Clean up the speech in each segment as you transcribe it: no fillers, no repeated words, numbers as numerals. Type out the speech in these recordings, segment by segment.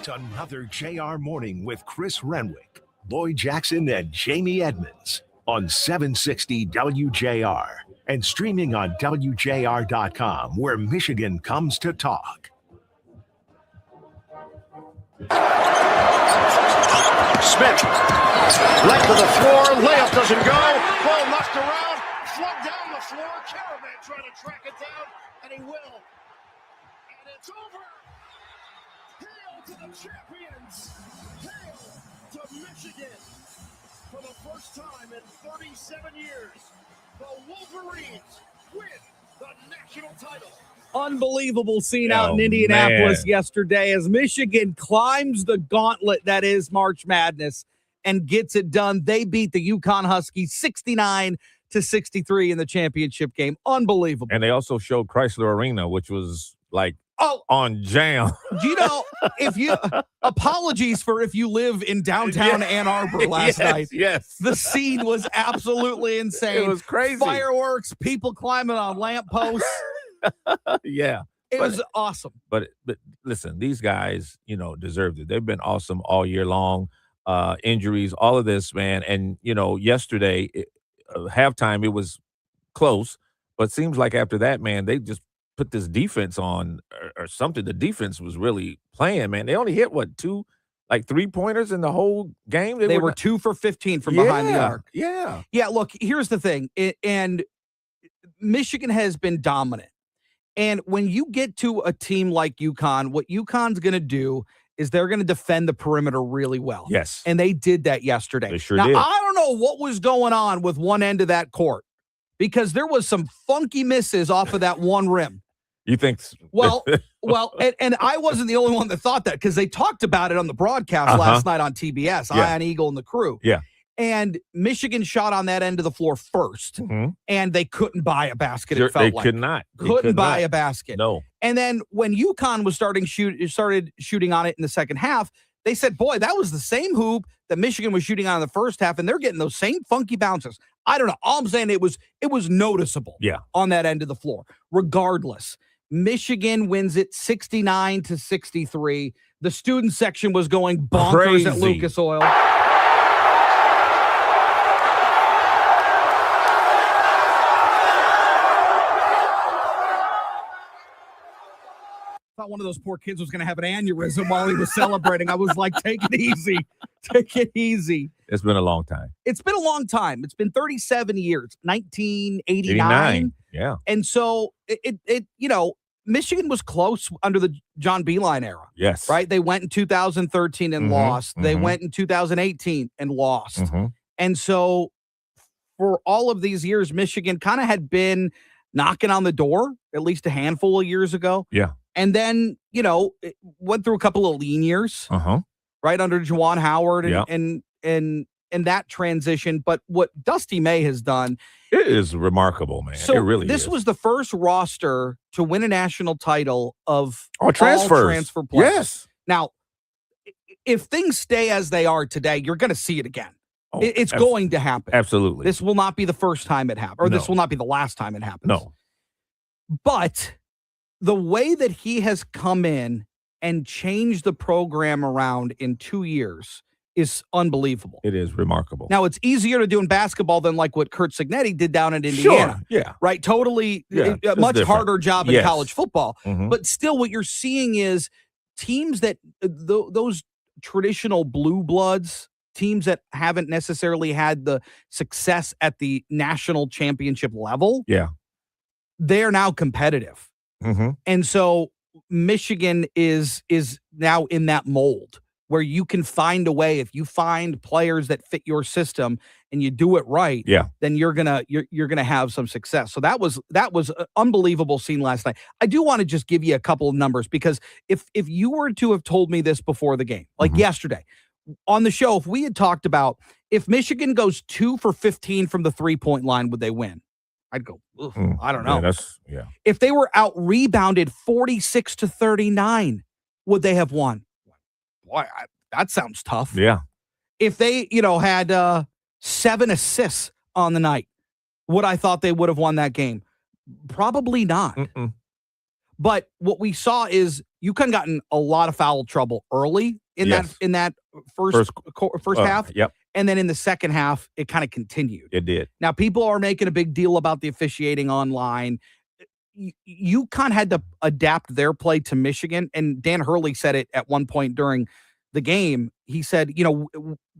It's another JR Morning with Chris Renwick, Lloyd Jackson, and Jamie Edmonds on 760 WJR and streaming on WJR.com, where Michigan comes to talk. Smith, length of the floor, layup doesn't go, ball knocked around, flung down the floor, Caravan trying to track it down, and he will. And it's over. Hail to the champions. Hail to Michigan. For the first time in 37 years, the Wolverines win the national title. Unbelievable scene out in Indianapolis yesterday as Michigan climbs the gauntlet that is March Madness and gets it done. They beat the UConn Huskies 69-63 in the championship game. Unbelievable. And they also showed Chrysler Arena, which was like on jam. Do you know, if you apologies for if you live in downtown Ann Arbor last night. Yes. The scene was absolutely insane. It was crazy. Fireworks, people climbing on lampposts. Yeah. It was awesome. But listen, these guys, deserved it. They've been awesome all year long. Injuries, all of this, man. And, yesterday, halftime, it was close. But seems like after that, man, they just put this defense on or something. The defense was really playing, man. They only hit, 3-pointers in the whole game? They were 2 for 15 from behind the arc. Yeah. Yeah, look, here's the thing. And Michigan has been dominant. And when you get to a team like UConn, what UConn's going to do is they're going to defend the perimeter really well. Yes. And they did that yesterday. They sure did. I don't know what was going on with one end of that court because there was some funky misses off of that one rim. You think? Well, and I wasn't the only one that thought that because they talked about it on the broadcast last night on TBS, Ion Eagle and the crew. Yeah. And Michigan shot on that end of the floor first, and they couldn't buy a basket. It felt like they could not. Couldn't buy a basket. No. And then when UConn was started shooting on it in the second half, they said, boy, that was the same hoop that Michigan was shooting on in the first half, and they're getting those same funky bounces. I don't know. All I'm saying, it was noticeable on that end of the floor. Regardless, Michigan wins it 69-63. The student section was going bonkers at Lucas Oil. One of those poor kids was going to have an aneurysm while he was celebrating. I was like, take it easy. Take it easy. It's been a long time. It's been a long time. It's been 37 years, 1989. Yeah. And so Michigan was close under the John Beilein era. Yes. Right? They went in 2013 and lost. They went in 2018 and lost. And so for all of these years, Michigan kind of had been knocking on the door at least a handful of years ago. Yeah. And then, it went through a couple of lean years, right, under Juwan Howard and that transition. But what Dusty May has done, it is remarkable, man. So it really this is. was the first roster to win a national title of transfers. All transfer players. Yes. Now, if things stay as they are today, you're going to see it again. It's going to happen. Absolutely. This will not be the first time it happened, or this will not be the last time it happens. No. But the way that he has come in and changed the program around in 2 years is unbelievable. It is remarkable. Now, it's easier to do in basketball than like what Kurt Signetti did down in Indiana. Sure, yeah. Right? Totally a much harder job in college football. But still, what you're seeing is teams that those traditional blue bloods, teams that haven't necessarily had the success at the national championship level, they're now competitive. And so Michigan is now in that mold where you can find a way. If you find players that fit your system and you do it right, then you're gonna have some success. So that was an unbelievable scene last night. I do want to just give you a couple of numbers because if you were to have told me this before the game, like yesterday on the show, if we had talked about if Michigan goes 2 for 15 from the 3-point line, would they win? I'd go, I don't know. If they were out rebounded 46-39, would they have won? Boy, that sounds tough. Yeah. If they, had 7 assists on the night, would I thought they would have won that game? Probably not. But what we saw is UConn got in a lot of foul trouble early in that first half. Yep. And then in the second half, it kind of continued. It did. Now, people are making a big deal about the officiating online. UConn had to adapt their play to Michigan, and Dan Hurley said it at one point during the game. He said,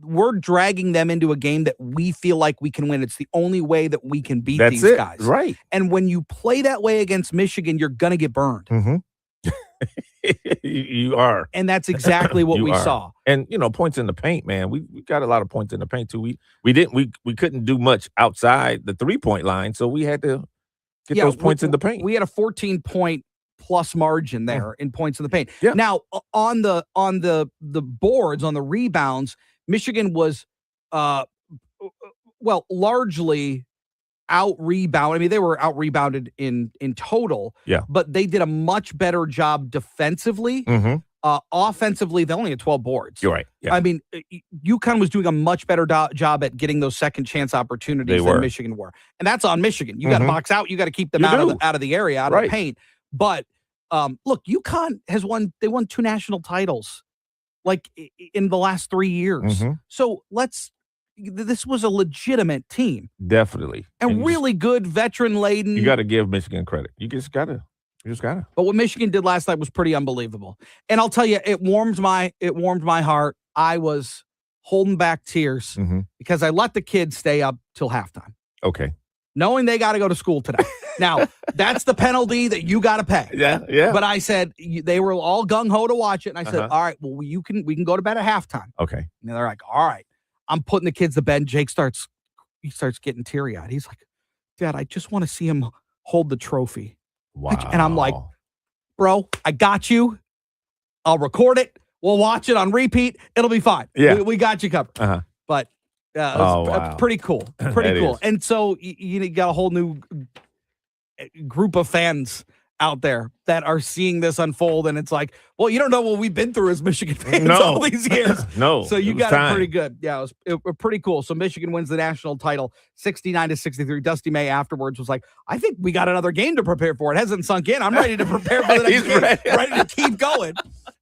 we're dragging them into a game that we feel like we can win. It's the only way that we can beat these guys. Right. And when you play that way against Michigan, you're going to get burned. Mm-hmm. You are. And that's exactly what we saw. And, points in the paint, man. We got a lot of points in the paint, too. We couldn't do much outside the 3-point line, so we had to get those points in the paint. We had a 14-point plus margin there in points in the paint. Yeah. Now, on the boards, on the rebounds, Michigan was largely out-rebounded. I mean, they were out-rebounded in total. Yeah. But they did a much better job defensively. Mm-hmm. Offensively, they only had 12 boards. You're right. Yeah. I mean, UConn was doing a much better job at getting those second chance opportunities than Michigan were. And that's on Michigan. You got to box out. You got to keep them out of the area, out of the paint. But look, UConn they won 2 national titles like in the last 3 years. Mm-hmm. So this was a legitimate team. Definitely. And really good, veteran laden. You got to give Michigan credit. You just got to. But what Michigan did last night was pretty unbelievable. And I'll tell you, it warmed my heart. I was holding back tears because I let the kids stay up till halftime. Okay. Knowing they got to go to school today. Now, that's the penalty that you got to pay. Yeah. But I said, they were all gung-ho to watch it. And I said, all right, well, we can go to bed at halftime. Okay. And they're like, all right. I'm putting the kids to bed. Jake starts getting teary-eyed. He's like, Dad, I just want to see him hold the trophy. Wow. And I'm like, bro, I got you. I'll record it. We'll watch it on repeat. It'll be fine. Yeah. We got you covered. But it was pretty cool. Pretty cool. And so you got a whole new group of fans out there that are seeing this unfold, and it's like, well, you don't know what we've been through as Michigan fans all these years. No. So you got it pretty good. Yeah, it was pretty cool. So Michigan wins the national title 69-63. Dusty May afterwards was like, I think we got another game to prepare for. It hasn't sunk in. I'm ready to prepare for the next game. Ready to keep going.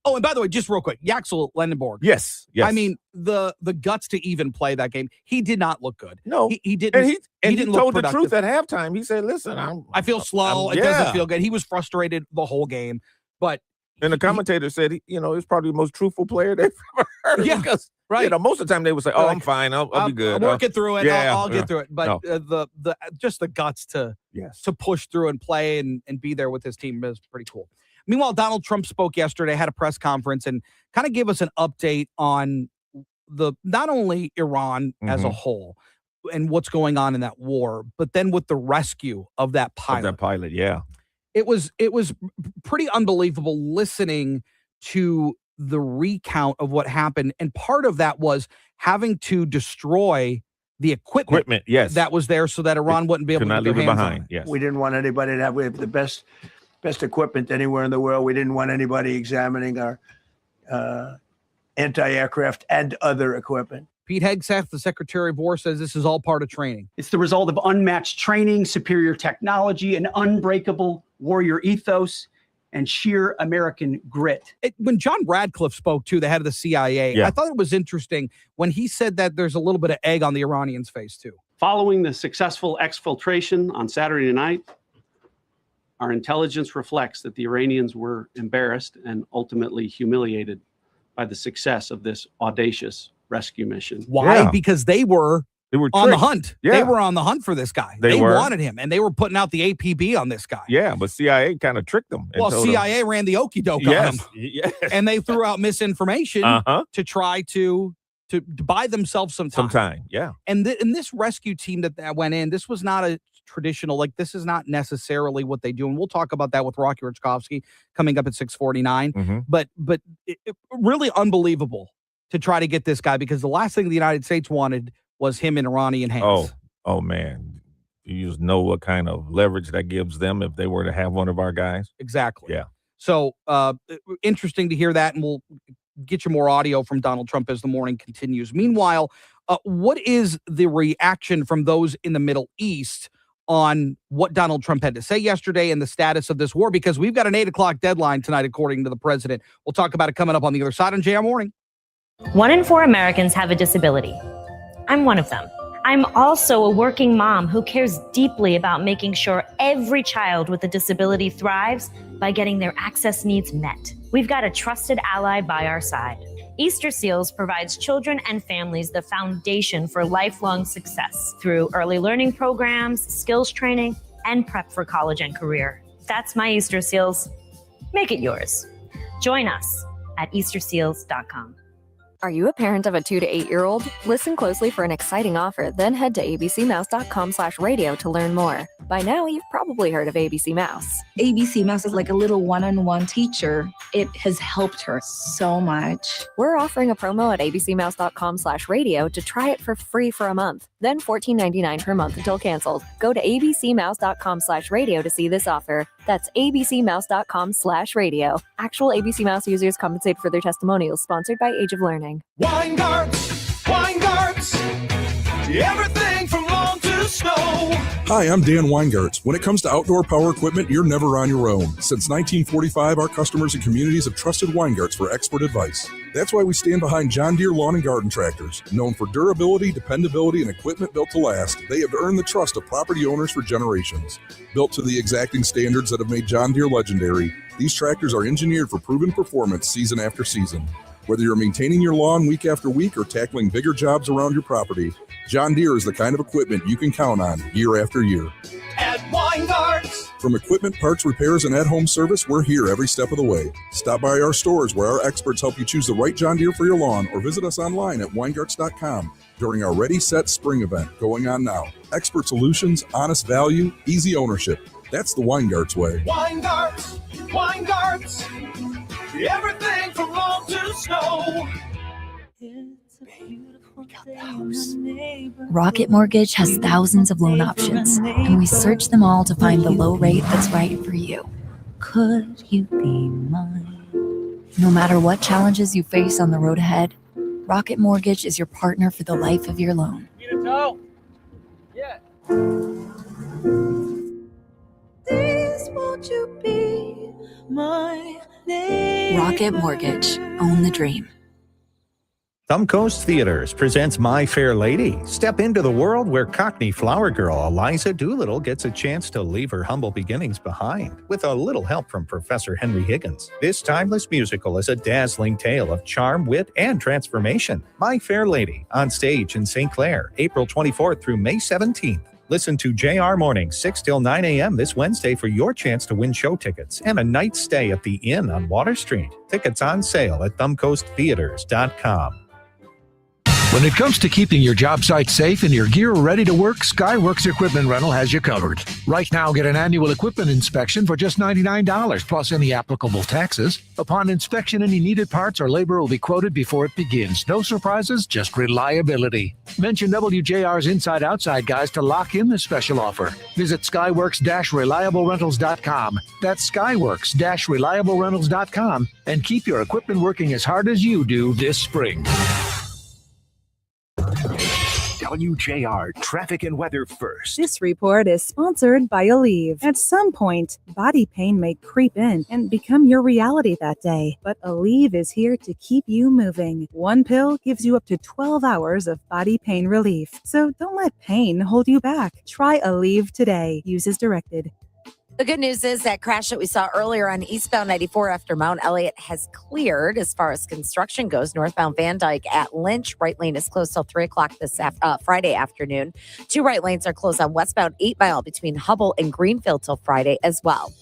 Oh, and by the way, just real quick, Yaxel Lendenborg. Yes. I mean, the guts to even play that game. He did not look good. No. He didn't. And he didn't told look the truth at halftime. He said, listen, I feel slow. It doesn't feel good. He was frustrated the whole game. But and the commentator said, it's probably the most truthful player they've ever heard. Yeah, because, right. Most of the time they would say, I'm fine. I'll be good. I'll work it through it. Yeah, I'll get through it. But the just the guts to push through and play and be there with his team is pretty cool. Meanwhile, Donald Trump spoke yesterday, had a press conference, and kind of gave us an update on not only Iran as a whole and what's going on in that war, but then with the rescue of that pilot. Yeah. It was pretty unbelievable listening to the recount of what happened. And part of that was having to destroy the equipment that was there so that Iran wouldn't be able to leave it behind. Yes. We didn't want anybody to have the best equipment anywhere in the world. We didn't want anybody examining our anti-aircraft and other equipment. Pete Hegseth, the Secretary of War, says this is all part of training. It's the result of unmatched training, superior technology, an unbreakable warrior ethos, and sheer American grit. When John Radcliffe spoke, too, the head of the CIA, I thought it was interesting when he said that there's a little bit of egg on the Iranians' face, too. Following the successful exfiltration on Saturday night, our intelligence reflects that the Iranians were embarrassed and ultimately humiliated by the success of this audacious rescue mission. Why? Yeah. Because they were on the hunt. Yeah. They were on the hunt for this guy. They wanted him, and they were putting out the APB on this guy. Yeah, but CIA kind of tricked them. Well, CIA ran the okie doke on him. Yes. And they threw out misinformation to try to buy themselves some time. Yeah. And this rescue team that went in, this was not a traditional, this is not necessarily what they do. And we'll talk about that with Rocky Rutschkowski coming up at 6:49. But it really unbelievable to try to get this guy, because the last thing the United States wanted was him in Iranian hands. Oh man. You just know what kind of leverage that gives them if they were to have one of our guys. Exactly. Yeah. So interesting to hear that, and we'll get you more audio from Donald Trump as the morning continues. Meanwhile, what is the reaction from those in the Middle East on what Donald Trump had to say yesterday and the status of this war, because we've got an 8 o'clock deadline tonight, according to the president. We'll talk about it coming up on the other side on JR Morning. 1 in 4 Americans have a disability. I'm one of them. I'm also a working mom who cares deeply about making sure every child with a disability thrives by getting their access needs met. We've got a trusted ally by our side. Easter Seals provides children and families the foundation for lifelong success through early learning programs, skills training, and prep for college and career. That's my Easter Seals. Make it yours. Join us at easterseals.com. Are you a parent of a 2 to 8-year-old? Listen closely for an exciting offer, then head to abcmouse.com/radio to learn more. By now, you've probably heard of ABC Mouse. ABC Mouse is like a little one-on-one teacher. It has helped her so much. We're offering a promo at abcmouse.com/radio to try it for free for a month, then $14.99 per month until canceled. Go to abcmouse.com/radio to see this offer. That's abcmouse.com/radio. Actual ABC Mouse users compensate for their testimonials, sponsored by Age of Learning. Wine Guards, everything from lawn to snow. Hi, I'm Dan Weingartz. When it comes to outdoor power equipment, you're never on your own. Since 1945, our customers and communities have trusted Weingartz for expert advice. That's why we stand behind John Deere lawn and garden tractors. Known for durability, dependability, and equipment built to last, they have earned the trust of property owners for generations. Built to the exacting standards that have made John Deere legendary, these tractors are engineered for proven performance season after season. Whether you're maintaining your lawn week after week or tackling bigger jobs around your property, John Deere is the kind of equipment you can count on year after year. At Wine Guards. From equipment, parts, repairs, and at-home service, we're here every step of the way. Stop by our stores where our experts help you choose the right John Deere for your lawn, or visit us online at Weingarts.com during our Ready, Set Spring event going on now. Expert solutions, honest value, easy ownership. That's the Weingarts way. Wine Guards, everything from lawn to snow. Rocket Mortgage has thousands of loan options, and we search them all to find the low rate that's right for you. Could you be mine? No matter what challenges you face on the road ahead, Rocket Mortgage is your partner for the life of your loan. Need a towel? Yeah. Please won't you be my name? Rocket Mortgage. Own the dream. Thumb Coast Theaters presents My Fair Lady. Step into the world where Cockney flower girl Eliza Doolittle gets a chance to leave her humble beginnings behind, with a little help from Professor Henry Higgins. This timeless musical is a dazzling tale of charm, wit, and transformation. My Fair Lady, on stage in St. Clair, April 24th through May 17th. Listen to JR Morning, 6 till 9 a.m. this Wednesday for your chance to win show tickets and a night stay at the Inn on Water Street. Tickets on sale at thumbcoasttheaters.com. When it comes to keeping your job site safe and your gear ready to work, Skyworks Equipment Rental has you covered. Right now, get an annual equipment inspection for just $99 plus any applicable taxes. Upon inspection, any needed parts or labor will be quoted before it begins. No surprises, just reliability. Mention WJR's Inside Outside guys to lock in this special offer. Visit skyworks-reliablerentals.com. That's skyworks-reliablerentals.com and keep your equipment working as hard as you do this spring. WJR Traffic and Weather First. This report is sponsored by Aleve. At some point, body pain may creep in and become your reality that day, but Aleve is here to keep you moving. One pill gives you up to 12 hours of body pain relief. So don't let pain hold you back. Try Aleve today. Use as directed. The good news is that crash that we saw earlier on eastbound 94 after Mount Elliott has cleared as far as construction goes. Northbound Van Dyke at Lynch. Right lane is closed till 3 o'clock this Friday afternoon. 2 right lanes are closed on westbound 8 Mile between Hubble and Greenfield till Friday as well.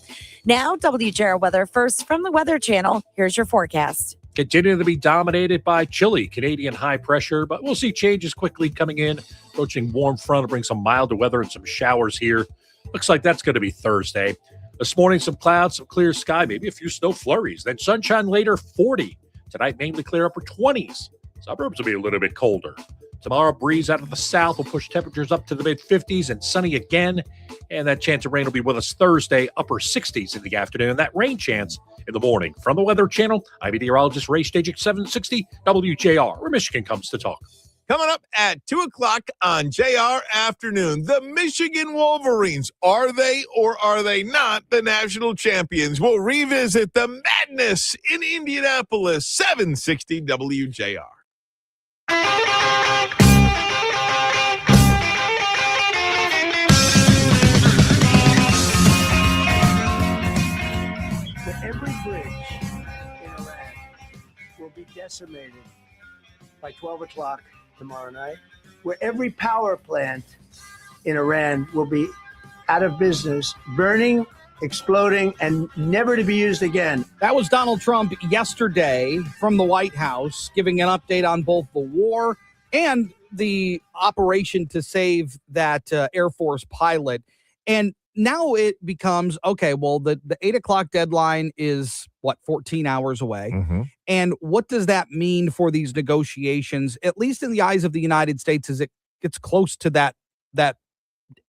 Now, WJR Weather First from the Weather Channel. Here's your forecast. Continuing to be dominated by chilly Canadian high pressure, but we'll see changes quickly coming in. Approaching warm front to bring some milder weather and some showers here. Looks like that's going to be Thursday. This morning, some clouds, some clear sky, maybe a few snow flurries. Then sunshine later, 40. Tonight, mainly clear upper 20s. Suburbs will be a little bit colder. Tomorrow, breeze out of the south will push temperatures up to the mid-50s and sunny again. And that chance of rain will be with us Thursday, upper 60s in the afternoon. That rain chance in the morning. From the Weather Channel, I'm meteorologist Ray Stajic, 760 WJR, where Michigan comes to talk. Coming up at 2 o'clock on JR Afternoon, the Michigan Wolverines, are they or are they not the national champions? We'll revisit the madness in Indianapolis, 760 WJR. Every bridge in Iran will be decimated by 12 o'clock tomorrow night, where every power plant in Iran will be out of business, burning, exploding, and never to be used again. That was Donald Trump yesterday from the White House, giving an update on both the war and the operation to save that Air Force pilot. And now it becomes, okay, well, the 8 o'clock deadline is, 14 hours away? Mm-hmm. And what does that mean for these negotiations, at least in the eyes of the United States, as it gets close to that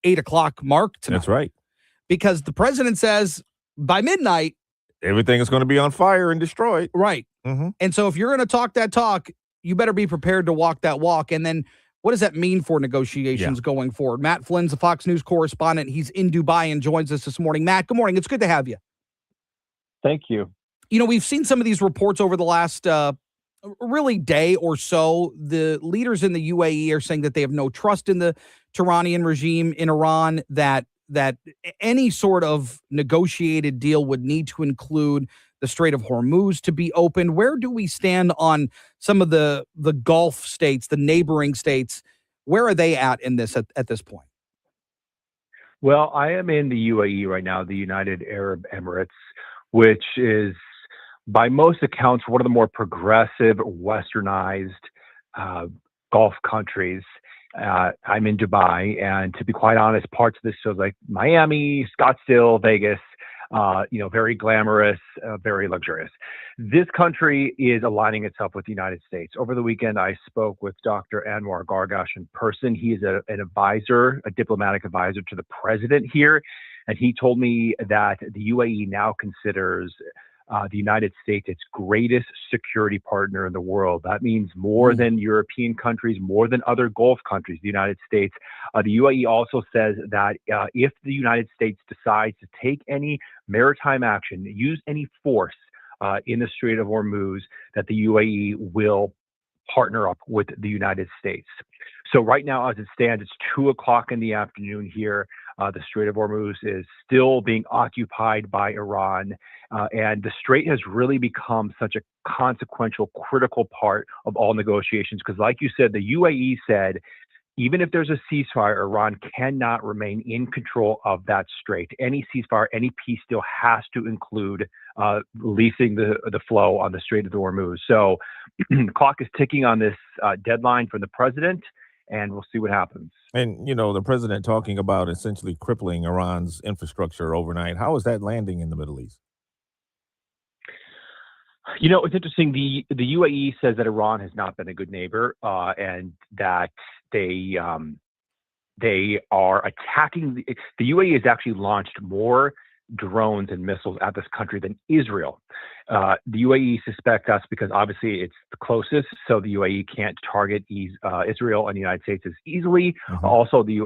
8 o'clock mark tonight? That's right. Because the president says by midnight, everything is going to be on fire and destroyed. Right. Mm-hmm. And so if you're going to talk that talk, you better be prepared to walk that walk. And then what does that mean for negotiations going forward? Matt Flynn's the Fox News correspondent. He's in Dubai and joins us this morning. Matt, good morning. It's good to have you. Thank you. You know, we've seen some of these reports over the last really day or so. The leaders in the UAE are saying that they have no trust in the Iranian regime in Iran, that any sort of negotiated deal would need to include the Strait of Hormuz to be open. Where do we stand on some of the Gulf states, the neighboring states? Where are they at in this at this point? Well, I am in the UAE right now, the United Arab Emirates, which is, by most accounts, one of the more progressive, westernized Gulf countries. I'm in Dubai, and to be quite honest, parts of this show like Miami, Scottsdale, Vegas, very glamorous, very luxurious. This country is aligning itself with the United States. Over the weekend, I spoke with Dr. Anwar Gargash in person. He is an advisor, a diplomatic advisor to the president here. And he told me that the UAE now considers the United States its greatest security partner in the world. That means more than European countries, more than other Gulf countries, the United States. The UAE also says that if the United States decides to take any maritime action, use any force in the Strait of Hormuz, that the UAE will partner up with the United States. So right now, as it stands, it's 2 o'clock in the afternoon here. The Strait of Hormuz is still being occupied by Iran. And the Strait has really become such a consequential, critical part of all negotiations. Because like you said, the UAE said, even if there's a ceasefire, Iran cannot remain in control of that strait. Any ceasefire, any peace deal has to include releasing the flow on the Strait of Hormuz. So the clock is ticking on this deadline from the president, and we'll see what happens. And, the president talking about essentially crippling Iran's infrastructure overnight. How is that landing in the Middle East? It's interesting. The UAE says that Iran has not been a good neighbor, and that they are attacking. The UAE has actually launched more drones and missiles at this country than Israel. The UAE suspect us because obviously it's the closest, so the UAE can't target Israel and the United States as easily. Mm-hmm. Also, the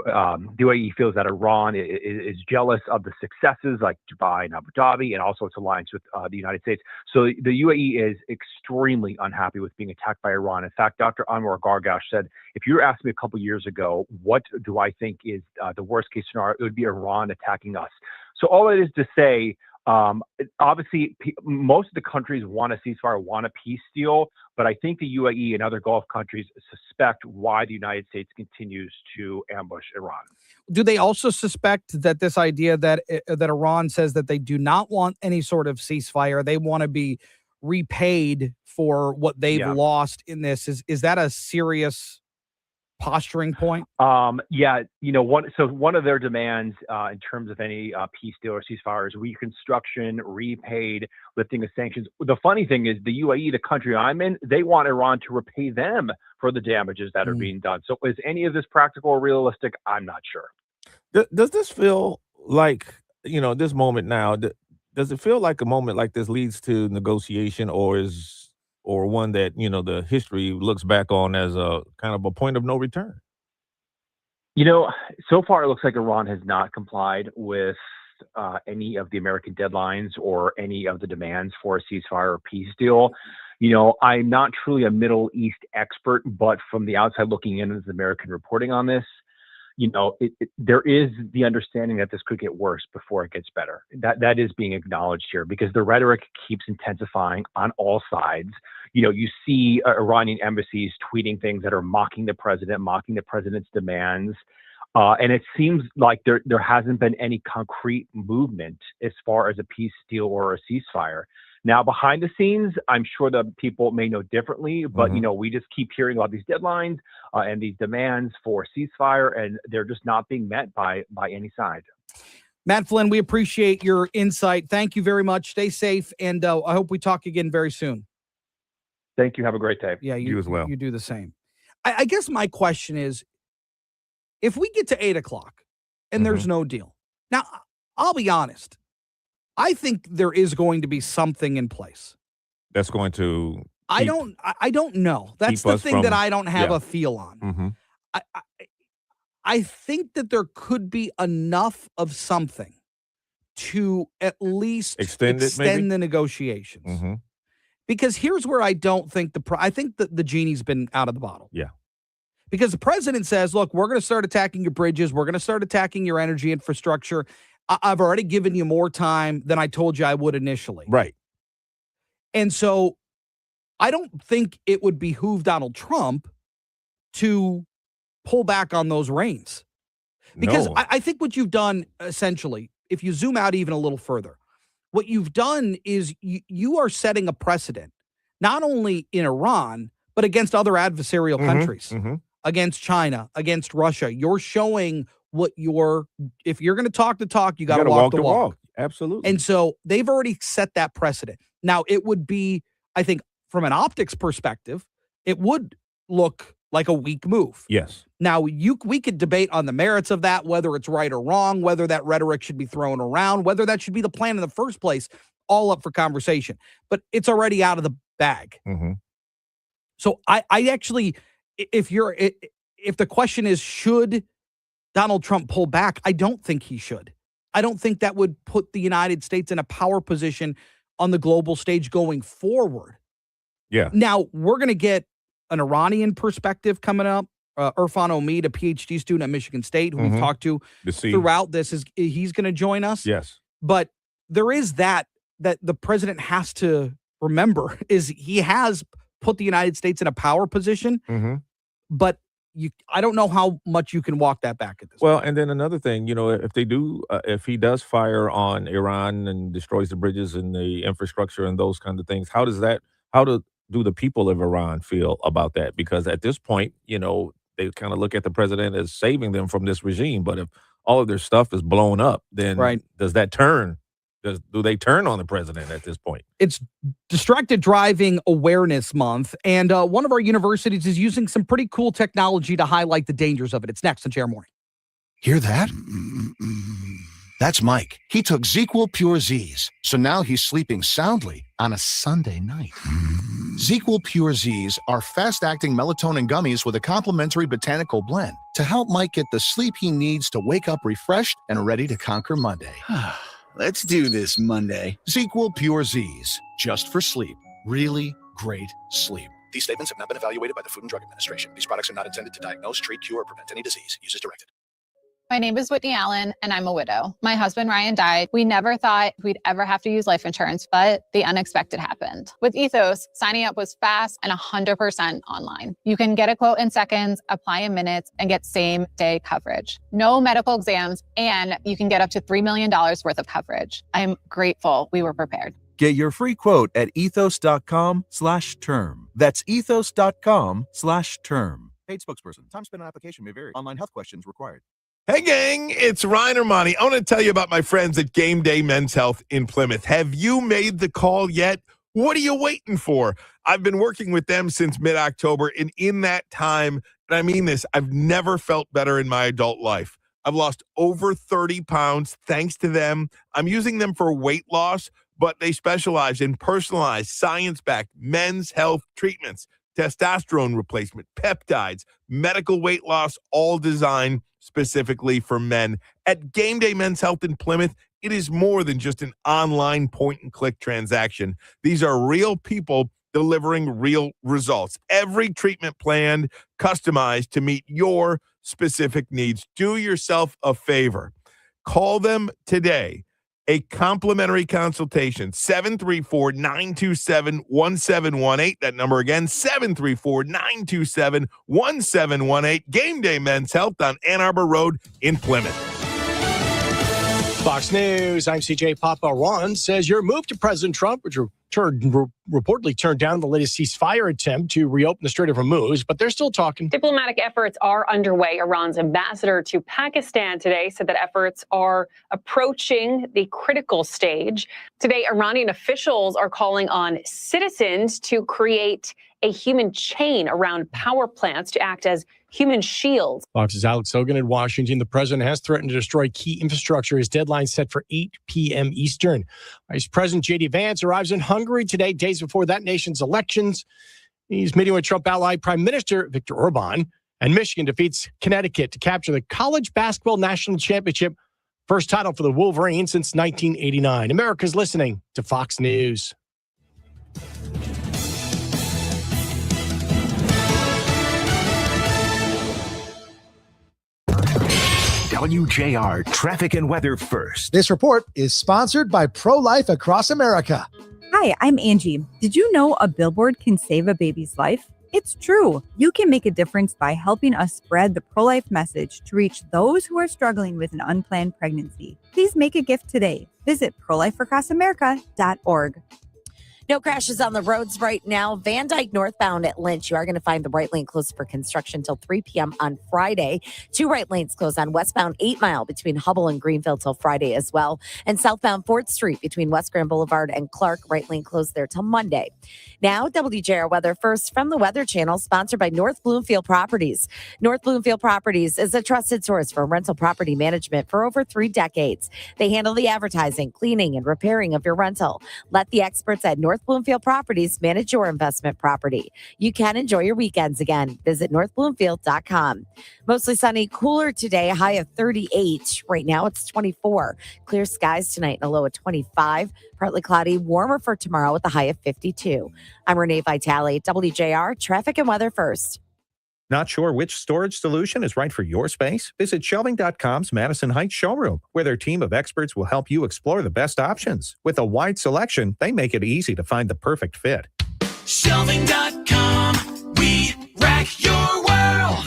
UAE feels that Iran is jealous of the successes like Dubai and Abu Dhabi, and also its alliance with the United States. So the UAE is extremely unhappy with being attacked by Iran. In fact, Dr. Anwar Gargash said, if you were asking me a couple years ago, what do I think is the worst case scenario, it would be Iran attacking us. So all it is to say, obviously, most of the countries want a ceasefire, want a peace deal, but I think the UAE and other Gulf countries suspect why the United States continues to ambush Iran. Do they also suspect that this idea that Iran says that they do not want any sort of ceasefire, they want to be repaid for what they've lost in this? Is that a serious posturing point? One of their demands in terms of any peace deal or ceasefire is reconstruction, repaid, lifting of sanctions. The funny thing is the UAE, the country I'm in, they want Iran to repay them for the damages that are being done. So is any of this practical or realistic? I'm not sure. Does this feel like, this moment now, does it feel like a moment like this leads to negotiation, or is or one that, the history looks back on as a kind of a point of no return? So far it looks like Iran has not complied with any of the American deadlines or any of the demands for a ceasefire or peace deal. I'm not truly a Middle East expert, but from the outside looking in as American reporting on this, there is the understanding that this could get worse before it gets better. That is being acknowledged here because the rhetoric keeps intensifying on all sides. You see Iranian embassies tweeting things that are mocking the president's demands. And it seems like there hasn't been any concrete movement as far as a peace deal or a ceasefire. Now, behind the scenes, I'm sure that people may know differently, but, we just keep hearing about these deadlines and these demands for ceasefire, and they're just not being met by any side. Matt Flynn, we appreciate your insight. Thank you very much. Stay safe, and I hope we talk again very soon. Thank you. Have a great day. Yeah, you as well. You do the same. I guess my question is, if we get to 8 o'clock and there's no deal, now, I'll be honest, I think there is going to be something in place. That's going to I don't know. That's the thing that I don't have a feel on. Mm-hmm. I think that there could be enough of something to at least extend the negotiations. Mm-hmm. Because here's where I don't think I think that the genie's been out of the bottle. Yeah. Because the president says, look, we're going to start attacking your bridges. We're going to start attacking your energy infrastructure. I've already given you more time than I told you I would initially. Right. And so I don't think it would behoove Donald Trump to pull back on those reins. Because I think what you've done, essentially, if you zoom out even a little further, what you've done is you are setting a precedent, not only in Iran, but against other adversarial countries, against China, against Russia. You're showing if you're going to talk the talk, you got to walk the walk. Absolutely. And so they've already set that precedent. Now, it would be, I think, from an optics perspective, it would look like a weak move. Yes. Now, we could debate on the merits of that, whether it's right or wrong, whether that rhetoric should be thrown around, whether that should be the plan in the first place, all up for conversation. But it's already out of the bag. Mm-hmm. So I actually, if the question is, should Donald Trump pull back? I don't think he should. I don't think that would put the United States in a power position on the global stage going forward. Yeah. Now, we're going to get an Iranian perspective coming up. Irfan Omid, a PhD student at Michigan State, who we've talked to throughout this, he's going to join us. Yes. But there is that the president has to remember is he has put the United States in a power position, but I don't know how much you can walk that back at this point. And then another thing, if he does fire on Iran and destroys the bridges and the infrastructure and those kind of things, how do the people of Iran feel about that? Because at this point, they kind of look at the president as saving them from this regime. But if all of their stuff is blown up, then does that turn? Do they turn on the president at this point? It's Distracted Driving Awareness Month, and one of our universities is using some pretty cool technology to highlight the dangers of it. It's next on JR Morning. Hear that? That's Mike. He took ZQL Pure Z's, so now he's sleeping soundly on a Sunday night. ZQL Pure Z's are fast-acting melatonin gummies with a complementary botanical blend to help Mike get the sleep he needs to wake up refreshed and ready to conquer Monday. Let's do this Monday. ZQL Pure Z's, just for sleep. Really great sleep. These statements have not been evaluated by the Food and Drug Administration. These products are not intended to diagnose, treat, cure, or prevent any disease. Use as directed. My name is Whitney Allen, and I'm a widow. My husband, Ryan, died. We never thought we'd ever have to use life insurance, but the unexpected happened. With Ethos, signing up was fast and 100% online. You can get a quote in seconds, apply in minutes, and get same-day coverage. No medical exams, and you can get up to $3 million worth of coverage. I'm grateful we were prepared. Get your free quote at ethos.com/term. That's ethos.com/term. Paid spokesperson. Time spent on application may vary. Online health questions required. Hey, gang, it's Ryan Armani. I want to tell you about my friends at Game Day Men's Health in Plymouth. Have you made the call yet? What are you waiting for? I've been working with them since mid-October, and in that time, and I mean this, I've never felt better in my adult life. I've lost over 30 pounds thanks to them. I'm using them for weight loss, but they specialize in personalized, science-backed men's health treatments, testosterone replacement, peptides, medical weight loss, all designed specifically for men. At Game Day Men's Health in Plymouth, it is more than just an online point-and-click transaction. These are real people delivering real results. Every treatment plan customized to meet your specific needs. Do yourself a favor. Call them today. A complimentary consultation, 734-927-1718. That number again, 734-927-1718. Game Day Men's Health on Ann Arbor Road in Plymouth. Fox News, I'm CJ Papa. Says your move to President Trump, which reportedly turned down the latest ceasefire attempt to reopen the Strait of Hormuz, but they're still talking. Diplomatic efforts are underway. Iran's ambassador to Pakistan today said that efforts are approaching the critical stage. Today, Iranian officials are calling on citizens to create a human chain around power plants to act as human shields. Fox's Alex Hogan in Washington. The president has threatened to destroy key infrastructure. His deadline set for 8 p.m. Eastern. Vice President J.D. Vance arrives in Hungary today, days before that nation's elections. He's meeting with Trump ally Prime Minister Viktor Orban. And Michigan defeats Connecticut to capture the college basketball national championship. First title for the Wolverines since 1989. America's listening to Fox News. WJR Traffic and Weather First. This report is sponsored by Pro-Life Across America. Hi, I'm Angie. Did you know a billboard can save a baby's life? It's true. You can make a difference by helping us spread the pro-life message to reach those who are struggling with an unplanned pregnancy. Please make a gift today. Visit prolifeacrossamerica.org. No crashes on the roads right now. Van Dyke northbound at Lynch. You are going to find the right lane closed for construction until 3 p.m. on Friday. 2 right lanes closed on westbound 8 Mile between Hubble and Greenville till Friday as well. And southbound 4th Street between West Grand Boulevard and Clark. Right lane closed there till Monday. Now, WJR Weather First from the Weather Channel, sponsored by North Bloomfield Properties. North Bloomfield Properties is a trusted source for rental property management for over 3 decades. They handle the advertising, cleaning, and repairing of your rental. Let the experts at North Bloomfield Properties manage your investment property. You can enjoy your weekends again. Visit northbloomfield.com. Mostly sunny, cooler today, a high of 38. Right now it's 24. Clear skies tonight and a low of 25. Partly cloudy, warmer for tomorrow with a high of 52. I'm Renee Vitale, WJR Traffic and Weather First. Not sure which storage solution is right for your space? Visit Shelving.com's Madison Heights showroom, where their team of experts will help you explore the best options. With a wide selection, they make it easy to find the perfect fit. Shelving.com, we rack your world.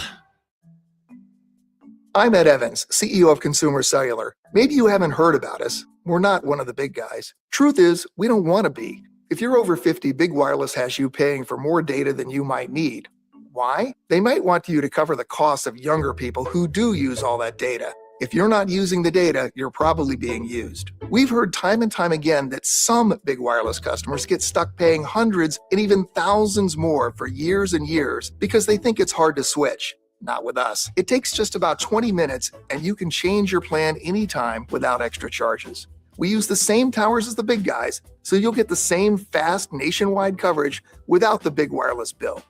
I'm Ed Evans, CEO of Consumer Cellular. Maybe you haven't heard about us. We're not one of the big guys. Truth is, we don't want to be. If you're over 50, Big Wireless has you paying for more data than you might need. Why? They might want you to cover the costs of younger people who do use all that data. If you're not using the data, you're probably being used. We've heard time and time again that some Big Wireless customers get stuck paying hundreds and even thousands more for years and years because they think it's hard to switch. Not with us. It takes just about 20 minutes and you can change your plan anytime without extra charges. We use the same towers as the big guys, so you'll get the same fast nationwide coverage without the big wireless bill.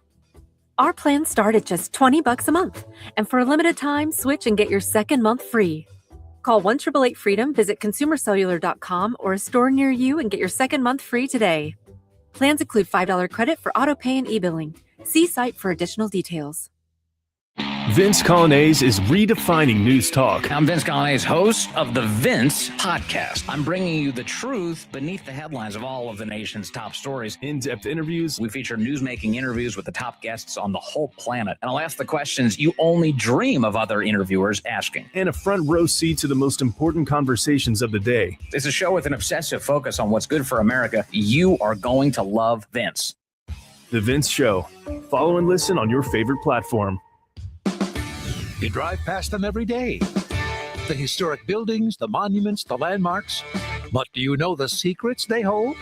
Our plans start at just $20 a month. And for a limited time, switch and get your second month free. Call 1-888-FREEDOM, visit consumercellular.com or a store near you and get your second month free today. Plans include $5 credit for auto pay and e-billing. See site for additional details. Vince Colonnese is redefining news talk. I'm Vince Colonnese, host of the Vince Podcast. I'm bringing you the truth beneath the headlines of all of the nation's top stories. In-depth interviews. We feature news-making interviews with the top guests on the whole planet. And I'll ask the questions you only dream of other interviewers asking. And a front row seat to the most important conversations of the day. It's a show with an obsessive focus on what's good for America. You are going to love Vince. The Vince Show. Follow and listen on your favorite platform. You drive past them every day. The historic buildings, the monuments, the landmarks. But do you know the secrets they hold?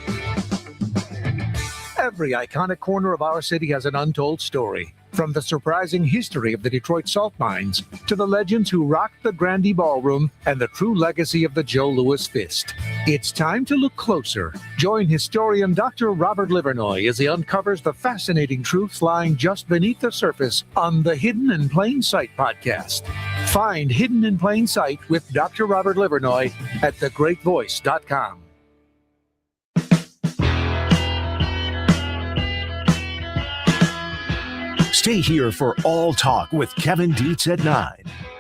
Every iconic corner of our city has an untold story. From the surprising history of the Detroit salt mines to the legends who rocked the Grandy Ballroom and the true legacy of the Joe Louis Fist. It's time to look closer. Join historian Dr. Robert Livernoy as he uncovers the fascinating truths lying just beneath the surface on the Hidden in Plain Sight podcast. Find Hidden in Plain Sight with Dr. Robert Livernoy at thegreatvoice.com. Stay here for All Talk with Kevin Dietz at 9.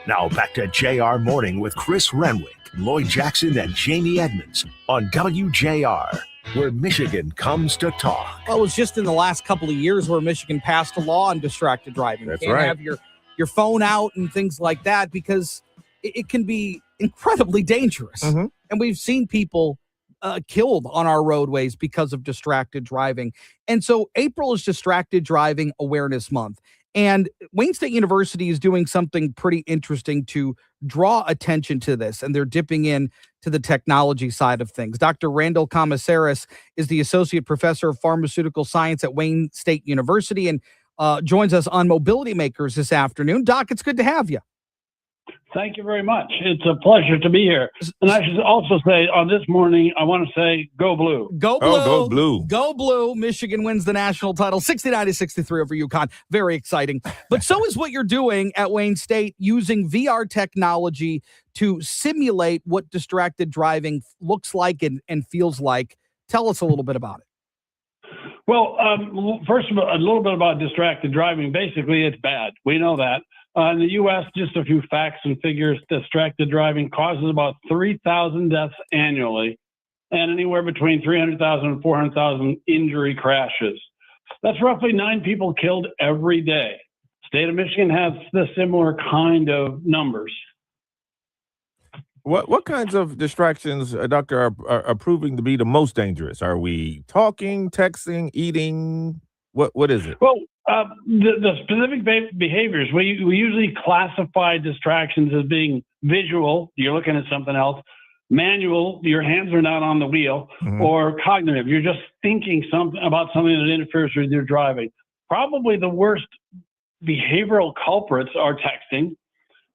Now back to JR Morning with Chris Renwick, Lloyd Jackson, and Jamie Edmonds on WJR, where Michigan comes to talk. Well, it was just in the last couple of years where Michigan passed a law on distracted driving. That's you can't right. have your phone out and things like that because it can be incredibly dangerous. Mm-hmm. And we've seen people killed on our roadways because of distracted driving. And so April is Distracted Driving Awareness Month. And Wayne State University is doing something pretty interesting to draw attention to this, and they're dipping in to the technology side of things. Dr. Randall Comissaris is the Associate Professor of Pharmaceutical Science at Wayne State University and joins us on Mobility Makers this afternoon. Doc, it's good to have you. Thank you very much. It's a pleasure to be here. And I should also say on this morning, I want to say, go blue. Go blue. Oh, go blue. Go blue. Michigan wins the national title, 69-63 over UConn. Very exciting. But so is what you're doing at Wayne State, using VR technology to simulate what distracted driving looks like and feels like. Tell us a little bit about it. Well, first of all, a little bit about distracted driving. Basically, it's bad. We know that. In the U.S., just a few facts and figures. Distracted driving causes about 3,000 deaths annually and anywhere between 300,000 and 400,000 injury crashes. That's roughly 9 people killed every day. State of Michigan has the similar kind of numbers. What kinds of distractions, Doctor, are proving to be the most dangerous? Are we talking, texting, eating? What is it? Well, the specific behaviors, we usually classify distractions as being visual, you're looking at something else, manual, your hands are not on the wheel, or cognitive, you're just thinking about something that interferes with your driving. Probably the worst behavioral culprits are texting.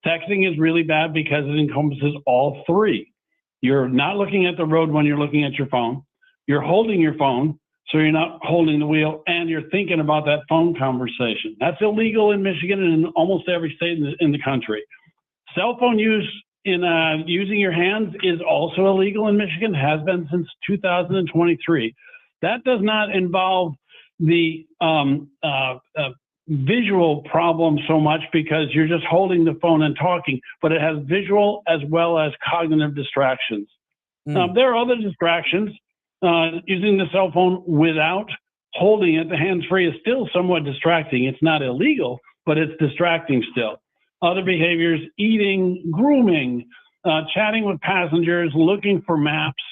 Texting is really bad because it encompasses all three. You're not looking at the road when you're looking at your phone. You're holding your phone, so you're not holding the wheel, and you're thinking about that phone conversation. That's illegal in Michigan and in almost every state in the country. Cell phone use in using your hands is also illegal in Michigan, has been since 2023. That does not involve the visual problem so much because you're just holding the phone and talking, but it has visual as well as cognitive distractions. There are other distractions. Using the cell phone without holding it, the hands-free, is still somewhat distracting. It's not illegal, but it's distracting still. Other behaviors, eating, grooming, chatting with passengers, looking for maps,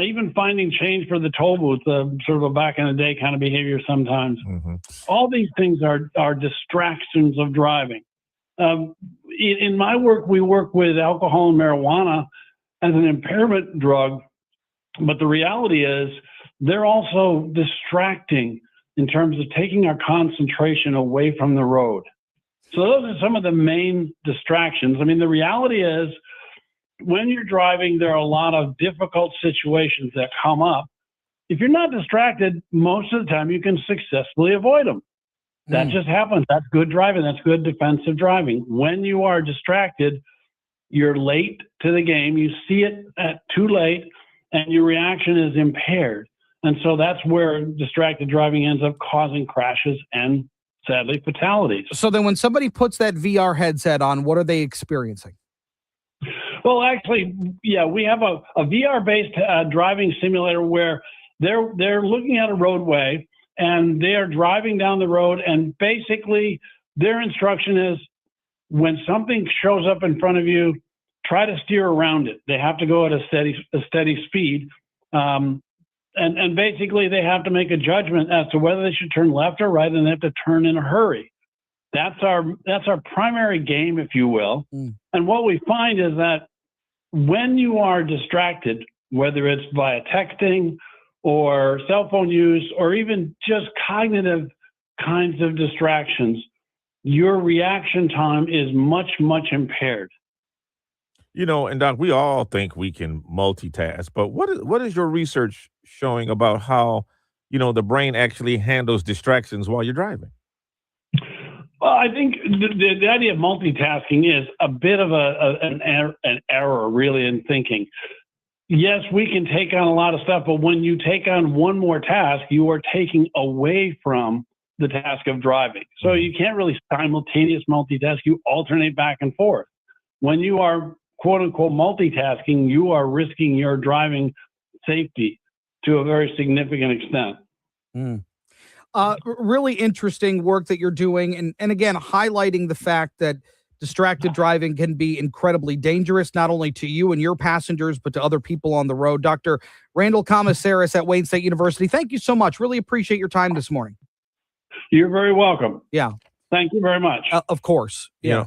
even finding change for the toll booth, sort of a back-in-the-day kind of behavior sometimes. All these things are distractions of driving. In my work, we work with alcohol and marijuana as an impairment drug. But the reality is they're also distracting in terms of taking our concentration away from the road. So those are some of the main distractions. I mean, the reality is when you're driving, there are a lot of difficult situations that come up. If you're not distracted, most of the time you can successfully avoid them. That just happens. That's good driving. That's good defensive driving. When you are distracted, you're late to the game. You see it too late, and your reaction is impaired. And so that's where distracted driving ends up causing crashes and, sadly, fatalities. So then when somebody puts that VR headset on, what are they experiencing? Well, actually, yeah, we have a VR-based driving simulator where they're looking at a roadway and they're driving down the road, and basically their instruction is when something shows up in front of you, try to steer around it. They have to go at a steady speed. And basically they have to make a judgment as to whether they should turn left or right, and they have to turn in a hurry. That's our primary game, if you will. And what we find is that when you are distracted, whether it's via texting or cell phone use or even just cognitive kinds of distractions, your reaction time is much, much impaired. And Doc, we all think we can multitask, but what is your research showing about how, the brain actually handles distractions while you're driving? Well, I think the idea of multitasking is a bit of an error, really, in thinking. Yes, we can take on a lot of stuff, but when you take on one more task, you are taking away from the task of driving. So you can't really simultaneous multitask. You alternate back and forth. When you are, quote unquote, multitasking, you are risking your driving safety to a very significant extent. Really interesting work that you're doing. And again, highlighting the fact that distracted driving can be incredibly dangerous, not only to you and your passengers, but to other people on the road. Dr. Randall Commissaris at Wayne State University, thank you so much. Really appreciate your time this morning. You're very welcome. Yeah. Thank you very much. Of course. Yeah.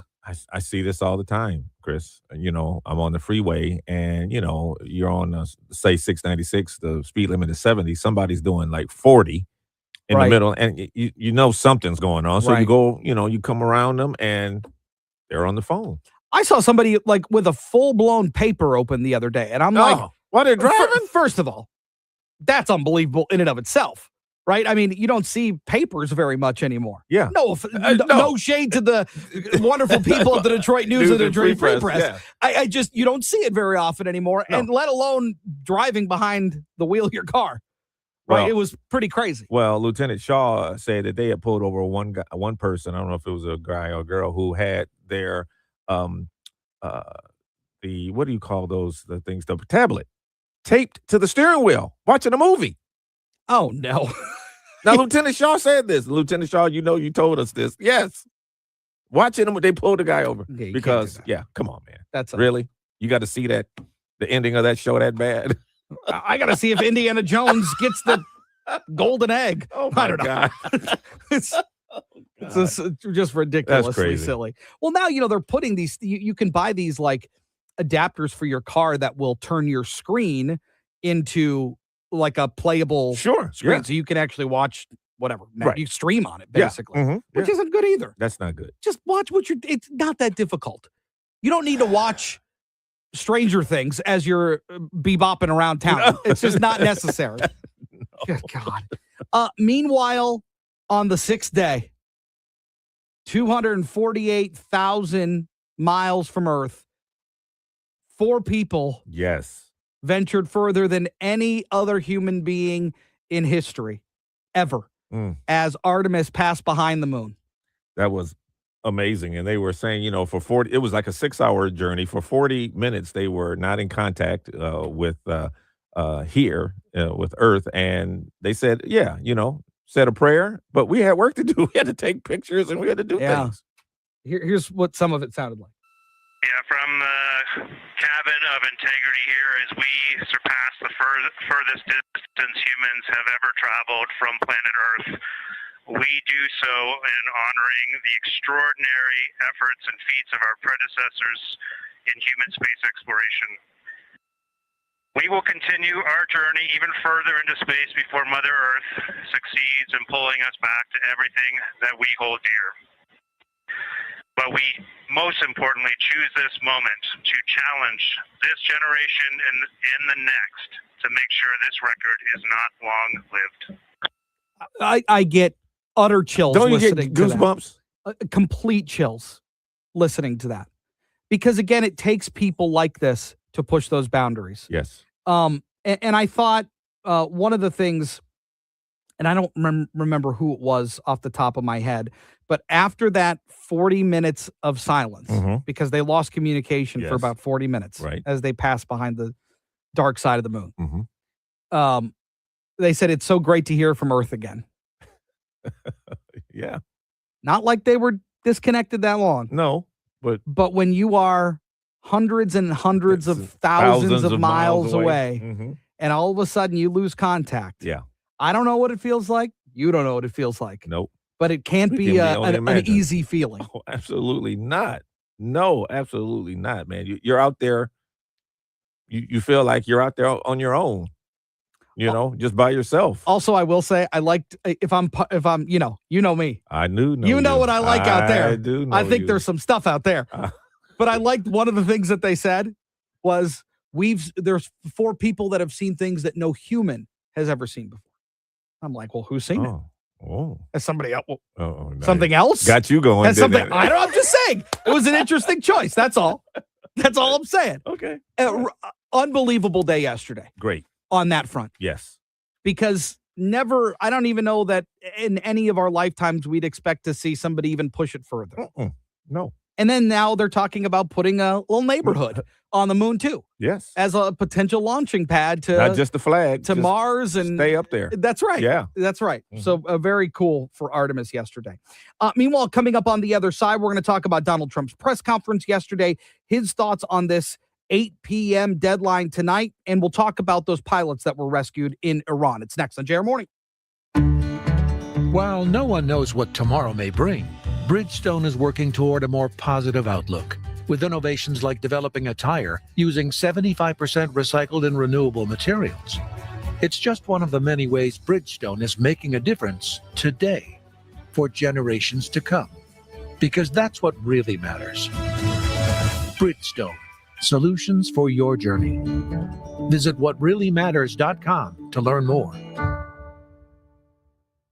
I see this all the time, Chris. I'm on the freeway and, you're on, say, 696, the speed limit is 70. Somebody's doing like 40 in the middle, and something's going on. So you go, you come around them and they're on the phone. I saw somebody like with a full-blown paper open the other day, and I'm like, "What, they're driving?" First of all, that's unbelievable in and of itself, right? I mean, you don't see papers very much anymore. Yeah. No shade to the wonderful people at the Detroit News and the Detroit Free Press. Yeah. I just, you don't see it very often anymore, and let alone driving behind the wheel of your car. Right, it was pretty crazy. Well, Lieutenant Shaw said that they had pulled over one person. I don't know if it was a guy or a girl who had their the what do you call those the things, the tablet taped to the steering wheel watching a movie. Oh no. Now Lieutenant Shaw said this. Lieutenant Shaw, you told us this. Yes. Watching them, they pulled the guy over because come on, man. That's really, you got to see that the ending of that show that bad. I got to see if Indiana Jones gets the golden egg. Oh, my God. It's just ridiculously silly. Well, now, they're putting these, you can buy these like adapters for your car that will turn your screen into like a playable screen. Yeah. So you can actually watch whatever. You stream on it, Yeah. basically, Mhm. which isn't good either. That's not good. Just watch it's not that difficult. You don't need to watch Stranger Things as you're bebopping around town. No. It's just not necessary. Good God. Meanwhile, on the 6th day, 248,000 miles from Earth, 4 people ventured further than any other human being in history ever as Artemis passed behind the moon. That was amazing. And they were saying, for 40, it was like a 6-hour journey. For 40 minutes, they were not in contact with here with Earth. And they said, said a prayer, but we had work to do. We had to take pictures and we had to do things. Here's what some of it sounded like. Yeah, from the cabin of integrity here as we surpass the furthest distance humans have ever traveled from planet Earth. We do so in honoring the extraordinary efforts and feats of our predecessors in human space exploration. We will continue our journey even further into space before Mother Earth succeeds in pulling us back to everything that we hold dear. But we, most importantly, choose this moment to challenge this generation and the next to make sure this record is not long-lived. I get utter chills. Don't you get listening goosebumps? To that. Complete chills listening to that. Because again, it takes people like this to push those boundaries. Yes. And I thought one of the things, and I don't remember who it was off the top of my head, but after that 40 minutes of silence, because they lost communication for about 40 minutes as they passed behind the dark side of the moon. They said, it's so great to hear from Earth again. Yeah. Not like they were disconnected that long. No, but when you are hundreds and hundreds of thousands of miles away and all of a sudden you lose contact. Yeah. I don't know what it feels like. You don't know what it feels like. Nope. But it can't be an easy feeling. Oh, absolutely not. No, absolutely not, man. You're out there. You feel like you're out there on your own. just by yourself. Also, I will say I liked if I'm you know me. I knew you know what I like out there. I do know I think you. there's some stuff out there. But I liked one of the things that they said was there's 4 people that have seen things that no human has ever seen before. I'm like, well, who's seen it? Oh. Has somebody else? Nice. Something else? Got you going. Has something? I'm just saying. It was an interesting choice. That's all. That's all I'm saying. Okay. Unbelievable day yesterday. Great. On that front. Yes. Because I don't even know that in any of our lifetimes we'd expect to see somebody even push it further. No. And then now they're talking about putting a little neighborhood on the moon too. Yes. As a potential launching pad to not just the flag to Mars and stay up there. That's right. Yeah. That's right. So very cool for Artemis yesterday. Meanwhile, coming up on the other side, we're going to talk about Donald Trump's press conference yesterday, his thoughts on this 8 p.m. deadline tonight, and we'll talk about those pilots that were rescued in Iran. It's next on JR Morning. While no one knows what tomorrow may bring, Bridgestone is working toward a more positive outlook, with innovations like developing a tire using 75% recycled and renewable materials. It's just one of the many ways Bridgestone is making a difference today for generations to come, because that's what really matters. Bridgestone, solutions for your journey. Visit whatreallymatters.com to learn more.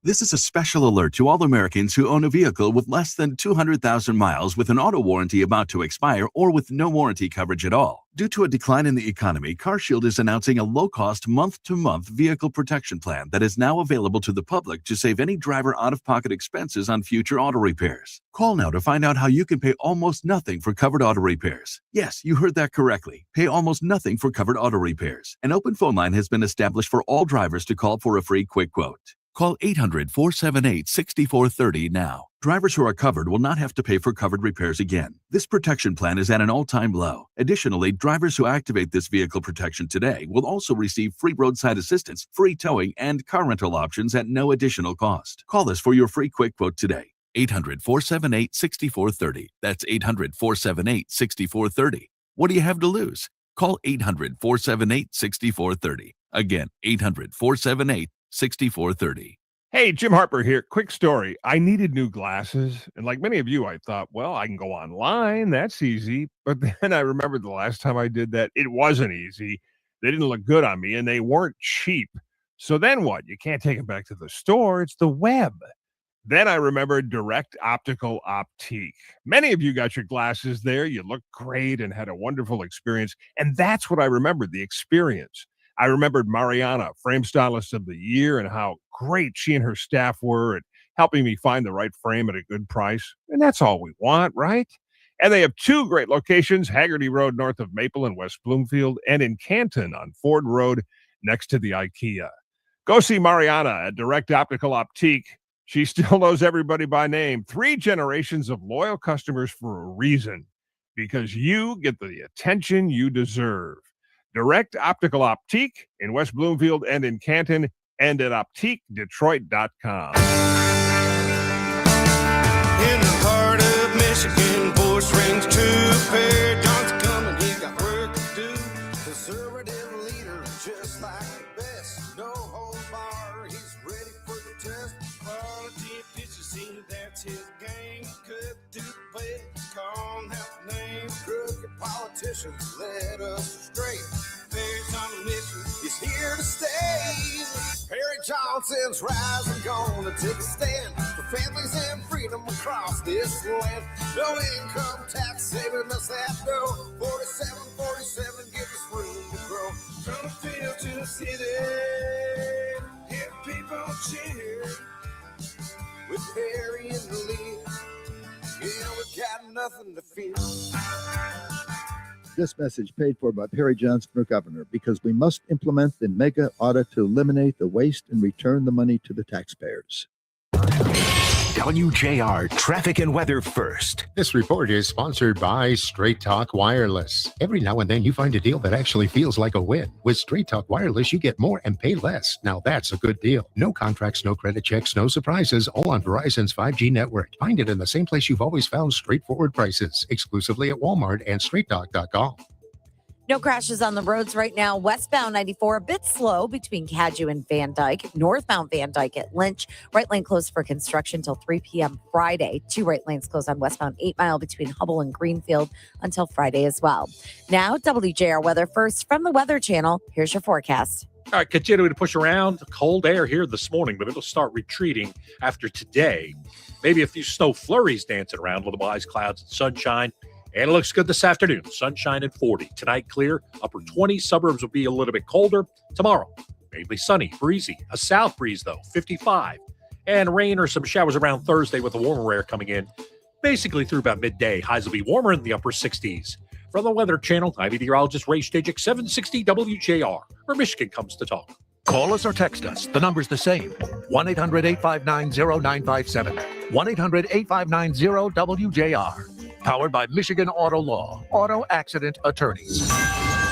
This is a special alert to all Americans who own a vehicle with less than 200,000 miles with an auto warranty about to expire or with no warranty coverage at all. Due to a decline in the economy, CarShield is announcing a low-cost month-to-month vehicle protection plan that is now available to the public to save any driver out-of-pocket expenses on future auto repairs. Call now to find out how you can pay almost nothing for covered auto repairs. Yes, you heard that correctly. Pay almost nothing for covered auto repairs. An open phone line has been established for all drivers to call for a free quick quote. Call 800-478-6430 now. Drivers who are covered will not have to pay for covered repairs again. This protection plan is at an all-time low. Additionally, drivers who activate this vehicle protection today will also receive free roadside assistance, free towing, and car rental options at no additional cost. Call us for your free quick quote today. 800-478-6430. That's 800-478-6430. What do you have to lose? Call 800-478-6430. Again, 800-478-6430. Hey, Jim Harper here. Quick story. I needed new glasses, and like many of you, I thought, well, I can go online. That's easy. But then I remembered the last time I did that, it wasn't easy. They didn't look good on me, and they weren't cheap. So then what? You can't take them back to the store. It's the web. Then I remembered Direct Optical Optique. Many of you got your glasses there. You looked great and had a wonderful experience. And that's what I remembered, the experience. I remembered Mariana, Frame Stylist of the Year, and how great she and her staff were at helping me find the right frame at a good price. And that's all we want, right? And they have 2 great locations, Haggerty Road north of Maple in West Bloomfield, and in Canton on Ford Road next to the IKEA. Go see Mariana at Direct Optical Optique. She still knows everybody by name. 3 generations of loyal customers for a reason, because you get the attention you deserve. Direct Optical Optique in West Bloomfield and in Canton, and at OptiqueDetroit.com. In the heart of Michigan, voice rings true. Perry John's coming, he got work to do. Conservative leader, just like the best. No hold bar, he's ready for the test. Politicians see that's his game. Cut to the plate, call him out names. Crooked politicians led us astray. Perry's on a mission, he's here to stay. Perry Johnson's rising, gonna take a stand for families and freedom across this land. No income tax saving us that dough. 47, give us room to grow. From the field to the city, hear people cheer. With Perry in the lead, yeah, we got nothing to fear. This message paid for by Perry Johnson for governor, because we must implement the mega audit to eliminate the waste and return the money to the taxpayers. WJR Traffic and Weather First. This report is sponsored by Straight Talk Wireless. Every now and then you find a deal that actually feels like a win. With Straight Talk Wireless, you get more and pay less. Now that's a good deal. No contracts, no credit checks, no surprises, all on Verizon's 5G network. Find it in the same place you've always found straightforward prices, exclusively at Walmart and straighttalk.com. No crashes on the roads right now. Westbound 94, a bit slow between Cadgett and Van Dyke. Northbound Van Dyke at Lynch. Right lane closed for construction till 3 p.m. Friday. 2 right lanes closed on westbound 8 Mile between Hubble and Greenfield until Friday as well. Now, WJR weather first from the Weather Channel. Here's your forecast. All right, continuing to push around. Cold air here this morning, but it'll start retreating after today. Maybe a few snow flurries dancing around with the eyes, clouds, and sunshine. And it looks good this afternoon. Sunshine at 40. Tonight, clear. Upper 20s. Suburbs will be a little bit colder. Tomorrow, mainly sunny, breezy. A south breeze, though, 55. And rain or some showers around Thursday with the warmer air coming in. Basically through about midday. Highs will be warmer in the upper 60s. From the Weather Channel, I'm meteorologist Ray Stajic, 760 WJR, where Michigan comes to talk. Call us or text us. The number's the same. 1-800-859-0957. 1-800-859-0WJR. Powered by Michigan Auto Law. Auto Accident Attorneys.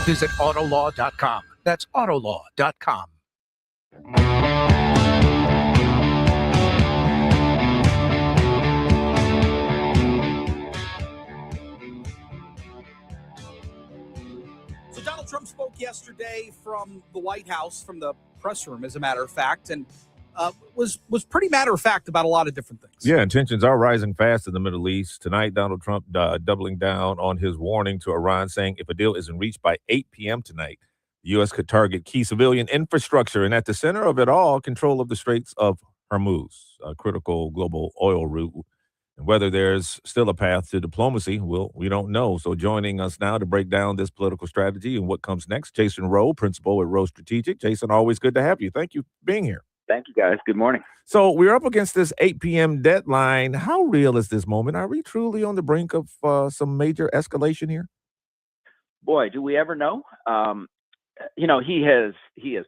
Visit autolaw.com. That's autolaw.com. Donald Trump spoke yesterday from the White House, from the press room, as a matter of fact, and was pretty matter of fact about a lot of different things. Yeah, and tensions are rising fast in the Middle East. Tonight, Donald Trump doubling down on his warning to Iran, saying if a deal isn't reached by 8 p.m. tonight, the U.S. could target key civilian infrastructure. And at the center of it all, control of the Straits of Hormuz, a critical global oil route. And whether there's still a path to diplomacy, well, we don't know. So joining us now to break down this political strategy and what comes next, Jason Rowe, principal at Rowe Strategic. Jason, always good to have you. Thank you for being here. Thank you, guys. Good morning. So we're up against this 8 p.m. deadline. How real is this moment? Are we truly on the brink of some major escalation here? Boy, do we ever know? He has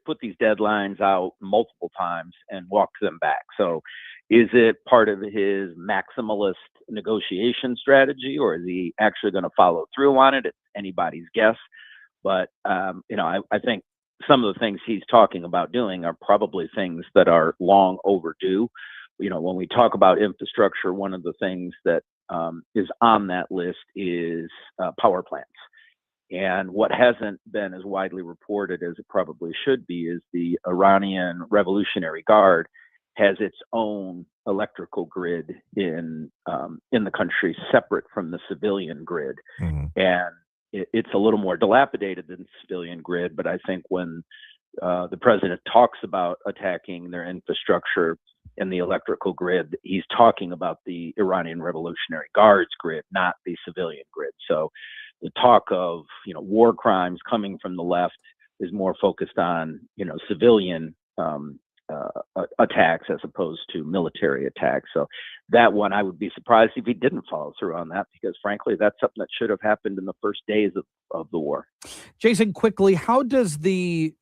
put these deadlines out multiple times and walked them back. So is it part of his maximalist negotiation strategy, or is he actually going to follow through on it? It's anybody's guess. But, I think some of the things he's talking about doing are probably things that are long overdue. When we talk about infrastructure, one of the things that is on that list is power plants. And what hasn't been as widely reported as it probably should be is the Iranian Revolutionary Guard has its own electrical grid in the country, separate from the civilian grid. Mm-hmm. And it's a little more dilapidated than the civilian grid. But I think when the president talks about attacking their infrastructure in the electrical grid, he's talking about the Iranian Revolutionary Guard's grid, not the civilian grid. So the talk of, war crimes coming from the left is more focused on, civilian attacks as opposed to military attacks. So that one, I would be surprised if he didn't follow through on that, because frankly, that's something that should have happened in the first days of the war. Jason, quickly, how does the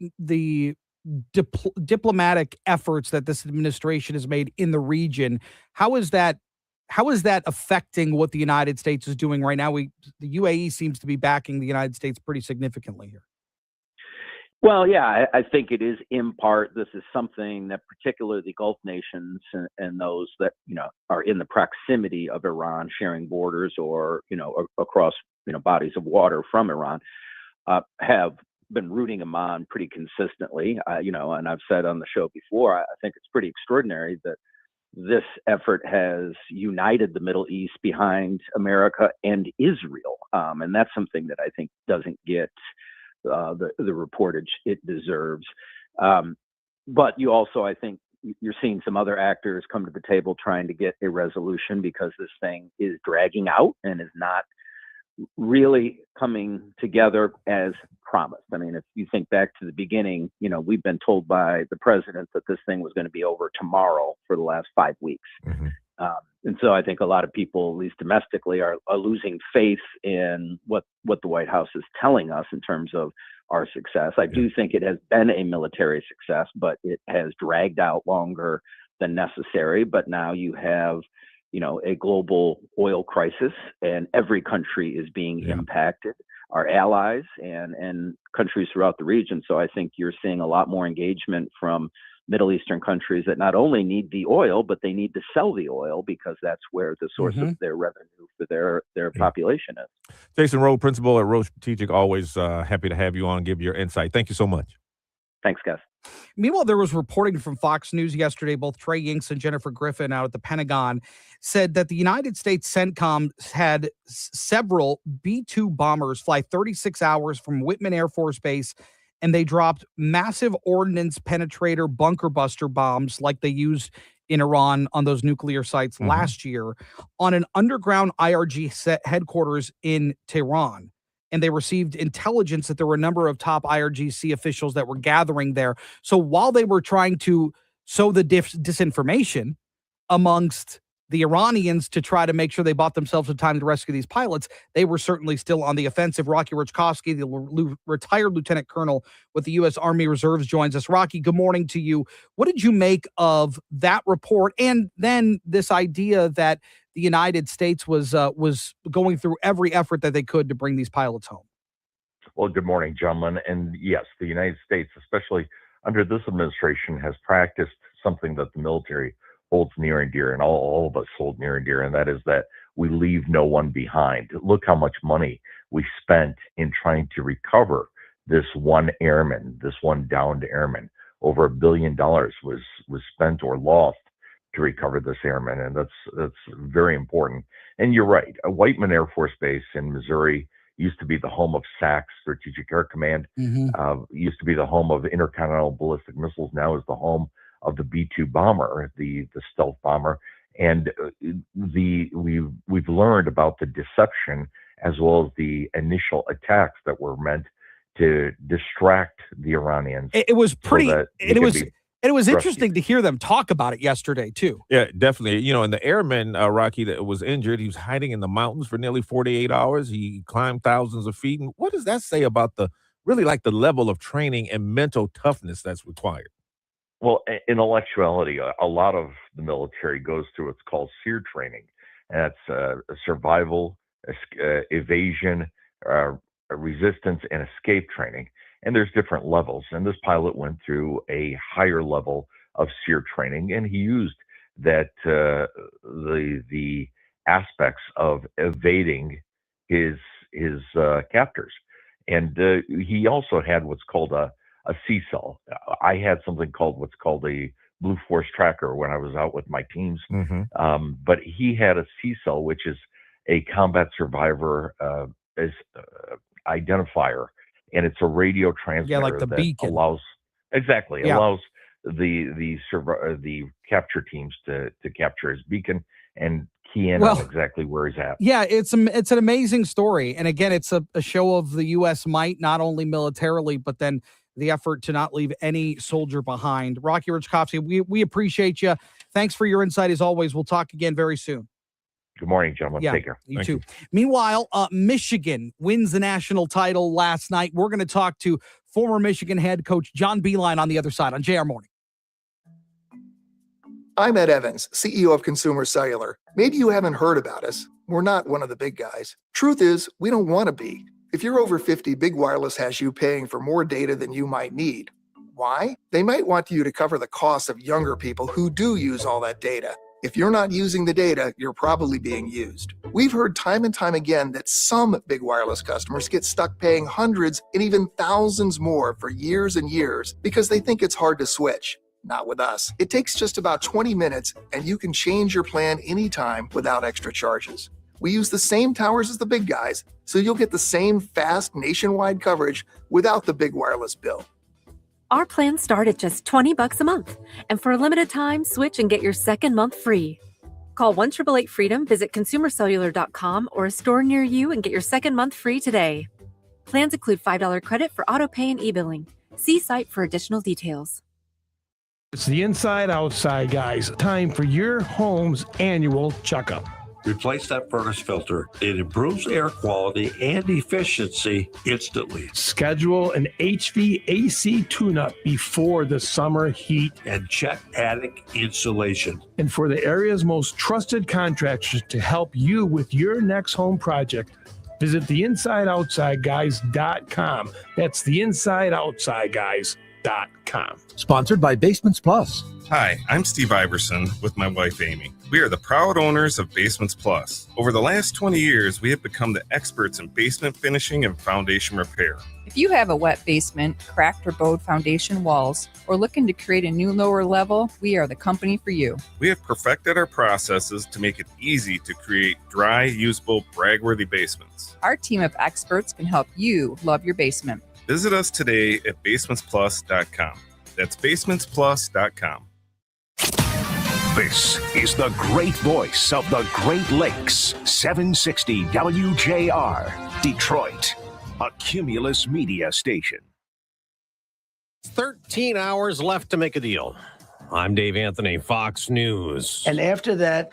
diplomatic efforts that this administration has made in the region, how is that affecting what the United States is doing right now? The UAE seems to be backing the United States pretty significantly here. Well, yeah, I think it is in part. This is something that particularly the Gulf nations and those that, are in the proximity of Iran, sharing borders or, across, bodies of water from Iran, have been rooting them on pretty consistently. And I've said on the show before, I think it's pretty extraordinary that this effort has united the Middle East behind America and Israel. And that's something that I think doesn't get the reportage it deserves. But you also, I think, you're seeing some other actors come to the table trying to get a resolution, because this thing is dragging out and is not really coming together as promised. I mean, if you think back to the beginning, we've been told by the president that this thing was going to be over tomorrow for the last 5 weeks. Mm-hmm. And so I think a lot of people, at least domestically, are losing faith in what the White House is telling us in terms of our success. I do think it has been a military success, but it has dragged out longer than necessary. But now you have, a global oil crisis, and every country is being impacted, our allies and countries throughout the region. So I think you're seeing a lot more engagement from Middle Eastern countries that not only need the oil, but they need to sell the oil, because that's where the source of their revenue of their population is. Jason Rowe, principal at Rowe Strategic, always happy to have you on and give your insight. Thank you so much. Thanks, guys. Meanwhile, there was reporting from Fox News yesterday, both Trey Yinks and Jennifer Griffin out at the Pentagon said that the United States CENTCOM had several B-2 bombers fly 36 hours from Whitman Air Force Base, and they dropped massive ordnance penetrator bunker buster bombs like they used in Iran on those nuclear sites last year on an underground IRG headquarters in Tehran. And they received intelligence that there were a number of top IRGC officials that were gathering there. So while they were trying to sow the disinformation amongst the Iranians to try to make sure they bought themselves the time to rescue these pilots, they were certainly still on the offensive. Rocky Rachkovsky, the retired lieutenant colonel with the U.S. Army Reserves, joins us. Rocky, good morning to you. What did you make of that report and then this idea that the United States was going through every effort that they could to bring these pilots home? Well, good morning, gentlemen. And yes, the United States, especially under this administration, has practiced something that the military holds near and dear, and all of us hold near and dear, and that is that we leave no one behind. Look how much money we spent in trying to recover this one airman, this one downed airman. Over $1 billion was spent or lost to recover this airman, and that's very important. And you're right, Whiteman Air Force Base in Missouri used to be the home of SAC, Strategic Air Command, used to be the home of intercontinental ballistic missiles, now is the home of the B-2 bomber, the stealth bomber. And we've learned about the deception as well as the initial attacks that were meant to distract the Iranians. It was pretty, it was interesting to hear them talk about it yesterday, too. Yeah, definitely. You know, and the airman, Rocky, that was injured, he was hiding in the mountains for nearly 48 hours. He climbed thousands of feet. And what does that say about the level of training and mental toughness that's required? Well, intellectuality, a lot of the military goes through what's called SEER training. And that's survival, evasion, resistance, and escape training. And there's different levels. And this pilot went through a higher level of SEER training, and he used that the aspects of evading his captors. And he also had what's called a CSEL. I had something called what's called a Blue Force Tracker when I was out with my teams. But he had a CSEL, which is a combat survivor identifier. And it's a radio transmitter like the that beacon. allows the capture teams to capture his beacon and key in on exactly where he's at. Yeah, it's an amazing story. And again, it's a show of the U.S. might, not only militarily, but then the effort to not leave any soldier behind. Rocky Rachkovsky, we appreciate you. Thanks for your insight as always. We'll talk again very soon. Good morning, gentlemen. Yeah, Take care. You too. Meanwhile, Michigan wins the national title last night. We're going to talk to former Michigan head coach John Beilein on the other side on JR Morning. I'm Ed Evans, CEO of Consumer Cellular. Maybe you haven't heard about us. We're not one of the big guys. Truth is, we don't want to be. If you're over 50, Big Wireless has you paying for more data than you might need. Why? They might want you to cover the costs of younger people who do use all that data. If you're not using the data, you're probably being used. We've heard time and time again that some Big Wireless customers get stuck paying hundreds and even thousands more for years and years because they think it's hard to switch. Not with us. It takes just about 20 minutes and you can change your plan anytime without extra charges. We use the same towers as the big guys, so you'll get the same fast nationwide coverage without the Big Wireless bill. Our plans start at just $20 a month. And for a limited time, switch and get your second month free. Call 1-888-FREEDOM, visit consumercellular.com or a store near you and get your second month free today. Plans include $5 credit for auto pay and e-billing. See site for additional details. It's the Inside Outside Guys. Time for your home's annual checkup. Replace that furnace filter. It improves air quality and efficiency instantly. Schedule an HVAC tune-up before the summer heat. And check attic insulation. And for the area's most trusted contractors to help you with your next home project, visit theinsideoutsideguys.com. That's the Inside Outside Guys. Sponsored by Basements Plus. Hi, I'm Steve Iverson with my wife Amy. We are the proud owners of Basements Plus. Over the last 20 years, we have become the experts in basement finishing and foundation repair. If you have a wet basement, cracked or bowed foundation walls, or looking to create a new lower level, we are the company for you. We have perfected our processes to make it easy to create dry, usable, brag-worthy basements. Our team of experts can help you love your basement. Visit us today at basementsplus.com. That's basementsplus.com. This is the great voice of the Great Lakes, 760 WJR, Detroit, a Cumulus media station. 13 hours left to make a deal. I'm Dave Anthony, Fox News. And after that,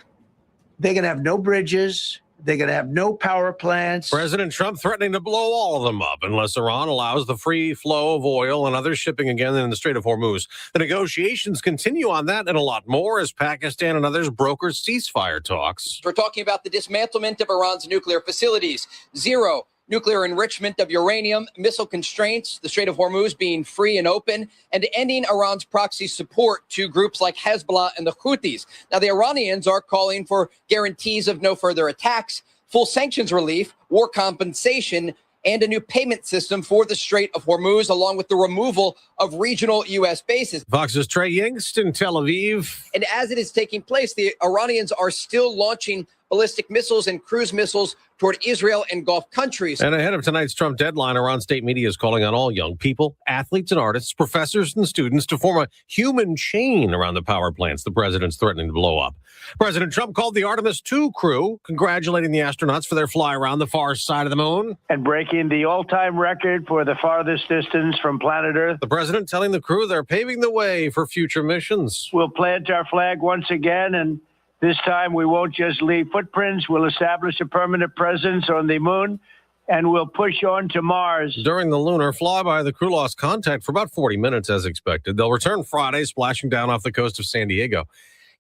they're going to have no bridges. They're going to have no power plants. President Trump threatening to blow all of them up unless Iran allows the free flow of oil and other shipping again in the Strait of Hormuz. The negotiations continue on that and a lot more as Pakistan and others broker ceasefire talks. We're talking about the dismantlement of Iran's nuclear facilities, zero nuclear enrichment of uranium, missile constraints, the Strait of Hormuz being free and open, and ending Iran's proxy support to groups like Hezbollah and the Houthis. Now, the Iranians are calling for guarantees of no further attacks, full sanctions relief, war compensation, and a new payment system for the Strait of Hormuz, along with the removal of regional U.S. bases. Fox's Trey Yingst in Tel Aviv. And as it is taking place, the Iranians are still launching ballistic missiles and cruise missiles toward Israel and Gulf countries. And ahead of tonight's Trump deadline, Iran state media is calling on all young people, athletes and artists, professors and students to form a human chain around the power plants the president's threatening to blow up. President Trump called the Artemis II crew, congratulating the astronauts for their fly around the far side of the moon. And breaking the all-time record for the farthest distance from planet Earth. The president telling the crew they're paving the way for future missions. We'll plant our flag once again, and this time we won't just leave footprints. We'll establish a permanent presence on the moon, and we'll push on to Mars. During the lunar flyby, the crew lost contact for about 40 minutes as expected. They'll return Friday, splashing down off the coast of San Diego.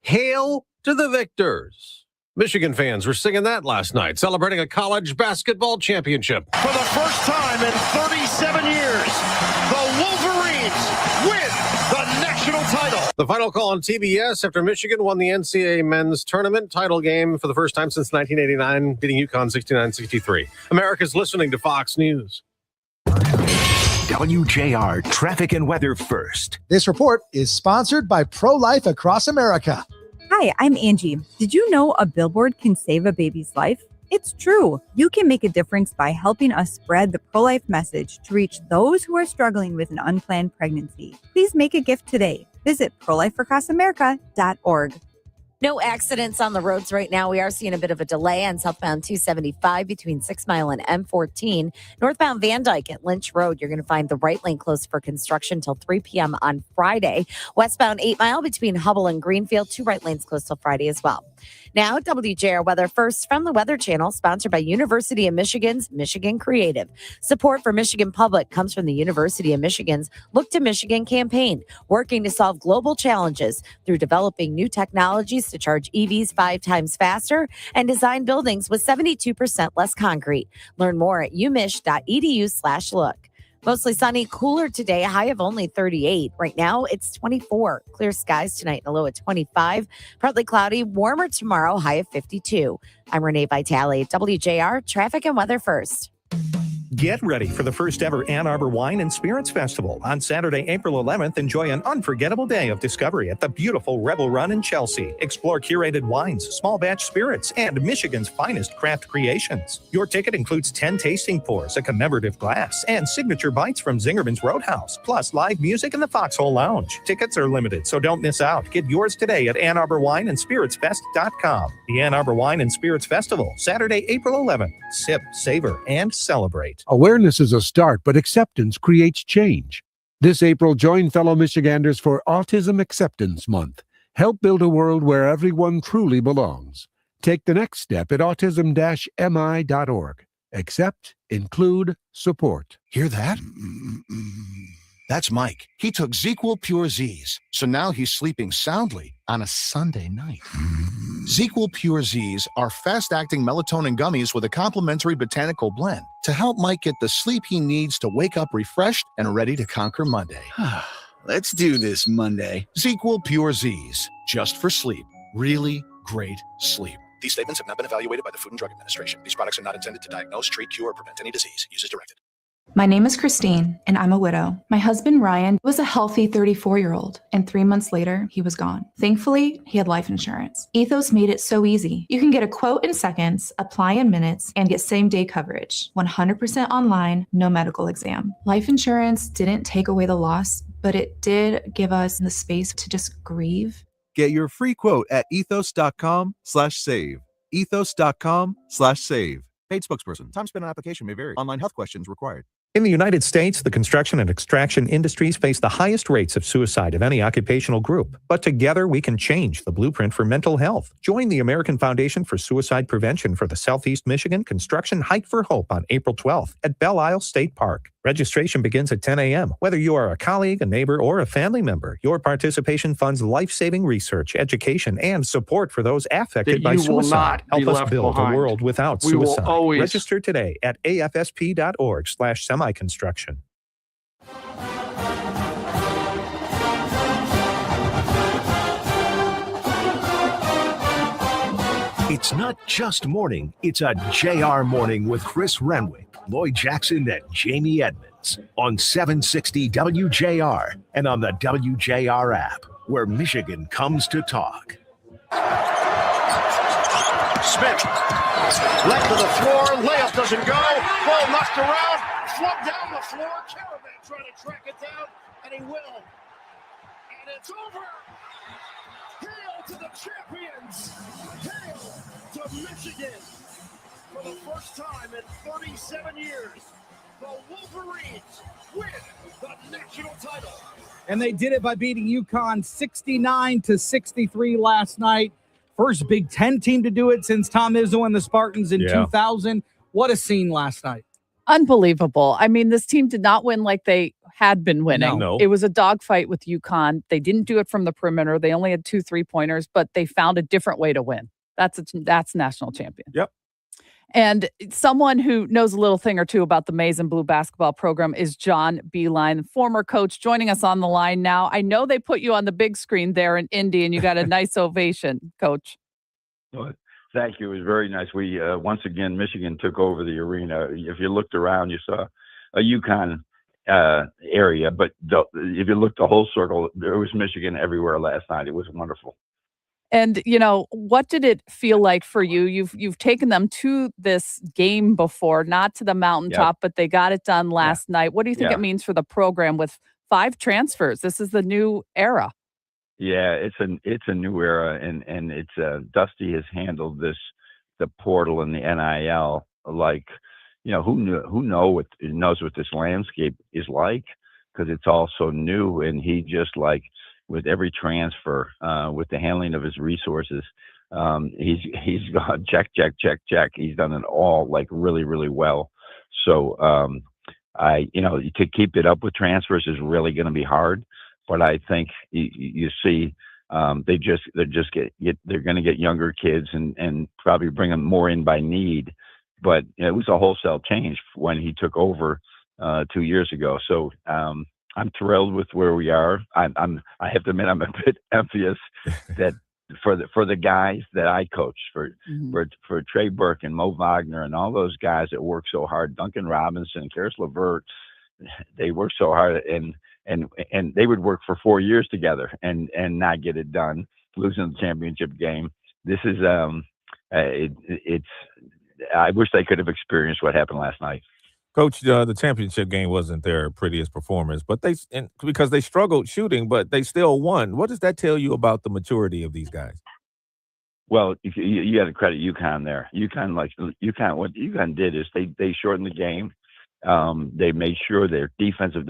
Hail to the victors. Michigan fans were singing that last night, celebrating a college basketball championship. For the first time in 37 years, the Wolverines win the national title. The final call on TBS after Michigan won the NCAA men's tournament title game for the first time since 1989, beating UConn 69-63. America's listening to Fox News. WJR Traffic and Weather First. This report is sponsored by Pro-Life Across America. Hi, I'm Angie. Did you know a billboard can save a baby's life? It's true. You can make a difference by helping us spread the pro-life message to reach those who are struggling with an unplanned pregnancy. Please make a gift today. Visit prolifeacrossamerica.org. No accidents on the roads right now. We are seeing a bit of a delay on southbound 275 between 6 Mile and M14. Northbound Van Dyke at Lynch Road, you're going to find the right lane closed for construction till 3 p.m. on Friday. Westbound 8 Mile between Hubble and Greenfield, 2 right lanes closed till Friday as well. Now, WJR Weather First from the Weather Channel, sponsored by University of Michigan's Michigan Creative. Support for Michigan Public comes from the University of Michigan's Look to Michigan campaign, working to solve global challenges through developing new technologies to charge EVs 5 times faster and design buildings with 72% less concrete. Learn more at umich.edu/look. Mostly sunny, cooler today, a high of only 38. Right now, it's 24. Clear skies tonight, a low at 25. Partly cloudy, warmer tomorrow, high of 52. I'm Renee Vitale, WJR Traffic and Weather First. Get ready for the first ever Ann Arbor Wine and Spirits Festival. On Saturday, April 11th, enjoy an unforgettable day of discovery at the beautiful Rebel Run in Chelsea. Explore curated wines, small batch spirits, and Michigan's finest craft creations. Your ticket includes 10 tasting pours, a commemorative glass, and signature bites from Zingerman's Roadhouse, plus live music in the Foxhole Lounge. Tickets are limited, so don't miss out. Get yours today at AnnArborWineAndSpiritsFest.com. The Ann Arbor Wine and Spirits Festival, Saturday, April 11th. Sip, savor, and celebrate. Awareness is a start, but acceptance creates change. This April, join fellow Michiganders for Autism Acceptance Month. Help build a world where everyone truly belongs. Take the next step at autism-mi.org. Accept, include, support. Hear that? That's Mike. He took ZQL Pure Z's, so now he's sleeping soundly on a Sunday night. ZQL Pure Z's are fast-acting melatonin gummies with a complementary botanical blend to help Mike get the sleep he needs to wake up refreshed and ready to conquer Monday. Let's do this Monday. ZzzQuil Pure Z's, just for sleep. Really great sleep. These statements have not been evaluated by the Food and Drug Administration. These products are not intended to diagnose, treat, cure, or prevent any disease. Use as directed. My name is Christine, and I'm a widow. My husband, Ryan, was a healthy 34-year-old, and 3 months later, he was gone. Thankfully, he had life insurance. Ethos made it so easy. You can get a quote in seconds, apply in minutes, and get same-day coverage. 100% online, no medical exam. Life insurance didn't take away the loss, but it did give us the space to just grieve. Get your free quote at ethos.com/save. Ethos.com/save. Paid spokesperson. Time spent on application may vary. Online health questions required. In the United States, the construction and extraction industries face the highest rates of suicide of any occupational group. But together, we can change the blueprint for mental health. Join the American Foundation for Suicide Prevention for the Southeast Michigan Construction Hike for Hope on April 12th at Belle Isle State Park. Registration begins at 10 a.m. Whether you are a colleague, a neighbor, or a family member, your participation funds life-saving research, education, and support for those affected by suicide. Help us build a world without suicide. Register today at afsp.org/semi-construction. It's not just morning, it's a JR morning with Chris Renwick, Lloyd Jackson, and Jamie Edmonds on 760 WJR and on the WJR app, where Michigan comes to talk. Smith, left to the floor, layup doesn't go, ball knocked around, flubbed down the floor, Caravan trying to track it down, and he will. And it's over. Hail to the champions. Hail to Michigan. For the first time in 37 years, the Wolverines win the national title. And they did it by beating UConn 69-63 last night. First Big Ten team to do it since Tom Izzo and the Spartans in 2000. What a scene last night. Unbelievable. I mean, this team did not win like they had been winning. No. It was a dogfight with UConn. They didn't do it from the perimeter. They only had 2 3-pointers, but they found a different way to win. That's national champion. Yep. And someone who knows a little thing or two about the Maize and Blue basketball program is John Beeline, former coach, joining us on the line now. I know they put you on the big screen there in Indy, and you got a nice ovation, Coach. Thank you. It was very nice. We once again, Michigan took over the arena. If you looked around, you saw a UConn area, but if you looked the whole circle, there was Michigan everywhere last night. It was wonderful. And, you know, what did it feel like for you? You've taken them to this game before, not to the mountaintop, but they got it done last night. What do you think it means for the program with 5 transfers? This is the new era. Yeah, it's a new era, and it's Dusty has handled the portal and the NIL like, you know, who knows what this landscape is like, because it's all so new, and he just like, with every transfer, with the handling of his resources, he's gone check. He's done it all like really, really well. So to keep it up with transfers is really going to be hard. But I think you see, they're going to get younger kids and probably bring them more in by need. But it was a wholesale change when he took over 2 years ago. So I'm thrilled with where we are. I have to admit, I'm a bit envious that for the guys that I coach, for Trey Burke and Mo Wagner and all those guys that work so hard, Duncan Robinson, Karis LeVert, they work so hard, and they would work for 4 years together and not get it done, losing the championship game. This is it's. I wish they could have experienced what happened last night. Coach, the championship game wasn't their prettiest performance, but because they struggled shooting, but they still won. What does that tell you about the maturity of these guys? Well, you got to credit UConn there. What UConn did is they shortened the game. They made sure their defensive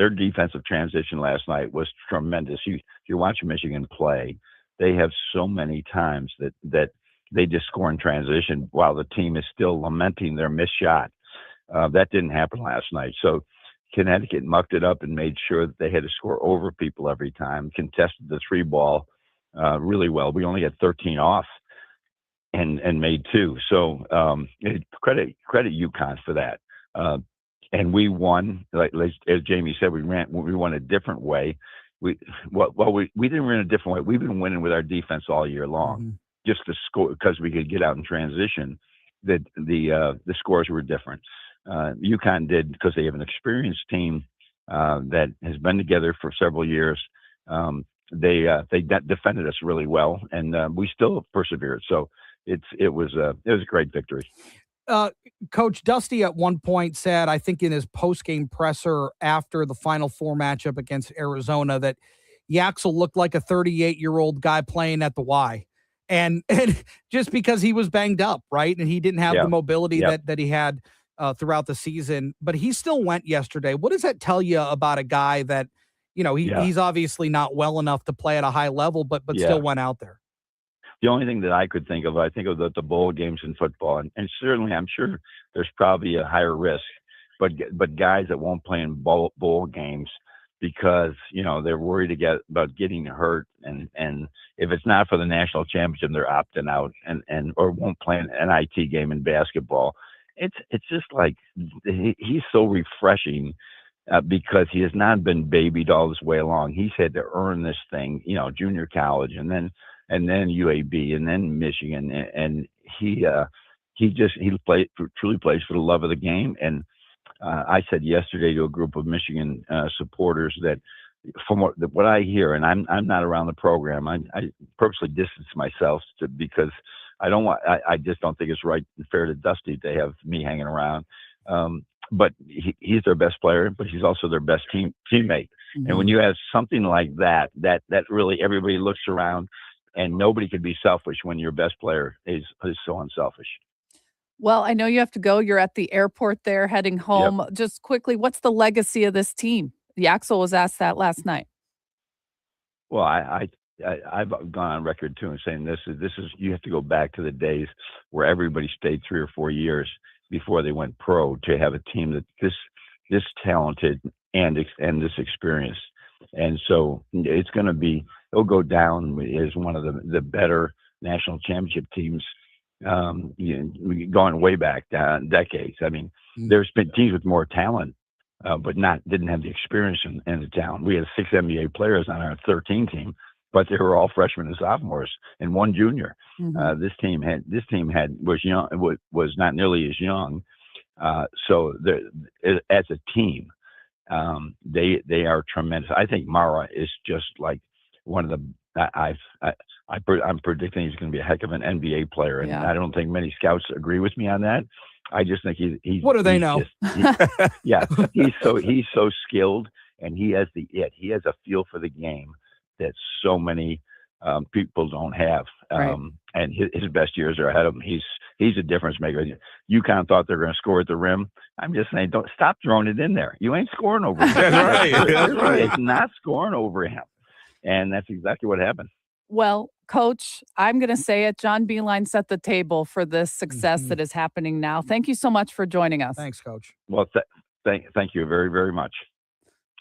transition last night was tremendous. You watch Michigan play, they have so many times that they just score in transition while the team is still lamenting their missed shot. That didn't happen last night. So Connecticut mucked it up and made sure that they had to score over people every time, contested the 3 ball really well. We only had 13 off and made 2. So credit UConn for that. And we won, like as Jamie said, we won a different way. we didn't win a different way. We've been winning with our defense all year long, just to score because we could get out in transition. That the scores were different. UConn did because they have an experienced team that has been together for several years. They defended us really well, and we still persevered. So it was a great victory. Coach Dusty at one point said, I think in his post-game presser after the Final Four matchup against Arizona, that Yaxel looked like a 38-year-old guy playing at the Y. And just because he was banged up, right? And he didn't have the mobility that he had throughout the season, but he still went yesterday. What does that tell you about a guy that, he's obviously not well enough to play at a high level, but still went out there? The only thing that I could think of, the bowl games in football, and certainly I'm sure there's probably a higher risk, but guys that won't play in bowl games because they're worried about getting hurt, and if it's not for the national championship, they're opting out and or won't play an NIT game in basketball. It's just like he's so refreshing because he has not been babied all this way along. He's had to earn this thing, junior college, and then UAB, and then Michigan, and he truly plays for the love of the game. And I said yesterday to a group of Michigan supporters that from what I hear, and I'm not around the program, I purposely distance myself because I just don't think it's right and fair to Dusty to have me hanging around. But he's their best player, but he's also their best teammate. Mm-hmm. And when you have something like that really everybody looks around, and nobody could be selfish when your best player is so unselfish. Well, I know you have to go. You're at the airport there heading home. Yep. Just quickly, what's the legacy of this team? Yaxel was asked that last night. Well, I've gone on record too and saying this is you have to go back to the days where everybody stayed 3 or 4 years before they went pro to have a team that this talented and this experienced. And so it'll go down as one of the better national championship teams going way back decades. I mean, there's been teams with more talent, but didn't have the experience and the talent. We had 6 NBA players on our 13 team, but they were all freshmen and sophomores and 1 junior. Mm-hmm. This team was not nearly as young. So as a team, they are tremendous. I think Mara is just like one of the. I'm predicting he's going to be a heck of an NBA player, and I don't think many scouts agree with me on that. I just think he's. What do they know? He's so skilled, and he has the it. He has a feel for the game that so many people don't have. Right. And his best years are ahead of him. He's a difference maker. UConn thought they were going to score at the rim. I'm just saying, don't stop throwing it in there. You ain't scoring over him. That's right. That's right. It's not scoring over him. And that's exactly what happened. Well, Coach, I'm going to say it. John Beilein set the table for this success that is happening now. Thank you so much for joining us. Thanks, Coach. Well, thank you very, very much.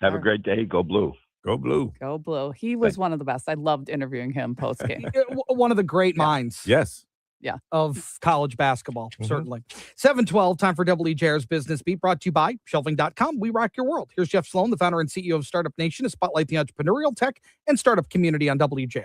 Have a great day. Go Blue. Go Blue. Go Blue. He was one of the best. I loved interviewing him post game. One of the great minds. Yes. Yeah. Of college basketball, certainly. 7:12, time for WJR's Business Beat, brought to you by Shelving.com. We rock your world. Here's Jeff Sloan, the founder and CEO of Startup Nation, to spotlight the entrepreneurial tech and startup community on WJR.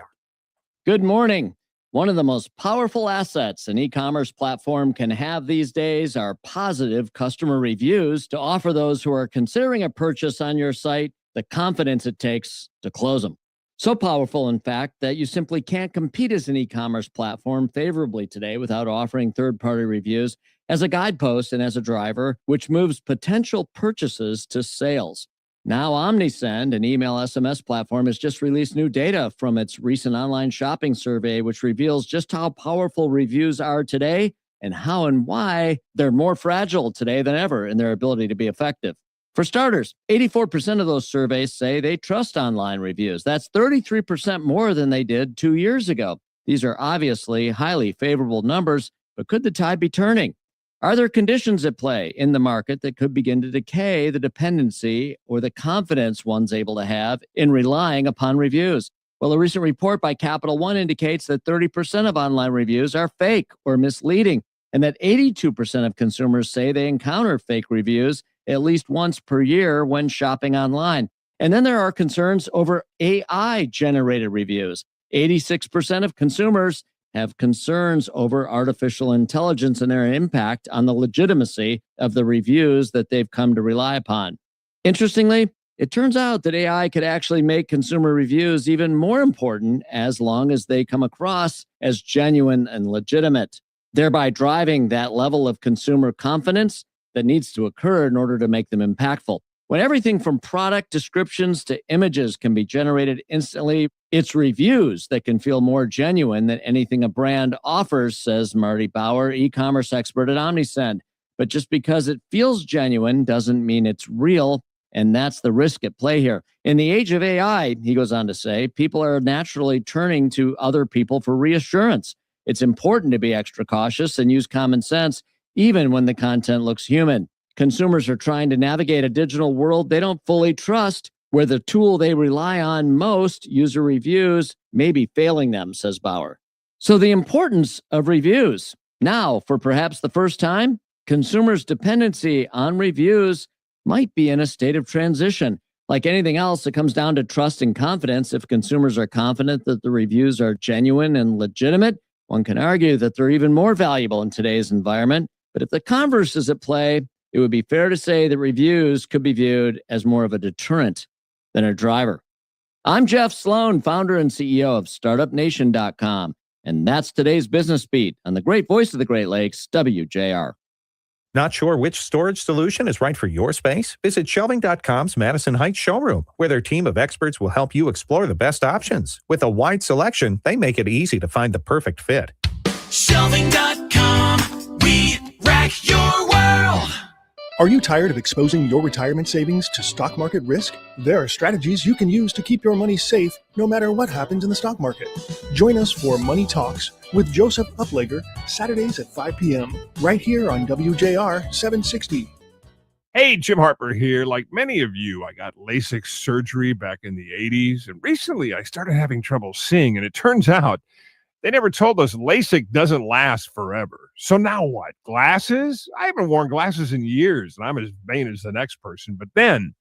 Good morning. One of the most powerful assets an e-commerce platform can have these days are positive customer reviews to offer those who are considering a purchase on your site the confidence it takes to close them. So powerful, in fact, that you simply can't compete as an e-commerce platform favorably today without offering third-party reviews as a guidepost and as a driver, which moves potential purchases to sales. Now, OmniSend, an email SMS platform, has just released new data from its recent online shopping survey, which reveals just how powerful reviews are today and how and why they're more fragile today than ever in their ability to be effective. For starters, 84% of those surveys say they trust online reviews. That's 33% more than they did 2 years ago. These are obviously highly favorable numbers, but could the tide be turning? Are there conditions at play in the market that could begin to decay the dependency or the confidence one's able to have in relying upon reviews? Well, a recent report by Capital One indicates that 30% of online reviews are fake or misleading, and that 82% of consumers say they encounter fake reviews at least once per year when shopping online. And then there are concerns over AI-generated reviews. 86% of consumers have concerns over artificial intelligence and their impact on the legitimacy of the reviews that they've come to rely upon. Interestingly, it turns out that AI could actually make consumer reviews even more important as long as they come across as genuine and legitimate, thereby driving that level of consumer confidence that needs to occur in order to make them impactful. When everything from product descriptions to images can be generated instantly, it's reviews that can feel more genuine than anything a brand offers, says Marty Bauer, e-commerce expert at OmniSend. But just because it feels genuine doesn't mean it's real, and that's the risk at play here. In the age of AI, he goes on to say, people are naturally turning to other people for reassurance. It's important to be extra cautious and use common sense, even when the content looks human. Consumers are trying to navigate a digital world they don't fully trust, where the tool they rely on most, user reviews, may be failing them, says Bauer. So the importance of reviews. Now, for perhaps the first time, consumers' dependency on reviews might be in a state of transition. Like anything else, it comes down to trust and confidence. If consumers are confident that the reviews are genuine and legitimate, one can argue that they're even more valuable in today's environment. But if the converse is at play, it would be fair to say that reviews could be viewed as more of a deterrent than a driver. I'm Jeff Sloan, founder and CEO of StartupNation.com, and that's today's Business Beat on the great voice of the Great Lakes, WJR. Not sure which storage solution is right for your space? Visit Shelving.com's Madison Heights showroom, where their team of experts will help you explore the best options. With a wide selection, they make it easy to find the perfect fit. Shelving.com, we rack your world. Are you tired of exposing your retirement savings to stock market risk? There are strategies you can use to keep your money safe no matter what happens in the stock market. Join us for Money Talks with Joseph Uplager, Saturdays at 5 p.m. right here on WJR 760. Hey, Jim Harper here. Like many of you, I got LASIK surgery back in the 80s, and recently I started having trouble seeing, and it turns out they never told us LASIK doesn't last forever. So now what? Glasses? I haven't worn glasses in years, and I'm as vain as the next person. But then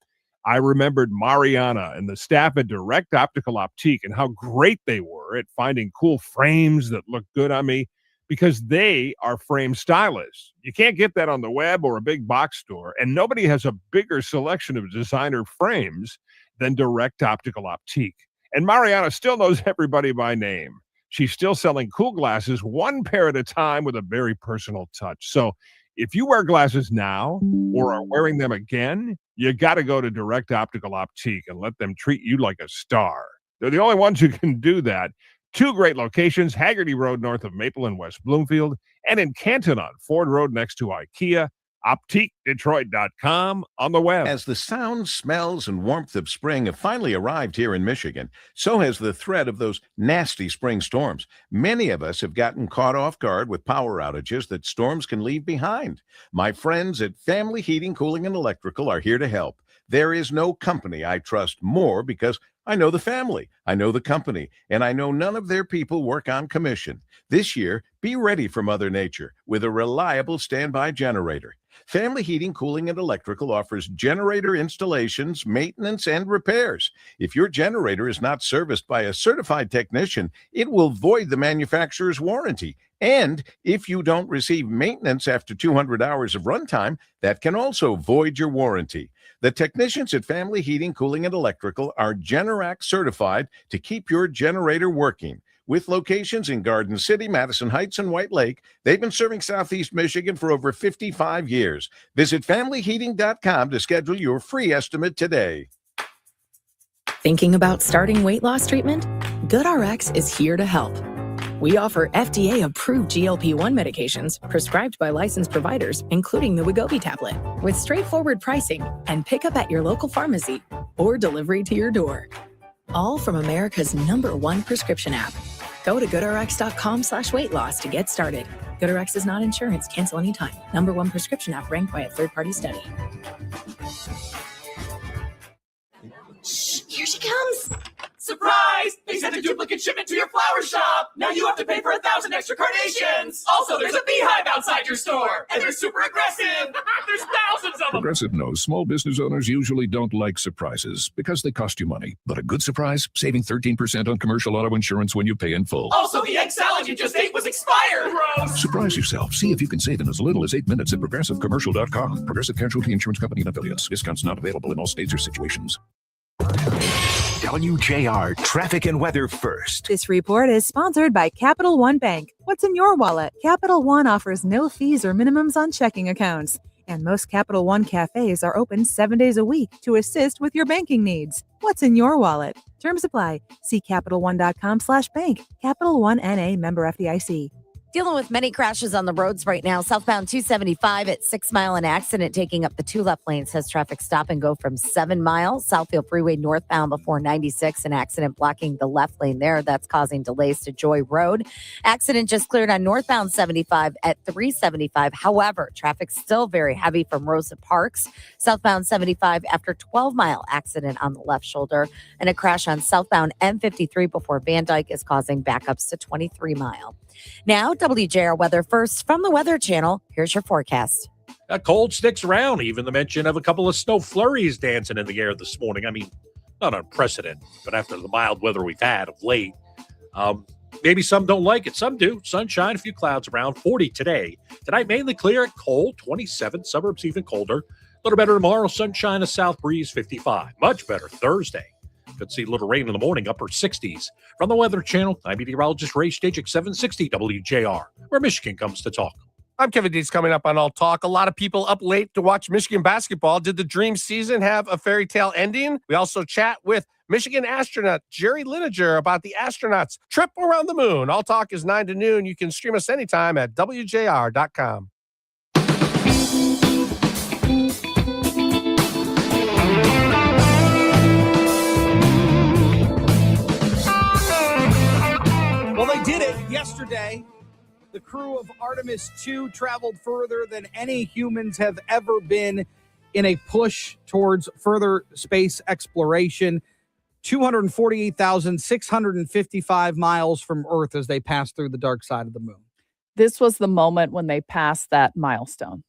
I remembered Mariana and the staff at Direct Optical Optique and how great they were at finding cool frames that look good on me, because they are frame stylists. You can't get that on the web or a big box store, and nobody has a bigger selection of designer frames than Direct Optical Optique. And Mariana still knows everybody by name. She's still selling cool glasses, one pair at a time, with a very personal touch. So if you wear glasses now or are wearing them again, you got to go to Direct Optical Optique and let them treat you like a star. They're the only ones who can do that. 2 great locations, Haggerty Road north of Maple and West Bloomfield, and in Canton on Ford Road next to IKEA. OptiqueDetroit.com on the web. As the sounds, smells, and warmth of spring have finally arrived here in Michigan, so has the threat of those nasty spring storms. Many of us have gotten caught off guard with power outages that storms can leave behind. My friends at Family Heating, Cooling, and Electrical are here to help. There is no company I trust more because I know the family, I know the company, and I know none of their people work on commission. This year, be ready for Mother Nature with a reliable standby generator. Family Heating, Cooling, and Electrical offers generator installations, maintenance, and repairs. If your generator is not serviced by a certified technician, it will void the manufacturer's warranty. And if you don't receive maintenance after 200 hours of runtime, that can also void your warranty. The technicians at Family Heating, Cooling, and Electrical are Generac certified to keep your generator working. With locations in Garden City, Madison Heights, and White Lake, they've been serving Southeast Michigan for over 55 years. Visit FamilyHeating.com to schedule your free estimate today. Thinking about starting weight loss treatment? GoodRx is here to help. We offer FDA-approved GLP-1 medications prescribed by licensed providers, including the Wegovy tablet, with straightforward pricing and pickup at your local pharmacy or delivery to your door. All from America's #1 prescription app. Go to GoodRx.com/weight loss to get started. GoodRx is not insurance. Cancel anytime. #1 prescription app ranked by a third-party study. Shh, here she comes. So Surprise! They sent a duplicate shipment to your flower shop. Now you have to pay for 1,000 extra carnations. Also, there's a beehive outside your store, and they're super aggressive. There's thousands of them. Progressive knows small business owners usually don't like surprises because they cost you money. But a good surprise, saving 13% on commercial auto insurance when you pay in full. Also, the egg salad you just ate was expired. Gross. Surprise yourself. See if you can save in as little as 8 minutes at progressivecommercial.com. Progressive Casualty Insurance Company and affiliates. Discounts not available in all states or situations. WJR Traffic and Weather First. This report is sponsored by Capital One Bank. What's in your wallet? Capital One offers no fees or minimums on checking accounts. And most Capital One cafes are open 7 days a week to assist with your banking needs. What's in your wallet? Terms apply. See CapitalOne.com/bank. Capital One N.A. member FDIC. Dealing with many crashes on the roads right now. Southbound 275 at 6 Mile, an accident taking up the 2 left lanes has traffic stop and go from 7 Mile. Southfield Freeway northbound before 96, an accident blocking the left lane there. That's causing delays to Joy Road. Accident just cleared on northbound 75 at 375. However, traffic's still very heavy from Rosa Parks. Southbound 75 after 12 Mile accident on the left shoulder. And a crash on southbound M53 before Van Dyke is causing backups to 23 Mile. Now, WJR Weather First from the Weather Channel. Here's your forecast. A cold sticks around. Even the mention of a couple of snow flurries dancing in the air this morning. I mean, not unprecedented, but after the mild weather we've had of late, maybe some don't like it. Some do. Sunshine, a few clouds around. 40 today. Tonight, mainly clear and cold. 27. Suburbs even colder. A little better tomorrow. Sunshine, a south breeze. 55. Much better Thursday. Could see a little rain in the morning, upper 60s. From the Weather Channel, I'm meteorologist Ray Stagik, 760 WJR, where Michigan comes to talk. I'm Kevin Dees, coming up on All Talk. A lot of people up late to watch Michigan basketball. Did the dream season have a fairy tale ending? We also chat with Michigan astronaut Jerry Lineker about the astronauts' trip around the moon. All Talk is 9 to noon. You can stream us anytime at WJR.com. Well, they did it yesterday. The crew of Artemis 2 traveled further than any humans have ever been in a push towards further space exploration. 248,655 miles from Earth as they passed through the dark side of the moon. This was the moment when they passed that milestone.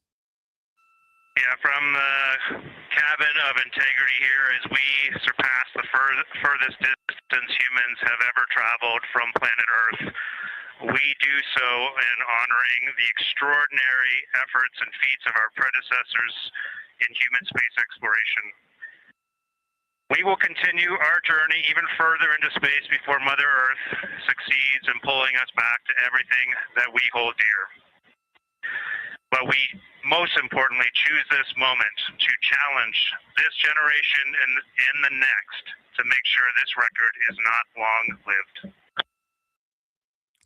Yeah, from the cabin of integrity here as we surpass the furthest distance humans have ever traveled from planet Earth. We do so in honoring the extraordinary efforts and feats of our predecessors in human space exploration. We will continue our journey even further into space before Mother Earth succeeds in pulling us back to everything that we hold dear. But we, most importantly, choose this moment to challenge this generation and the next to make sure this record is not long-lived.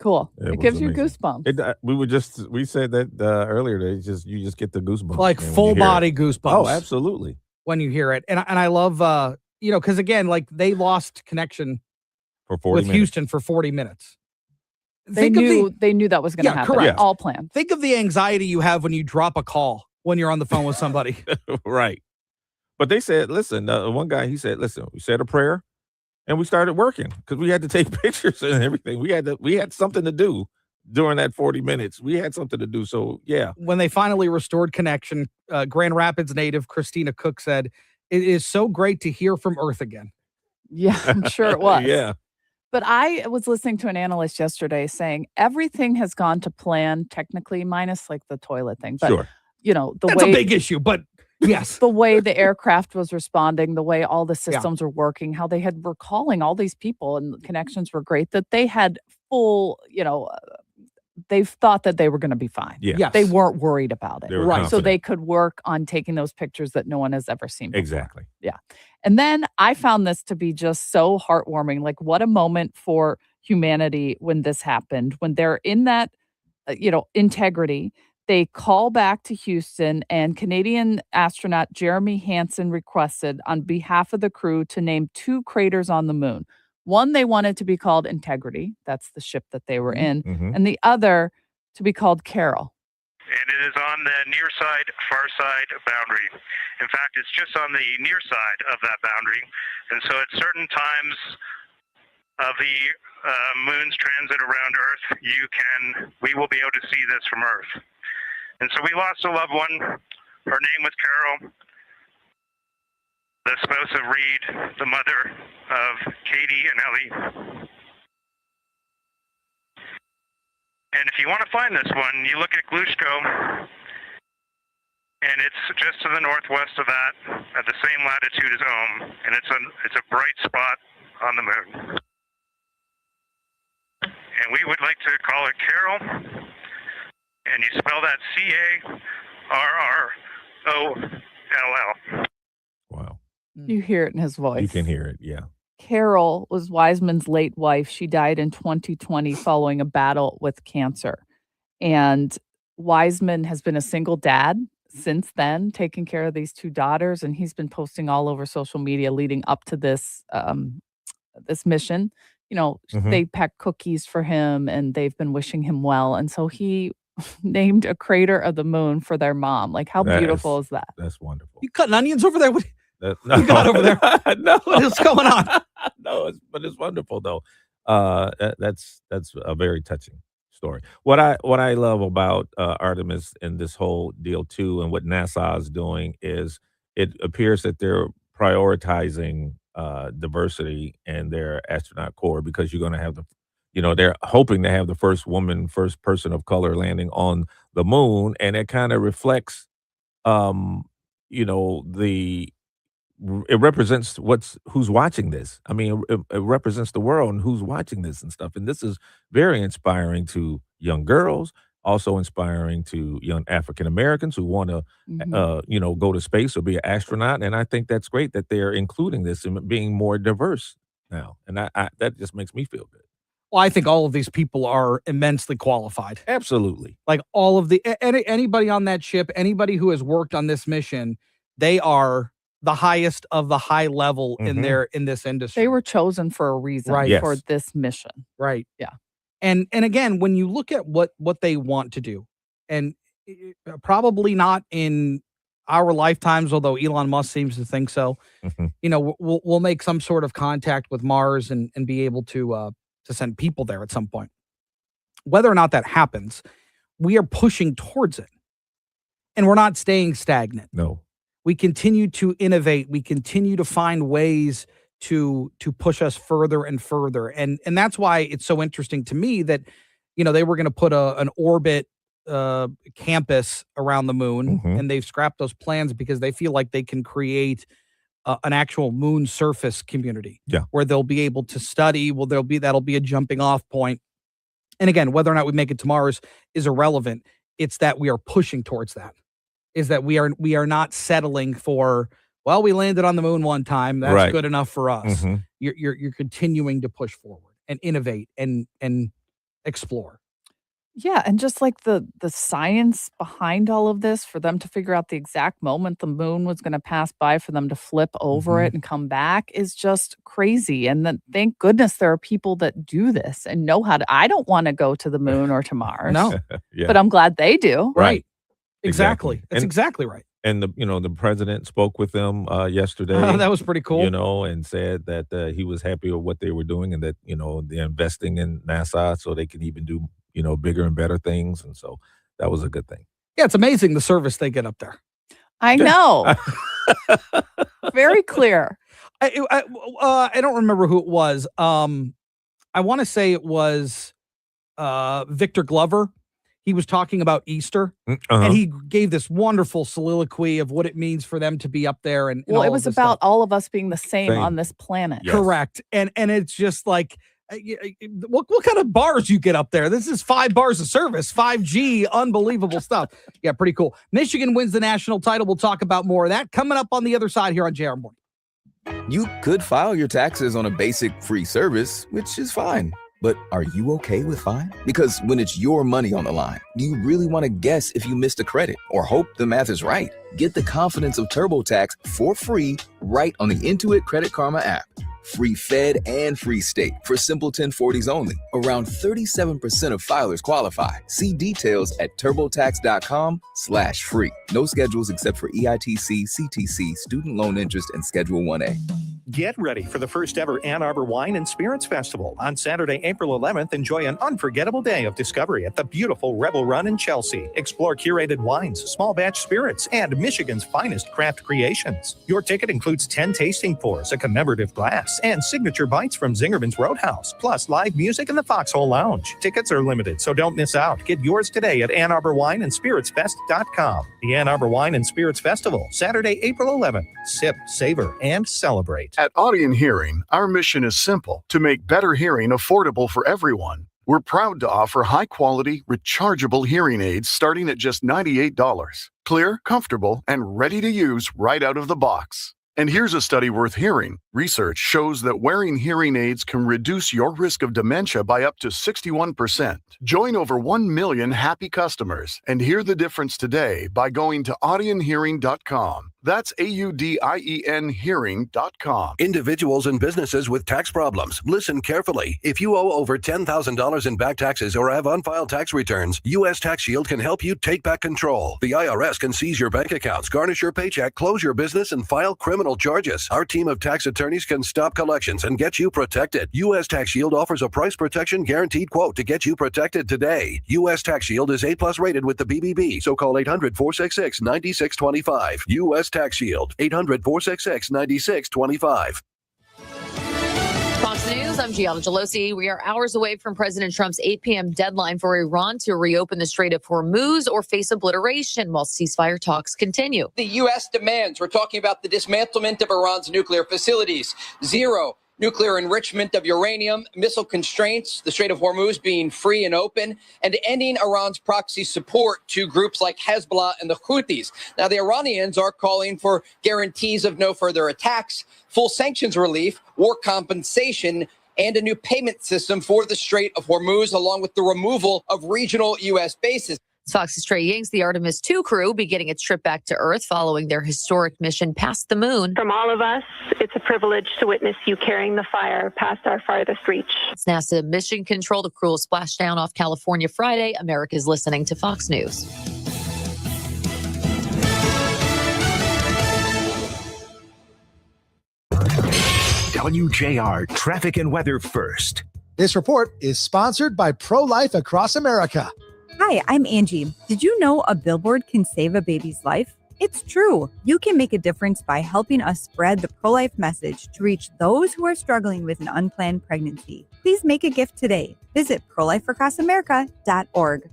Cool. It gives you goosebumps. We said that earlier. You just get the goosebumps. Like full body goosebumps. Oh, absolutely. When you hear it. And I love, because again, like they lost connection for 40 minutes. Houston for 40 minutes. They knew that was going to happen. Correct. All planned. Think of the anxiety you have when you drop a call when you're on the phone with somebody. Right. But they said, listen, one guy, he said, listen, we said a prayer and we started working because we had to take pictures and everything. We had something to do during that 40 minutes. We had something to do. So, yeah. When they finally restored connection, Grand Rapids native Christina Cook said, it is so great to hear from Earth again. Yeah, I'm sure it was. Yeah. But I was listening to an analyst yesterday saying everything has gone to plan technically, minus like the toilet thing. But, sure. That's a big issue, but yes. The way the aircraft was responding, the way all the systems were working, how they were calling all these people and the connections were great, that they had full, they thought that they were going to be fine. Yeah. Yes. They weren't worried about it. They were Right. So confident. they could work on taking those pictures that no one has ever seen before. Exactly. Yeah. And then I found this to be just so heartwarming. Like, what a moment for humanity when this happened, when they're in that, integrity. They call back to Houston, and Canadian astronaut Jeremy Hansen requested on behalf of the crew to name 2 craters on the moon. One, they wanted to be called Integrity. That's the ship that they were in. Mm-hmm. And the other to be called Carol. And it is on the near side, far side boundary. In fact, it's just on the near side of that boundary. And so at certain times of the moon's transit around Earth, we will be able to see this from Earth. And so we lost a loved one. Her name was Carol, the spouse of Reed, the mother of Katie and Ellie. And if you want to find this one, you look at Glushko, and it's just to the northwest of that, at the same latitude as Ohm, and it's a bright spot on the moon. And we would like to call it Carol, and you spell that Carrorll. Wow. You hear it in his voice. You can hear it, yeah. Carol was Wiseman's late wife. She died in 2020 following a battle with cancer. And Wiseman has been a single dad since then, taking care of these two daughters, and he's been posting all over social media leading up to this this mission. You know, they packed cookies for him and they've been wishing him well. And so he named a crater of the moon for their mom. Like, how beautiful is that? That's wonderful. You cutting onions over there? What No. you got over there? No. What is going on? No, but it's wonderful though. That's a very touching story. What I love about Artemis and this whole deal too, and what NASA is doing is it appears that they're prioritizing diversity in their astronaut corps, because you're going to have they're hoping to have the first person of color landing on the moon, and it kind of reflects, it represents who's watching this. I mean, it represents the world and who's watching this and stuff. And this is very inspiring to young girls, also inspiring to young African Americans who want to, go to space or be an astronaut. And I think that's great that they're including this and being more diverse now. And that just makes me feel good. Well, I think all of these people are immensely qualified. Absolutely. Like all of anybody on that ship, anybody who has worked on this mission, they are the highest of the high level in this industry. They were chosen for a reason for this mission. Right. Yeah. And again, when you look at what they want to do, and probably not in our lifetimes, although Elon Musk seems to think so, we'll make some sort of contact with Mars and be able to send people there at some point. Whether or not that happens, we are pushing towards it. And we're not staying stagnant. No. We continue to innovate. We continue to find ways to push us further and further. And that's why it's so interesting to me that, they were going to put an orbit campus around the moon, and they've scrapped those plans because they feel like they can create an actual moon surface community where they'll be able to study. Well, that'll be a jumping off point. And again, whether or not we make it to Mars is irrelevant. It's that we are pushing towards that. Is that we are not settling for, well, we landed on the moon one time. That's good enough for us. You're continuing to push forward and innovate and explore. Yeah, and just like the science behind all of this, for them to figure out the exact moment the moon was going to pass by, for them to flip over it and come back is just crazy. And then thank goodness there are people that do this and know how to. I don't want to go to the moon or to Mars. No. But I'm glad they do. Right. Exactly. That's exactly right. And the president spoke with them yesterday. Oh, that was pretty cool. And said that he was happy with what they were doing, and that they're investing in NASA so they can even do bigger and better things. And so that was a good thing. Yeah, it's amazing the service they get up there. I know. Very clear. I don't remember who it was. I want to say it was Victor Glover. He was talking about Easter, and he gave this wonderful soliloquy of what it means for them to be up there. And well, it was about all of us being the same on this planet. Yes. Correct. And it's just like, what kind of bars you get up there? This is 5 bars of service, 5G, unbelievable stuff. Yeah, pretty cool. Michigan wins the national title. We'll talk about more of that coming up on the other side here on JR Morning. You could file your taxes on a basic free service, which is fine. But are you okay with fine? Because when it's your money on the line, do you really want to guess if you missed a credit or hope the math is right? Get the confidence of TurboTax for free right on the Intuit Credit Karma app. Free Fed and free state for simple 1040s only. Around 37% of filers qualify. See details at turbotax.com/free. No schedules except for EITC, CTC, student loan interest, and Schedule 1A. Get ready for the first ever Ann Arbor Wine and Spirits Festival. On Saturday, April 11th, enjoy an unforgettable day of discovery at the beautiful Rebel Run in Chelsea. Explore curated wines, small batch spirits, and Michigan's finest craft creations. Your ticket includes 10 tasting pours, a commemorative glass, and signature bites from Zingerman's Roadhouse, plus live music in the Foxhole Lounge. Tickets are limited, so don't miss out. Get yours today at AnnArborWineAndSpiritsFest.com. The Ann Arbor Wine and Spirits Festival, Saturday, April 11th. Sip, savor, and celebrate. At Audion Hearing, our mission is simple: to make better hearing affordable for everyone. We're proud to offer high-quality, rechargeable hearing aids starting at just $98. Clear, comfortable, and ready to use right out of the box. And here's a study worth hearing. Research shows that wearing hearing aids can reduce your risk of dementia by up to 61%. Join over 1 million happy customers and hear the difference today by going to audionhearing.com. That's AUDIEN hearing.com. Individuals and businesses with tax problems, listen carefully. If you owe over $10,000 in back taxes or have unfiled tax returns, U.S. Tax Shield can help you take back control. The IRS can seize your bank accounts, garnish your paycheck, close your business, and file criminal charges. Our team of tax attorneys can stop collections and get you protected. U.S. Tax Shield offers a price protection guaranteed quote to get you protected today. U.S. Tax Shield is A+ rated with the BBB, so call 800-466-9625. U.S. Tax Shield, 800-466-9625. Fox News, I'm Gianna Gelosi. We are hours away from President Trump's 8 p.m. deadline for Iran to reopen the Strait of Hormuz or face obliteration while ceasefire talks continue. The U.S. demands, we're talking about the dismantlement of Iran's nuclear facilities, zero nuclear enrichment of uranium, missile constraints, the Strait of Hormuz being free and open, and ending Iran's proxy support to groups like Hezbollah and the Houthis. Now, the Iranians are calling for guarantees of no further attacks, full sanctions relief, war compensation, and a new payment system for the Strait of Hormuz, along with the removal of regional U.S. bases. Fox's Trey Ying's the Artemis II crew beginning its trip back to Earth following their historic mission past the moon. From all of us, it's a privilege to witness you carrying the fire past our farthest reach. It's NASA Mission Control. The crew will splash down off California Friday. America's listening to Fox News. WJR Traffic and Weather First. This report is sponsored by Pro-Life Across America. Hi, I'm Angie. Did you know a billboard can save a baby's life? It's true. You can make a difference by helping us spread the pro-life message to reach those who are struggling with an unplanned pregnancy. Please make a gift today. Visit prolifeacrossamerica.org.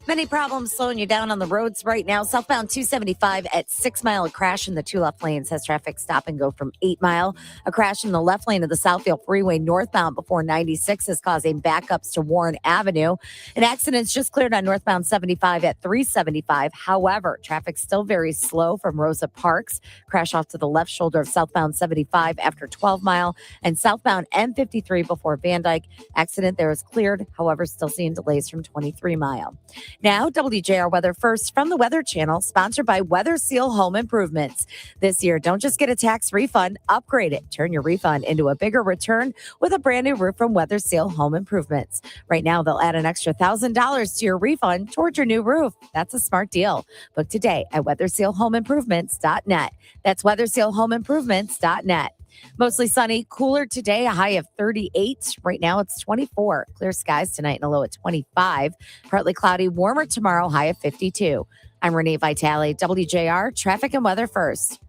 Many problems slowing you down on the roads right now. Southbound 275 at 6 Mile, a crash in the two left lanes has traffic stop and go from 8 Mile. A crash in the left lane of the Southfield Freeway northbound before 96 is causing backups to Warren Avenue. An accident's just cleared on northbound 75 at 375. However, traffic's still very slow from Rosa Parks. Crash off to the left shoulder of southbound 75 after 12 Mile and southbound M53 before Van Dyke. Accident there is cleared. However, still seeing delays from 23 Mile. Now, WJR Weather First from the Weather Channel, sponsored by Weather Seal Home Improvements. This year, don't just get a tax refund, upgrade it. Turn your refund into a bigger return with a brand new roof from Weather Seal Home Improvements. Right now, they'll add an extra $1,000 to your refund towards your new roof. That's a smart deal. Book today at weathersealhomeimprovements.net. That's weathersealhomeimprovements.net. Mostly sunny, cooler today, a high of 38. Right now it's 24. Clear skies tonight and a low at 25. Partly cloudy, warmer tomorrow, high of 52. I'm Renee Vitale, WJR Traffic and Weather First.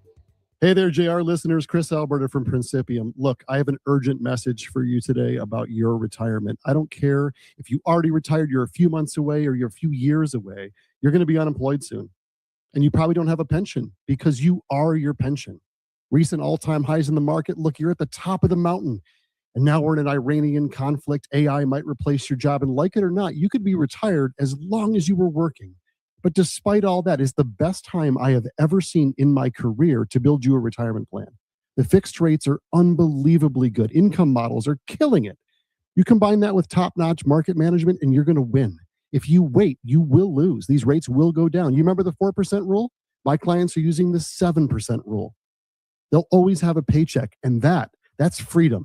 Hey there, JR listeners. Chris Alberta from Principium. Look, I have an urgent message for you today about your retirement. I don't care if you already retired, you're a few months away, or you're a few years away. You're going to be unemployed soon. And you probably don't have a pension because you are your pension. Recent all-time highs in the market. Look, you're at the top of the mountain. And now we're in an Iranian conflict. AI might replace your job. And like it or not, you could be retired as long as you were working. But despite all that, it's the best time I have ever seen in my career to build you a retirement plan. The fixed rates are unbelievably good. Income models are killing it. You combine that with top-notch market management and you're going to win. If you wait, you will lose. These rates will go down. You remember the 4% rule? My clients are using the 7% rule. They'll always have a paycheck, and that's freedom.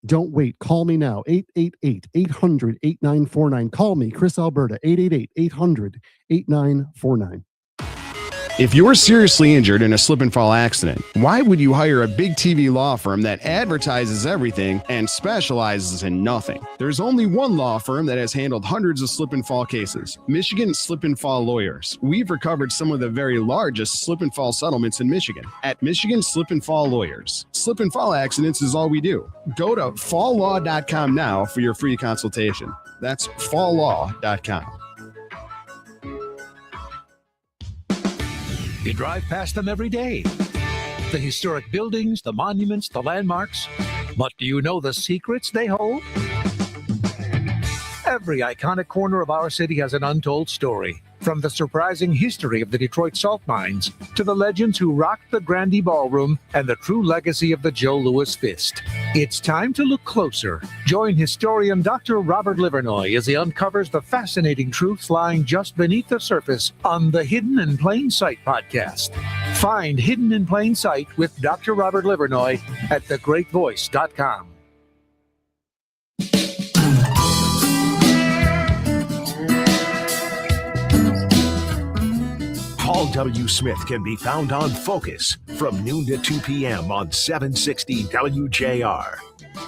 Don't wait. Call me now, 888-800-8949. Call me, Chris Alberta, 888-800-8949. If you're seriously injured in a slip and fall accident, why would you hire a big TV law firm that advertises everything and specializes in nothing? There's only one law firm that has handled hundreds of slip and fall cases, Michigan Slip and Fall Lawyers. We've recovered some of the very largest slip and fall settlements in Michigan at Michigan Slip and Fall Lawyers. Slip and fall accidents is all we do. Go to falllaw.com now for your free consultation. That's falllaw.com. You drive past them every day. The historic buildings, the monuments, the landmarks. But do you know the secrets they hold? Every iconic corner of our city has an untold story. From the surprising history of the Detroit salt mines to the legends who rocked the Grandee Ballroom and the true legacy of the Joe Louis Fist. It's time to look closer. Join historian Dr. Robert Livernoy as he uncovers the fascinating truths lying just beneath the surface on the Hidden in Plain Sight podcast. Find Hidden in Plain Sight with Dr. Robert Livernoy at thegreatvoice.com. Paul W. Smith can be found on Focus from noon to 2 p.m. on 760 WJR.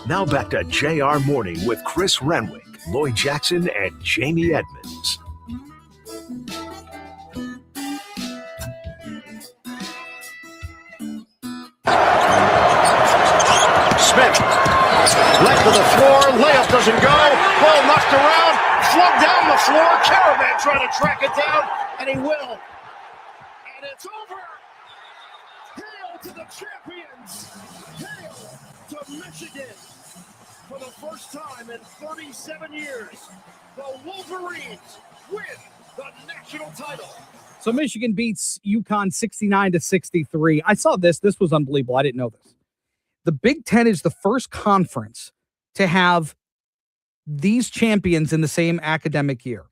Now back to JR Morning with Chris Renwick, Lloyd Jackson, and Jamie Edmonds. Smith, leg to the floor, layup doesn't go, ball knocked around, flung down the floor, Caravan trying to track it down, and he will. And it's over. Hail to the champions. Hail to Michigan. For the first time in 37 years, the Wolverines win the national title. So Michigan beats UConn 69-63. I saw this. This was unbelievable. I didn't know this. The Big Ten is the first conference to have these champions in the same academic year.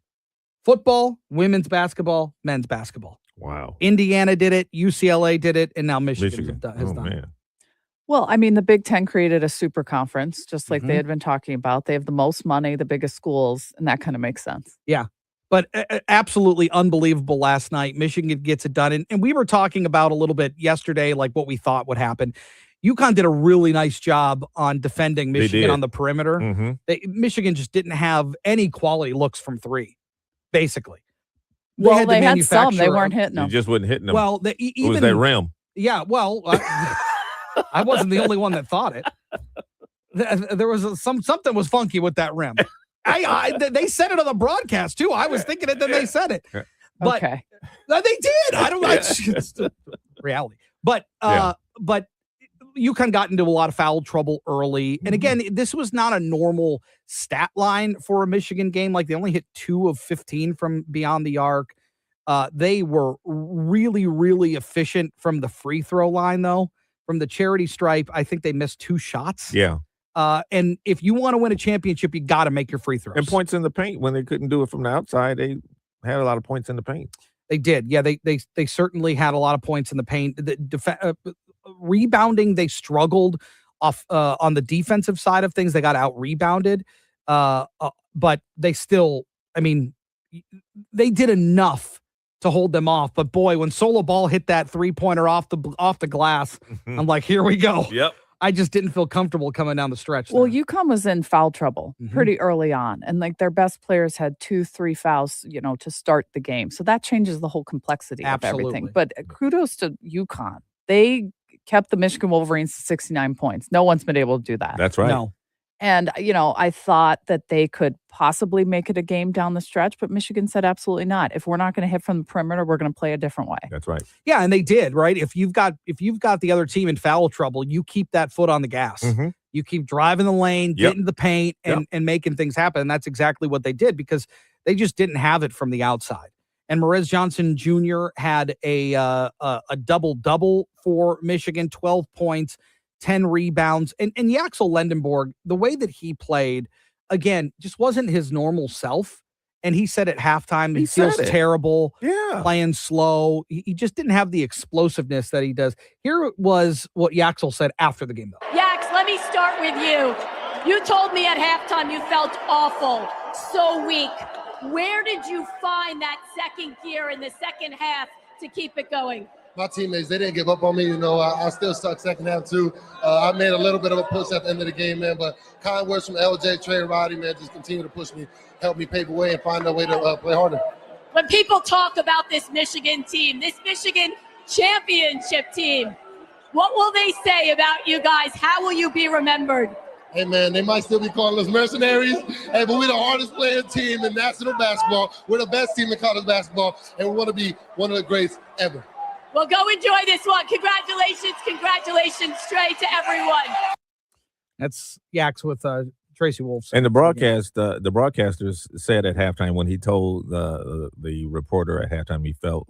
Football, women's basketball, men's basketball. Wow. Indiana did it, UCLA did it, and now Michigan has done it. Well, I mean, the Big Ten created a super conference, just like they had been talking about. They have the most money, the biggest schools, and that kind of makes sense. Yeah. But absolutely unbelievable last night. Michigan gets it done. And we were talking about a little bit yesterday, like what we thought would happen. UConn did a really nice job on defending Michigan on the perimeter. Michigan just didn't have any quality looks from three, basically. They had some. They weren't hitting them. You just wasn't hitting them. Well, it was that rim. Yeah, well, I wasn't the only one that thought it. There was something was funky with that rim. They said it on the broadcast too. I was thinking it, then they said it. But they did. I don't know. It's reality. But UConn got into a lot of foul trouble early. And again, this was not a normal stat line for a Michigan game. Like they only hit 2 of 15 from beyond the arc. They were really, really efficient from the free throw line, though. From the charity stripe, I think they missed 2 shots. Yeah. And if you want to win a championship, you got to make your free throws. And points in the paint. When they couldn't do it from the outside, they had a lot of points in the paint. They did. Yeah, they certainly had a lot of points in the paint. Rebounding, they struggled off on the defensive side of things. They got out-rebounded. But they still, I mean, they did enough to hold them off. But boy, when Solo Ball hit that three-pointer off the glass, I'm like, here we go. Yep. I just didn't feel comfortable coming down the stretch. Well, UConn was in foul trouble pretty early on. And like their best players had 2-3 fouls, to start the game. So that changes the whole complexity of everything. But kudos to UConn. They kept the Michigan Wolverines to 69 points. No one's been able to do that. That's right. No. And, I thought that they could possibly make it a game down the stretch, but Michigan said absolutely not. If we're not going to hit from the perimeter, we're going to play a different way. That's right. Yeah, and they did, right? If you've got the other team in foul trouble, you keep that foot on the gas. You keep driving the lane, getting the paint, and making things happen. And that's exactly what they did because they just didn't have it from the outside. And Marez Johnson Jr. had a double-double for Michigan, 12 points, 10 rebounds. And Yaxel Lendenborg, the way that he played, again, just wasn't his normal self. And he said at halftime he feels terrible playing slow. He just didn't have the explosiveness that he does. Here was what Yaxel said after the game, though. Yax, let me start with you. You told me at halftime you felt awful, so weak. Where did you find that second gear in the second half to keep it going? My teammates, they didn't give up on me. You know, I still sucked second half too. I made a little bit of a push at the end of the game, man. But kind words from LJ, Trey, Roddy, man, just continue to push me, help me pave the way, and find a way to play harder. When people talk about this Michigan team, this Michigan championship team, what will they say about you guys? How will you be remembered? Hey, man, they might still be calling us mercenaries. Hey, but we're the hardest playing team in national basketball. We're the best team in college basketball, and we want to be one of the greats ever. Well, go enjoy this one. Congratulations, Trey, to everyone. That's Yaks with Tracy Wolf. And the broadcasters said at halftime when he told the reporter at halftime he felt,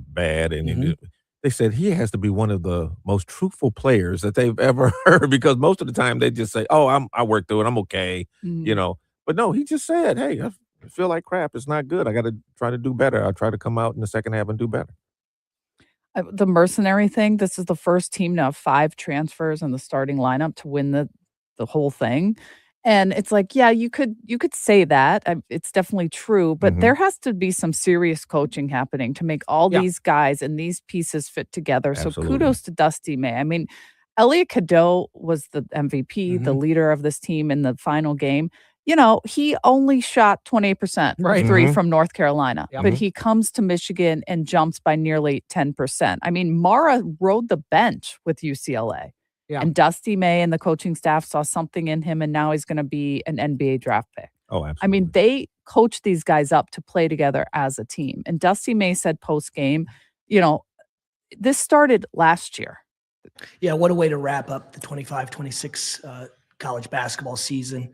bad, and they said he has to be one of the most truthful players that they've ever heard, because most of the time they just say, "Oh, I worked through it, I'm okay," But no, he just said, "Hey, I feel like crap. It's not good. I got to try to do better. I'll try to come out in the second half and do better." The mercenary thing, this is the first team to have 5 transfers in the starting lineup to win the whole thing. And it's like, yeah, you could say that. It's definitely true, but there has to be some serious coaching happening to make all these guys and these pieces fit together. Absolutely. So kudos to Dusty May. I mean, Elliot Cadeau was the MVP, the leader of this team in the final game. He only shot 28% of three from North Carolina, but he comes to Michigan and jumps by nearly 10%. I mean, Mara rode the bench with UCLA. Yeah. And Dusty May and the coaching staff saw something in him, and now he's going to be an NBA draft pick. Oh, absolutely. I mean, they coach these guys up to play together as a team. And Dusty May said post-game, this started last year. Yeah, what a way to wrap up the 25-26 college basketball season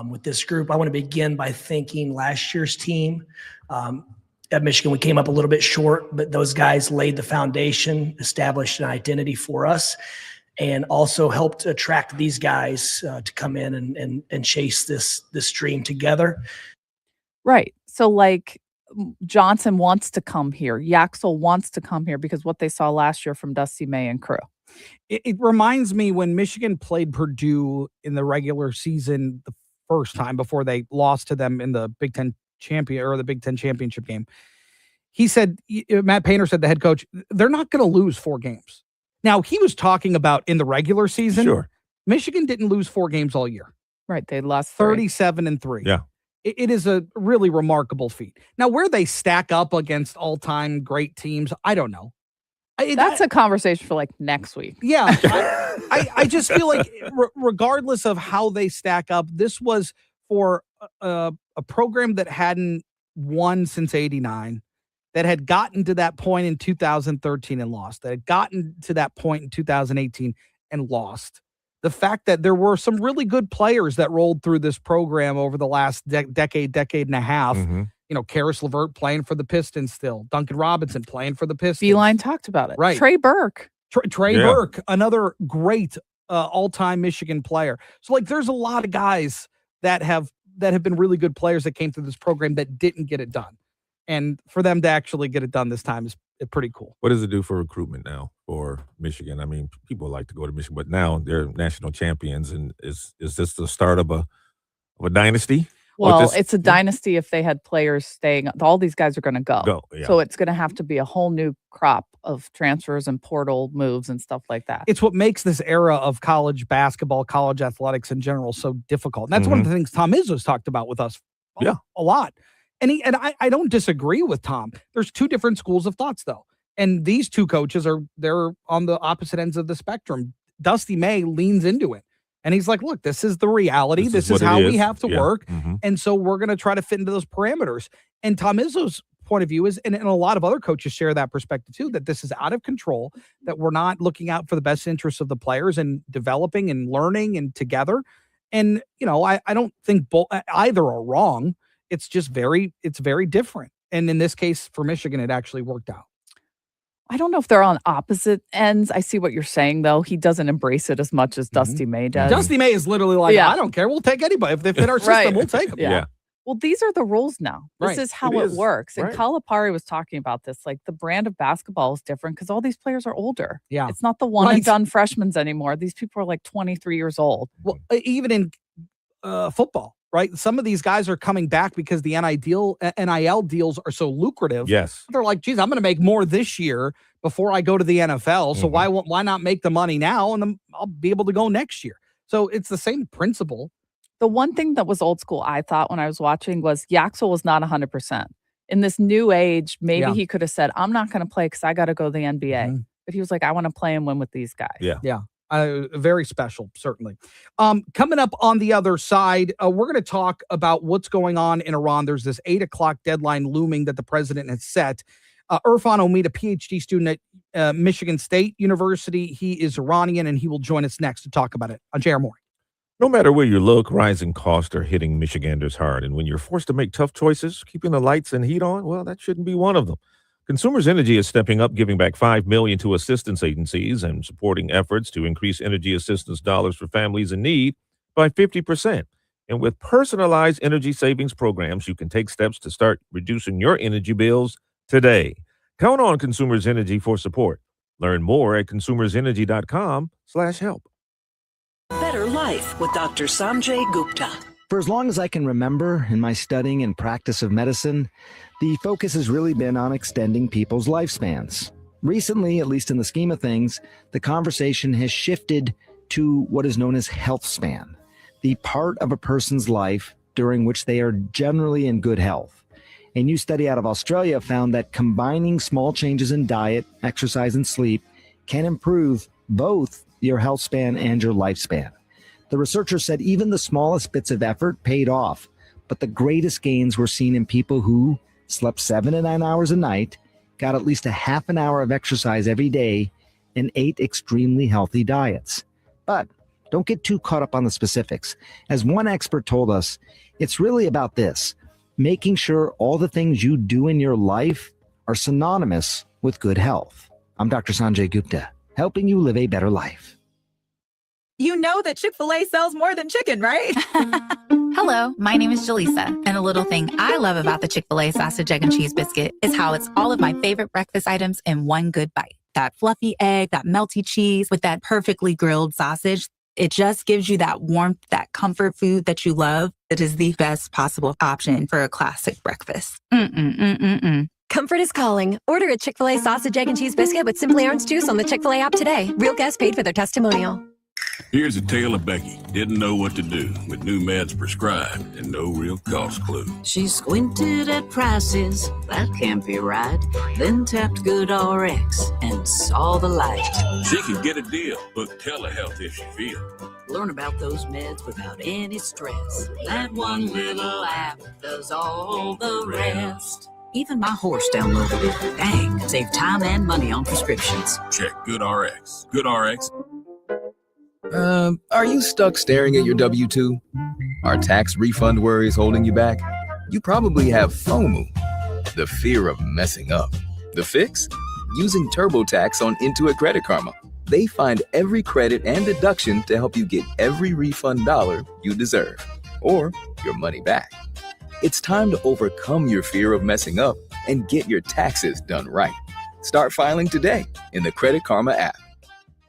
with this group. I want to begin by thanking last year's team. At Michigan, we came up a little bit short, but those guys laid the foundation, established an identity for us, and also helped attract these guys to come in and chase this dream together. Right. So Johnson wants to come here. Yaxel wants to come here because what they saw last year from Dusty May and crew. It reminds me when Michigan played Purdue in the regular season the first time before they lost to them in the Big Ten championship game. He said, Matt Painter said, the head coach, they're not going to lose 4 games. Now, he was talking about in the regular season. Sure. Michigan didn't lose 4 games all year. Right. They lost 37-3. Yeah. It is a really remarkable feat. Now, where they stack up against all-time great teams, I don't know. That's a conversation for next week. Yeah. I just feel like regardless of how they stack up, this was for a program that hadn't won since 89, that had gotten to that point in 2013 and lost, that had gotten to that point in 2018 and lost. The fact that there were some really good players that rolled through this program over the last decade and a half. Karis LeVert playing for the Pistons still. Duncan Robinson playing for the Pistons. Beeline talked about it. Right. Trey Burke. Trey Burke, another great all-time Michigan player. So there's a lot of guys that have been really good players that came through this program that didn't get it done. And for them to actually get it done this time is pretty cool. What does it do for recruitment now for Michigan? I mean, people like to go to Michigan, but now they're national champions. And is this the start of a dynasty? Well, it's a dynasty if they had players staying. All these guys are going to go. Yeah. So it's going to have to be a whole new crop of transfers and portal moves and stuff like that. It's what makes this era of college basketball, college athletics in general so difficult. And that's one of the things Tom Izzo's talked about with us a lot. And I don't disagree with Tom. There's 2 different schools of thoughts, though. And these 2 coaches they're on the opposite ends of the spectrum. Dusty May leans into it. And he's like, look, this is the reality. This is how we have to work. And so we're going to try to fit into those parameters. And Tom Izzo's point of view is, and a lot of other coaches share that perspective too, that this is out of control, that we're not looking out for the best interests of the players and developing and learning and together. And, I don't think either are wrong. It's just very different. And in this case for Michigan, it actually worked out. I don't know if they're on opposite ends. I see what you're saying, though. He doesn't embrace it as much as Dusty May does. Dusty May is literally like, I don't care. We'll take anybody. If they fit our system, we'll take them. Yeah. Well, these are the rules now. This is how it works. And Right. Calipari was talking about this. The brand of basketball is different because all these players are older. Yeah. It's not the one and done freshmen anymore. These people are 23 years old. Well, even in football, right? Some of these guys are coming back because the NIL deals are so lucrative. Yes. They're like, geez, I'm going to make more this year before I go to the NFL. So why not make the money now and then I'll be able to go next year? So it's the same principle. The one thing that was old school, I thought, when I was watching was Yaxel was not 100%. In this new age, maybe he could have said, I'm not going to play because I got to go to the NBA. But he was like, I want to play and win with these guys. Yeah. Very special, certainly. Coming up on the other side, we're going to talk about what's going on in Iran. There's this 8 o'clock deadline looming that the president has set. Irfan Omid, a PhD student at Michigan State University. He is Iranian, and he will join us next to talk about it on JR Morning. No matter where you look, rising costs are hitting Michiganders hard. And when you're forced to make tough choices, keeping the lights and heat on, well, that shouldn't be one of them. Consumers Energy is stepping up, giving back $5 million to assistance agencies and supporting efforts to increase energy assistance dollars for families in need by 50%. And with personalized energy savings programs, you can take steps to start reducing your energy bills today. Count on Consumers Energy for support. Learn more at consumersenergy.com/help. Better Life with Dr. Sanjay Gupta. For as long as I can remember in my studying and practice of medicine, the focus has really been on extending people's lifespans. Recently, at least in the scheme of things, the conversation has shifted to what is known as health span, the part of a person's life during which they are generally in good health. A new study out of Australia found that combining small changes in diet, exercise, and sleep can improve both your health span and your lifespan. The researchers said even the smallest bits of effort paid off, but the greatest gains were seen in people who slept 7 to 9 hours a night, got at least a half an hour of exercise every day, and ate extremely healthy diets. But don't get too caught up on the specifics. As one expert told us, it's really about this, making sure all the things you do in your life are synonymous with good health. I'm Dr. Sanjay Gupta, helping you live a better life. You know that Chick-fil-A sells more than chicken, right? Hello, my name is Jaleesa, and a little thing I love about the Chick-fil-A sausage, egg, and cheese biscuit is how it's all of my favorite breakfast items in one good bite. That fluffy egg, that melty cheese with that perfectly grilled sausage. It just gives you that warmth, that comfort food that you love. It is the best possible option for a classic breakfast. Comfort is calling. Order a Chick-fil-A sausage, egg, and cheese biscuit with Simply Orange Juice on the Chick-fil-A app today. Real guests paid for their testimonial. Here's a tale of Becky. Didn't know what to do with new meds prescribed and no real cost clue. She squinted at prices, that can't be right. Then tapped GoodRx and saw the light. She can get a deal. Book telehealth if she feels. Learn about those meds without any stress. That one little app does all the rest. Even my horse downloaded it. Dang, save time and money on prescriptions. Check GoodRx. GoodRx. Are you stuck staring at your W-2? Are tax refund worries holding you back? You probably have FOMO, the fear of messing up. The fix? Using TurboTax on Intuit Credit Karma. They find every credit and deduction to help you get every refund dollar you deserve, or your money back. It's time to overcome your fear of messing up and get your taxes done right. Start filing today in the Credit Karma app.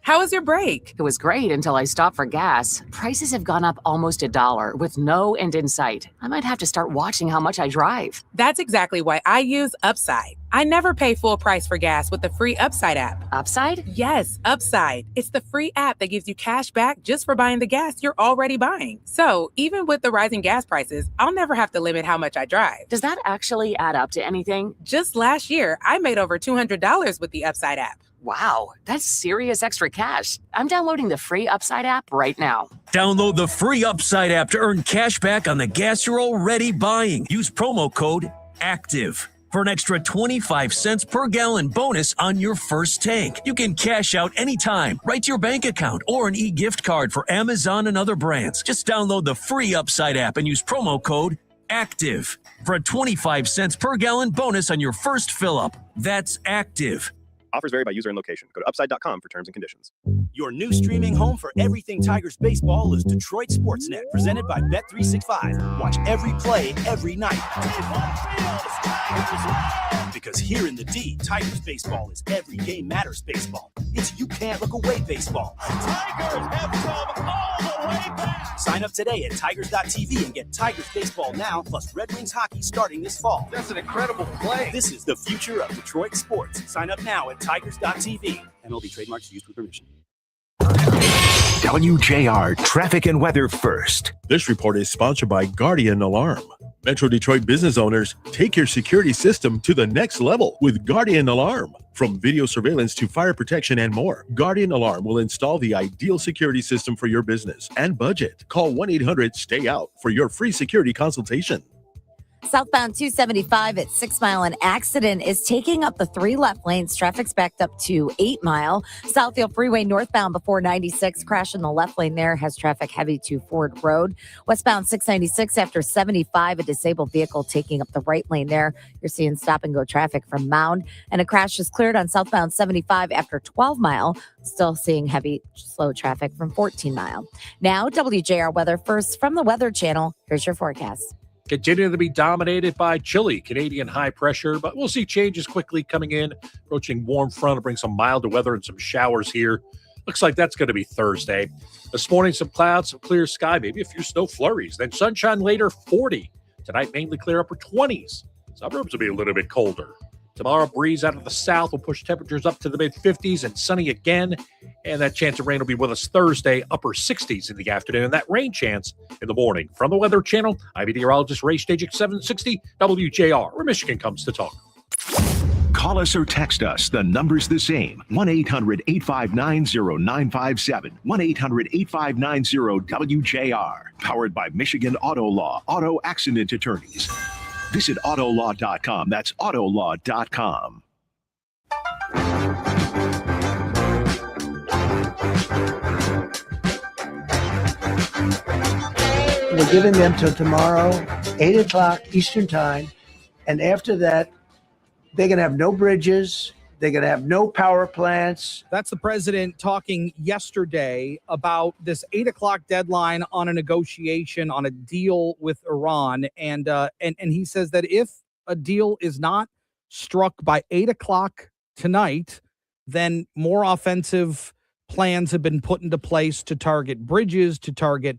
How was your break? It was great until I stopped for gas. Prices have gone up almost $1 with no end in sight. I might have to start watching how much I drive. That's exactly why I use Upside. I never pay full price for gas with the free Upside app. Upside? Yes, Upside. It's the free app that gives you cash back just for buying the gas you're already buying. So even with the rising gas prices, I'll never have to limit how much I drive. Does that actually add up to anything? Just last year, I made over $200 with the Upside app. Wow, that's serious extra cash. I'm downloading the free Upside app right now. Download the free Upside app to earn cash back on the gas you're already buying. Use promo code ACTIVE for an extra 25 cents per gallon bonus on your first tank. You can cash out anytime, right to your bank account, or an e-gift card for Amazon and other brands. Just download the free Upside app and use promo code ACTIVE for a 25 cents per gallon bonus on your first fill-up. That's ACTIVE. Offers vary by user and location. Go to upside.com for terms and conditions. Your new streaming home for everything Tigers baseball is Detroit Sportsnet, presented by Bet365. Watch every play, every night. Because here in the D, Tigers baseball is every game matters baseball. It's you can't look away baseball. Tigers have come all the way back. Sign up today at Tigers.tv and get Tigers baseball now, plus Red Wings hockey starting this fall. That's an incredible play. This is the future of Detroit sports. Sign up now at Tigers.tv. MLB trademarks used with permission. WJR Traffic and Weather First. This report is sponsored by Guardian Alarm. Metro Detroit business owners, take your security system to the next level with Guardian Alarm. From video surveillance to fire protection and more, Guardian Alarm will install the ideal security system for your business and budget. Call 1-800-STAY-OUT for your free security consultation. Southbound 275 at 6 Mile, an accident is taking up the 3 left lanes. Traffic's backed up to 8 Mile. Southfield Freeway northbound before 96. Crash in the left lane there has traffic heavy to Ford Road. Westbound 696 after 75, a disabled vehicle taking up the right lane there. You're seeing stop and go traffic from Mound. And a crash is cleared on southbound 75 after 12 Mile. Still seeing heavy, slow traffic from 14 Mile. Now, WJR weather first from the Weather Channel. Here's your forecast. Continuing to be dominated by chilly Canadian high pressure, but we'll see changes quickly coming in. Approaching warm front to bring some milder weather and some showers here. Looks like that's going to be Thursday. This morning, some clouds, some clear sky, maybe a few snow flurries. Then sunshine later, 40. Tonight, mainly clear upper 20s. Suburbs will be a little bit colder. Tomorrow, breeze out of the south will push temperatures up to the mid-50s and sunny again. And that chance of rain will be with us Thursday, upper 60s in the afternoon. And that rain chance in the morning. From the Weather Channel, I'm meteorologist Ray Stajic, 760 WJR, where Michigan comes to talk. Call us or text us. The number's the same. 1-800-859-0957. 1-800-859-WJR. Powered by Michigan Auto Law. Auto Accident Attorneys. Visit autolaw.com. That's autolaw.com. We're giving them till tomorrow, 8 o'clock Eastern time. And after that, they're going to have no bridges. They're going to have no power plants. That's the president talking yesterday about this 8 o'clock deadline on a negotiation on a deal with Iran. And he says that if a deal is not struck by 8 o'clock tonight, then more offensive plans have been put into place to target bridges, to target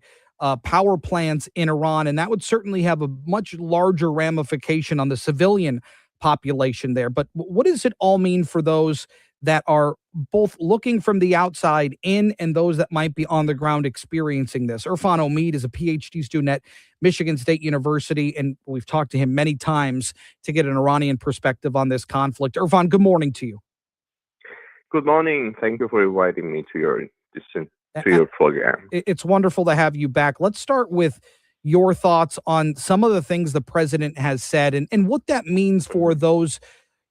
power plants in Iran. And that would certainly have a much larger ramification on the civilian population there. But what does it all mean for those that are both looking from the outside in and those that might be on the ground experiencing this? Irfan Omid is a PhD student at Michigan State University, and we've talked to him many times to get an Iranian perspective on this conflict. Irfan, good morning to you. Good morning. Thank you for inviting me to your program. It's wonderful to have you back. Let's start with your thoughts on some of the things the president has said and what that means for those,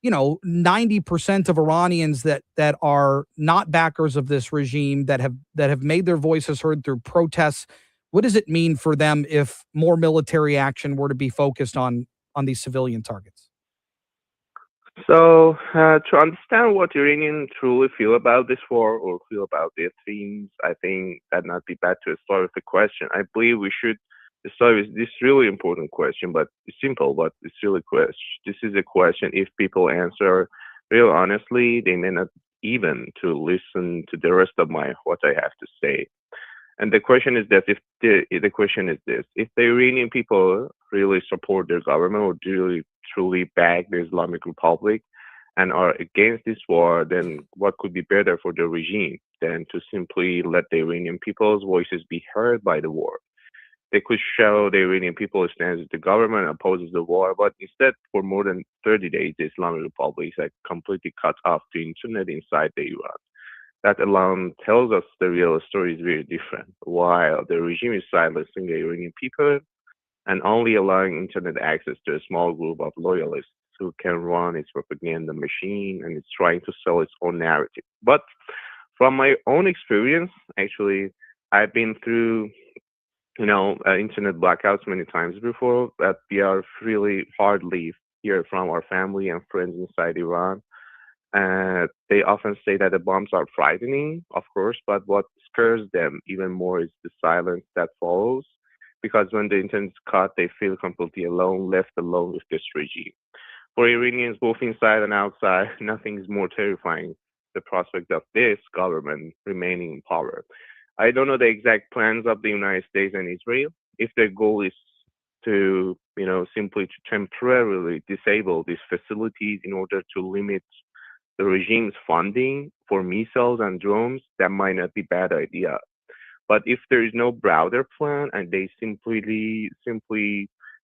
90% of Iranians that are not backers of this regime, that have made their voices heard through protests. What does it mean for them if more military action were to be focused on these civilian targets? So to understand what Iranians truly feel about this war or feel about their themes, I think that not be bad to start with the question. I believe we should start with this really important question, but it's simple, but it's really question. This is a question if people answer real honestly, they may not even to listen to the rest of what I have to say. And the question is that if the Iranian people really support their government or really truly back the Islamic Republic and are against this war, then what could be better for the regime than to simply let the Iranian people's voices be heard by the war? They could show the Iranian people stands with the government, opposes the war, but instead, for more than 30 days, the Islamic Republic is completely cut off the internet inside the Iran. That alone tells us the real story is very different. While the regime is silencing the Iranian people and only allowing internet access to a small group of loyalists who can run its propaganda machine, and it's trying to sell its own narrative. But from my own experience, actually, I've been through internet blackouts many times before, that we are really hardly hear from our family and friends inside Iran. They often say that the bombs are frightening, of course, but what scares them even more is the silence that follows. Because when the internet is cut, they feel completely alone, left alone with this regime. For Iranians, both inside and outside, nothing is more terrifying the prospect of this government remaining in power. I don't know the exact plans of the United States and Israel. If their goal is to, simply to temporarily disable these facilities in order to limit the regime's funding for missiles and drones, that might not be a bad idea. But if there is no broader plan and they simply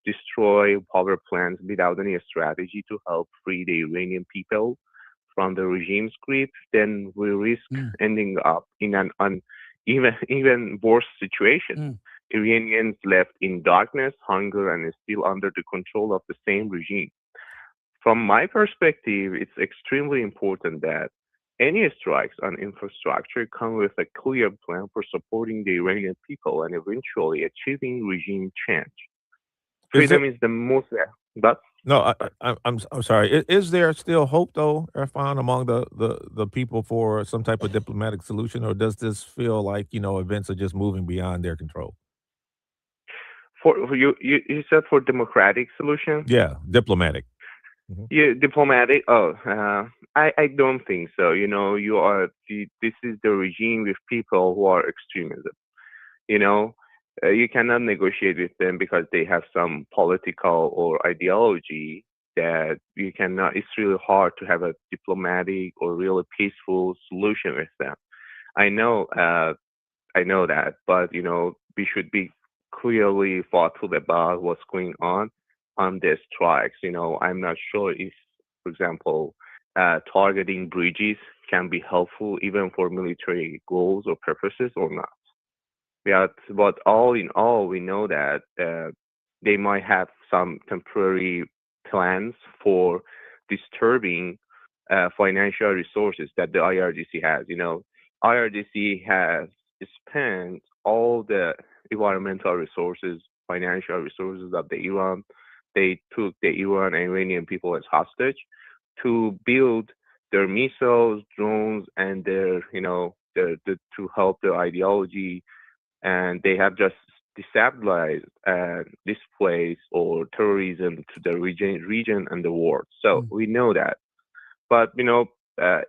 destroy power plants without any strategy to help free the Iranian people from the regime's grip, then we risk ending up in an even worse situation. Iranians left in darkness, hunger, and still under the control of the same regime. From my perspective, it's extremely important that any strikes on infrastructure come with a clear plan for supporting the Iranian people and eventually achieving regime change. Freedom is the most. But no, I'm sorry. Is there still hope though, Irfan, among the people for some type of diplomatic solution, or does this feel like events are just moving beyond their control? For you said for democratic solution? Yeah, diplomatic. Mm-hmm. Yeah, diplomatic. I don't think so. This is the regime with people who are extremism. You cannot negotiate with them because they have some political or ideology that you cannot. It's really hard to have a diplomatic or really peaceful solution with them. I know that, but we should be clearly thoughtful about what's going on the strikes. I'm not sure if, for example, targeting bridges can be helpful even for military goals or purposes or not. But all in all, we know that they might have some temporary plans for disturbing financial resources that the IRGC has. IRGC has spent all the environmental resources, financial resources of the Iran. They took the Iran and Iranian people as hostage to build their missiles, drones, and their, to help their ideology. And they have just destabilized this place or terrorism to the region and the world. So we know that. But,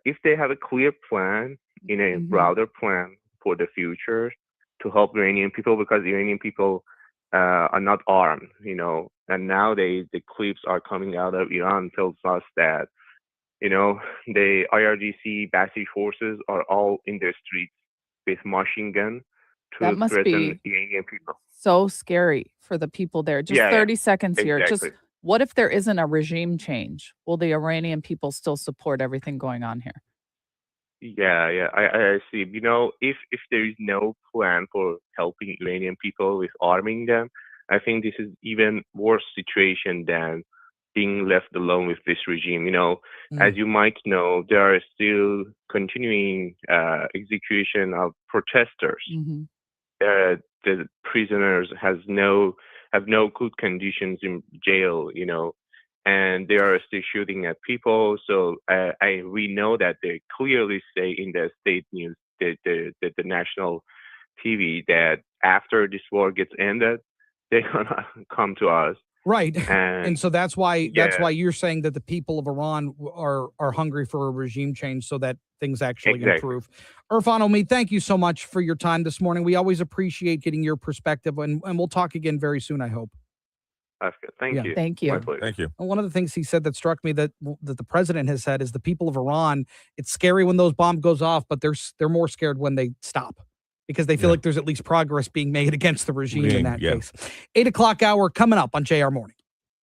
if they have a clear plan, in a broader plan for the future to help Iranian people, because Iranian people are not armed, and nowadays the clips are coming out of Iran tells us that, the IRGC Basij forces are all in the streets with machine gun to threaten Iranian people. So scary for the people there. Just 30 seconds here. Exactly. Just what if there isn't a regime change? Will the Iranian people still support everything going on here? Yeah, I see. If there is no plan for helping Iranian people with arming them, I think this is even worse situation than being left alone with this regime. As you might know, there are still continuing execution of protesters. The prisoners have no good conditions in jail, and they are still shooting at people. So we know that they clearly say in the state news, the national TV, that after this war gets ended, they're gonna come to us. Right. And so that's why you're saying that the people of Iran are hungry for a regime change so that things actually improve. Irfan Omid, thank you so much for your time this morning. We always appreciate getting your perspective, and we'll talk again very soon, I hope. That's good. Thank you. Thank you. Thank you. And one of the things he said that struck me that the president has said is the people of Iran, it's scary when those bombs goes off, but they're more scared when they stop, because they feel like there's at least progress being made against the regime in that case. 8 o'clock hour coming up on JR Morning.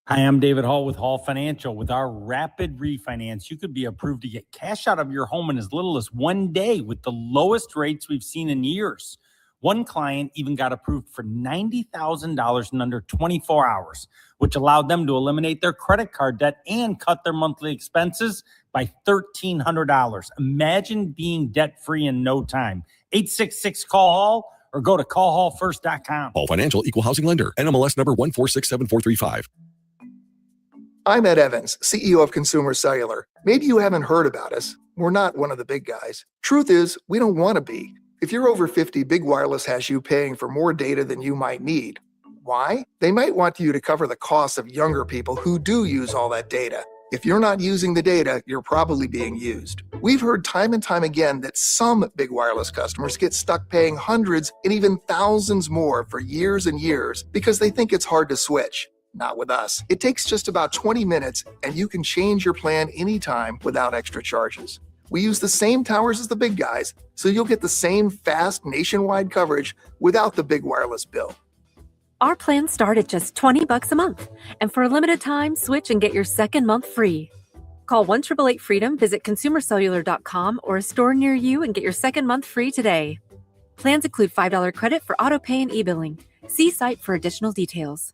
Hi, I'm David Hall with Hall Financial. With our rapid refinance, you could be approved to get cash out of your home in as little as 1 day with the lowest rates we've seen in years. One client even got approved for $90,000 in under 24 hours, which allowed them to eliminate their credit card debt and cut their monthly expenses by $1,300. Imagine being debt-free in no time. 866-CALL-HALL or go to callhallfirst.com. Hall Financial, Equal Housing Lender. NMLS number 1467435. I'm Ed Evans, CEO of Consumer Cellular. Maybe you haven't heard about us. We're not one of the big guys. Truth is, we don't want to be. If you're over 50, Big Wireless has you paying for more data than you might need. Why? They might want you to cover the costs of younger people who do use all that data. If you're not using the data, you're probably being used. We've heard time and time again that some Big Wireless customers get stuck paying hundreds and even thousands more for years and years because they think it's hard to switch. Not with us. It takes just about 20 minutes and you can change your plan anytime without extra charges. We use the same towers as the big guys, so you'll get the same fast nationwide coverage without the Big Wireless bill. Our plans start at just $20 a month. And for a limited time, switch and get your second month free. Call 1-888-FREEDOM, visit consumercellular.com or a store near you and get your second month free today. Plans include $5 credit for auto pay and e-billing. See site for additional details.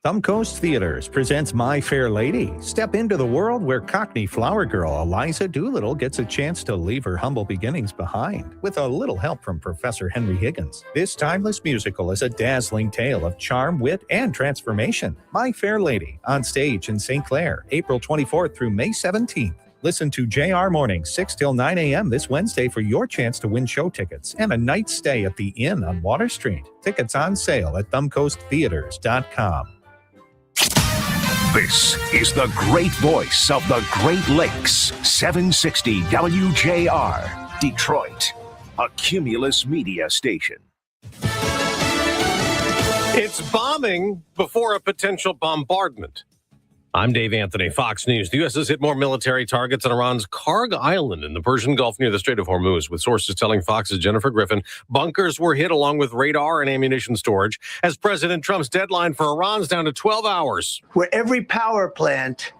Thumbcoast Theaters presents My Fair Lady. Step into the world where Cockney flower girl Eliza Doolittle gets a chance to leave her humble beginnings behind, with a little help from Professor Henry Higgins. This timeless musical is a dazzling tale of charm, wit, and transformation. My Fair Lady, on stage in St. Clair, April 24th through May 17th. Listen to JR Morning, 6 till 9 a.m. this Wednesday for your chance to win show tickets and a night stay at the Inn on Water Street. Tickets on sale at thumbcoasttheaters.com. This is the great voice of the Great Lakes, 760 WJR, Detroit, a Cumulus media station. It's bombing before a potential bombardment. I'm Dave Anthony, Fox News. The U.S. has hit more military targets on Iran's Karg Island in the Persian Gulf near the Strait of Hormuz, with sources telling Fox's Jennifer Griffin bunkers were hit along with radar and ammunition storage as President Trump's deadline for Iran's down to 12 hours. Where every power plant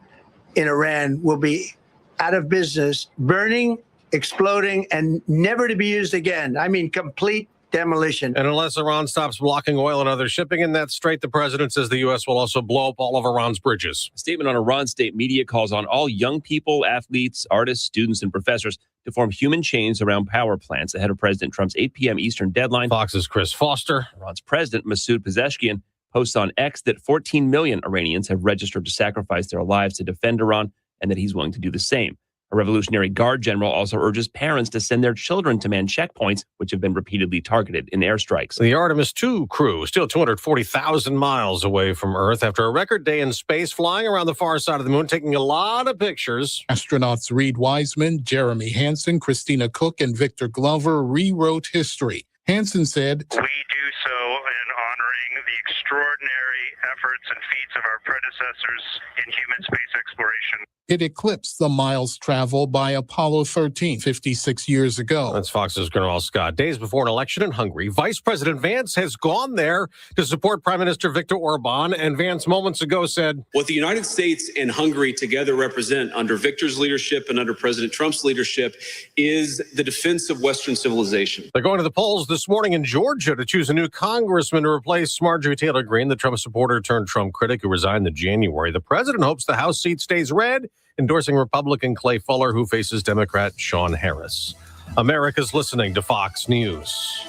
in Iran will be out of business, burning, exploding, and never to be used again. I mean, complete demolition. And unless Iran stops blocking oil and other shipping in that strait, the president says the U.S. will also blow up all of Iran's bridges. A statement on Iran state media calls on all young people, athletes, artists, students, and professors to form human chains around power plants ahead of President Trump's 8 p.m. Eastern deadline. Fox's Chris Foster. Iran's president, Masoud Pezeshkian, posts on X that 14 million Iranians have registered to sacrifice their lives to defend Iran and that he's willing to do the same. A Revolutionary Guard general also urges parents to send their children to man checkpoints, which have been repeatedly targeted in airstrikes. The Artemis II crew still 240,000 miles away from Earth after a record day in space, flying around the far side of the moon, taking a lot of pictures. Astronauts Reed Wiseman, Jeremy Hansen, Christina Cook, and Victor Glover rewrote history. Hansen said, "We do so in honoring the extraordinary efforts and feats of our predecessors in human space exploration." It eclipsed the miles traveled by Apollo 13 56 years ago. That's Fox's General Scott. Days before an election in Hungary, Vice President Vance has gone there to support Prime Minister Viktor Orban. And Vance moments ago said, "What the United States and Hungary together represent under Viktor's leadership and under President Trump's leadership is the defense of Western civilization." They're going to the polls this morning in Georgia to choose a new congressman to replace Marjorie Taylor Greene, the Trump supporter turned Trump critic who resigned in January. The president hopes the House seat stays red, endorsing Republican Clay Fuller, who faces Democrat Sean Harris. America's listening to Fox News.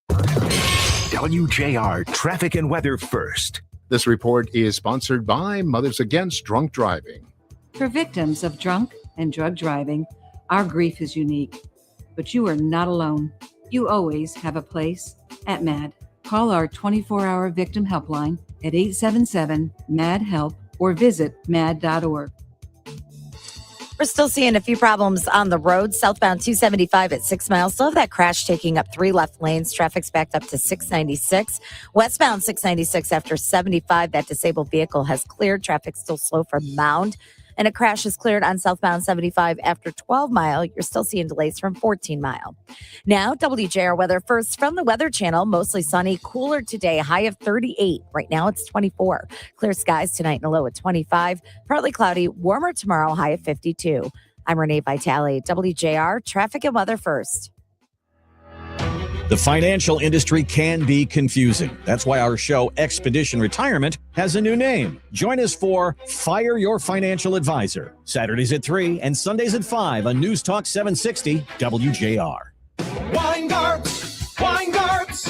WJR Traffic and Weather First. This report is sponsored by Mothers Against Drunk Driving. For victims of drunk and drug driving, our grief is unique, but you are not alone. You always have a place at MAD. Call our 24-hour victim helpline at 877-MAD-HELP or visit mad.org. We're still seeing a few problems on the road. Southbound 275 at 6 Mile. Still have that crash taking up 3 left lanes. Traffic's backed up to 696. Westbound 696 after 75. That disabled vehicle has cleared. Traffic's still slow from Mound. And a crash is cleared on southbound 75 after 12 Mile. You're still seeing delays from 14 Mile. Now, WJR weather first from the Weather Channel. Mostly sunny, cooler today, high of 38. Right now it's 24. Clear skies tonight and a low at 25. Partly cloudy, warmer tomorrow, high of 52. I'm Renee Vitale, WJR Traffic and Weather First. The financial industry can be confusing. That's why our show, Expedition Retirement, has a new name. Join us for Fire Your Financial Advisor. Saturdays at 3 and Sundays at 5 on News Talk 760 WJR. Weingarts,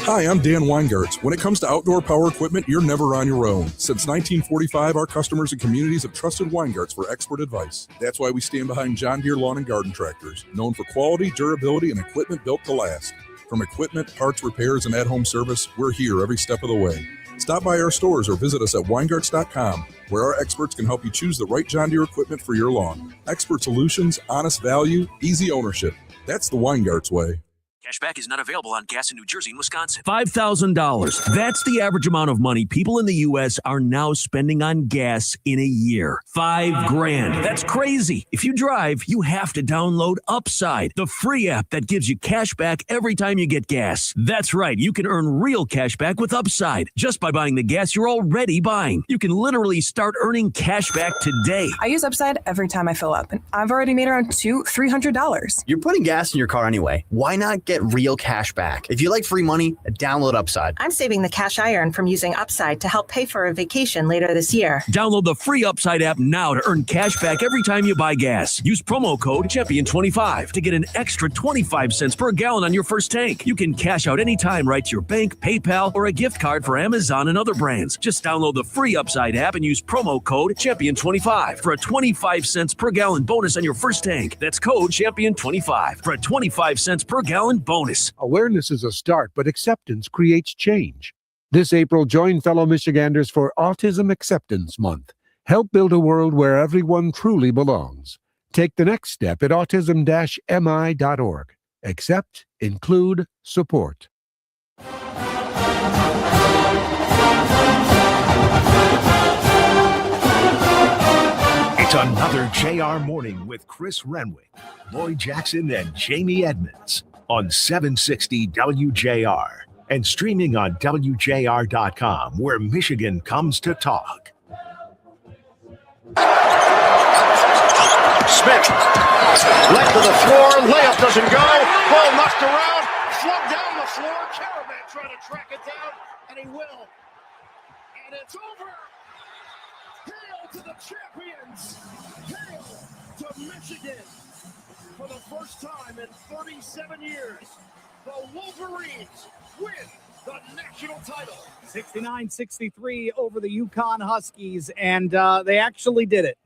Hi, I'm Dan Weingartz. When it comes to outdoor power equipment, you're never on your own. Since 1945, our customers and communities have trusted Weingartz for expert advice. That's why we stand behind John Deere Lawn and Garden Tractors, known for quality, durability, and equipment built to last. From equipment, parts, repairs, and at-home service, we're here every step of the way. Stop by our stores or visit us at Weingartz.com, where our experts can help you choose the right John Deere equipment for your lawn. Expert solutions, honest value, easy ownership. That's the Weingartz way. Cashback is not available on gas in New Jersey and Wisconsin. $5,000. That's the average amount of money people in the U.S. are now spending on gas in a year. $5,000. That's crazy. If you drive, you have to download Upside, the free app that gives you cash back every time you get gas. That's right. You can earn real cash back with Upside just by buying the gas you're already buying. You can literally start earning cash back today. I use Upside every time I fill up, and I've already made around $300. You're putting gas in your car anyway. Why not get real cash back? If you like free money, download Upside. I'm saving the cash I earn from using Upside to help pay for a vacation later this year. Download the free Upside app now to earn cash back every time you buy gas. Use promo code Champion25 to get an extra 25 cents per gallon on your first tank. You can cash out anytime right to your bank, PayPal, or a gift card for Amazon and other brands. Just download the free Upside app and use promo code Champion25 for a 25 cents per gallon bonus on your first tank. That's code Champion25 for a 25 cents per gallon bonus. Awareness is a start, but acceptance creates change. This April, join fellow Michiganders for Autism Acceptance Month. Help build a world where everyone truly belongs. Take the next step at autism-mi.org. Accept, include, support. It's another JR Morning with Chris Renwick, Lloyd Jackson, and Jamie Edmonds on 760 WJR and streaming on WJR.com, where Michigan comes to talk. Smith, left to the floor, layup doesn't go, ball knocked around, flung down the floor, Caravan trying to track it down, and he will. And it's over. Hail to the champions. Hail to Michigan. For the first time in 37 years, the Wolverines win the national title. 69-63 over the UConn Huskies, and they actually did it.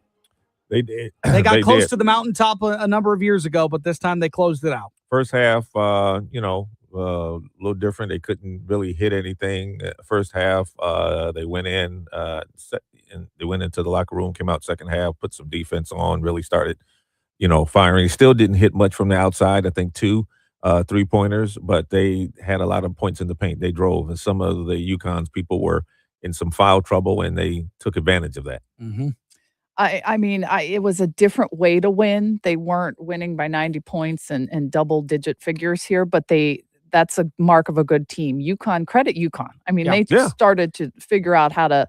They did. They got close to the mountaintop a number of years ago, but this time they closed it out. First half, a little different. They couldn't really hit anything. First half, they went in, and they went into the locker room, came out second half, put some defense on, really started, firing. Still didn't hit much from the outside. I think 2 3-pointers, but they had a lot of points in the paint. They drove, and some of the UConn's people were in some foul trouble, and they took advantage of that. Mm-hmm. It was a different way to win. They weren't winning by 90 points and double-digit figures here, but that's a mark of a good team. Credit UConn. They started to figure out how to,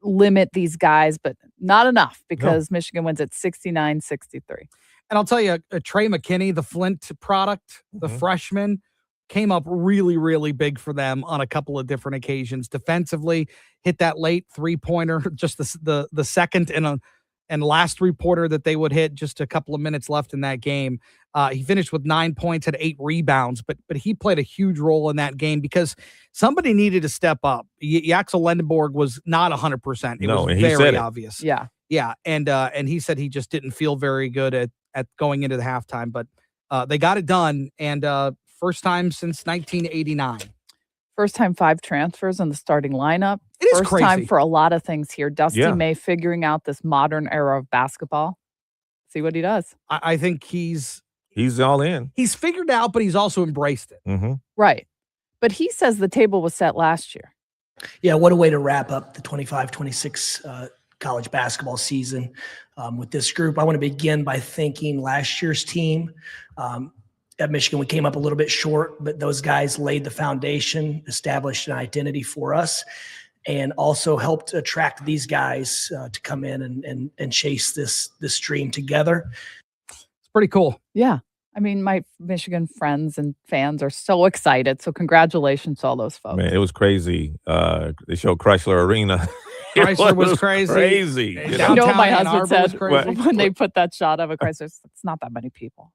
limit these guys, but not enough because Michigan wins at 69-63. And I'll tell you, Trey McKinney, the Flint product, the freshman, came up really, really big for them on a couple of different occasions. Defensively, hit that late 3-pointer, just the second and last 3-pointer that they would hit just a couple of minutes left in that game. He finished with 9 points, had 8 rebounds, but he played a huge role in that game because somebody needed to step up. Yaxel Lendenborg was not 100%. It was very obvious. Yeah. And he said he just didn't feel very good at going into the halftime, but they got it done. And first time since 1989. First time 5 transfers in the starting lineup. It is First crazy. time for a lot of things here. Dusty May figuring out this modern era of basketball. See what he does. I think he's all in. He's figured out, but he's also embraced it. Mm-hmm. Right. But he says the table was set last year. Yeah, what a way to wrap up the 25-26 college basketball season with this group. I want to begin by thanking last year's team. At Michigan, we came up a little bit short, but those guys laid the foundation, established an identity for us, and also helped attract these guys to come in and chase this dream together. It's pretty cool. Yeah. My Michigan friends and fans are so excited. So congratulations to all those folks. Man, it was crazy. They showed Chrysler Arena Chrysler was crazy. Crazy. You know what my Downtown Ann husband Arbor was said crazy. when they put that shot of a Chrysler? It's not that many people.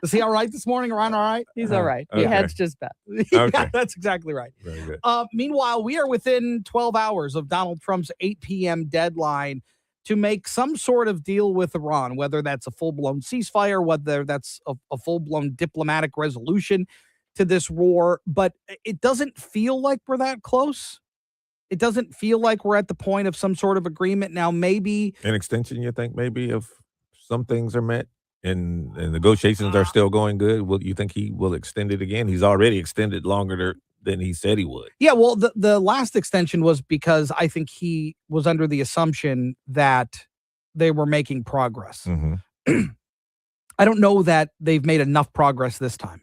Is he all right this morning? Ryan all right? He's all right. He Okay. hedged his bet. Yeah, that's exactly right. Very good. Meanwhile, we are within 12 hours of Donald Trump's 8 p.m. deadline to make some sort of deal with Iran, whether that's a full-blown ceasefire, whether that's a full-blown diplomatic resolution to this war. But it doesn't feel like we're that close. It doesn't feel like we're at the point of some sort of agreement. Now, maybe An extension, you think, maybe, if some things are met and negotiations are still going good? Will you think he will extend it again? He's already extended longer than he said he would. Yeah, well, the last extension was because I think he was under the assumption that they were making progress. I don't know that they've made enough progress this time.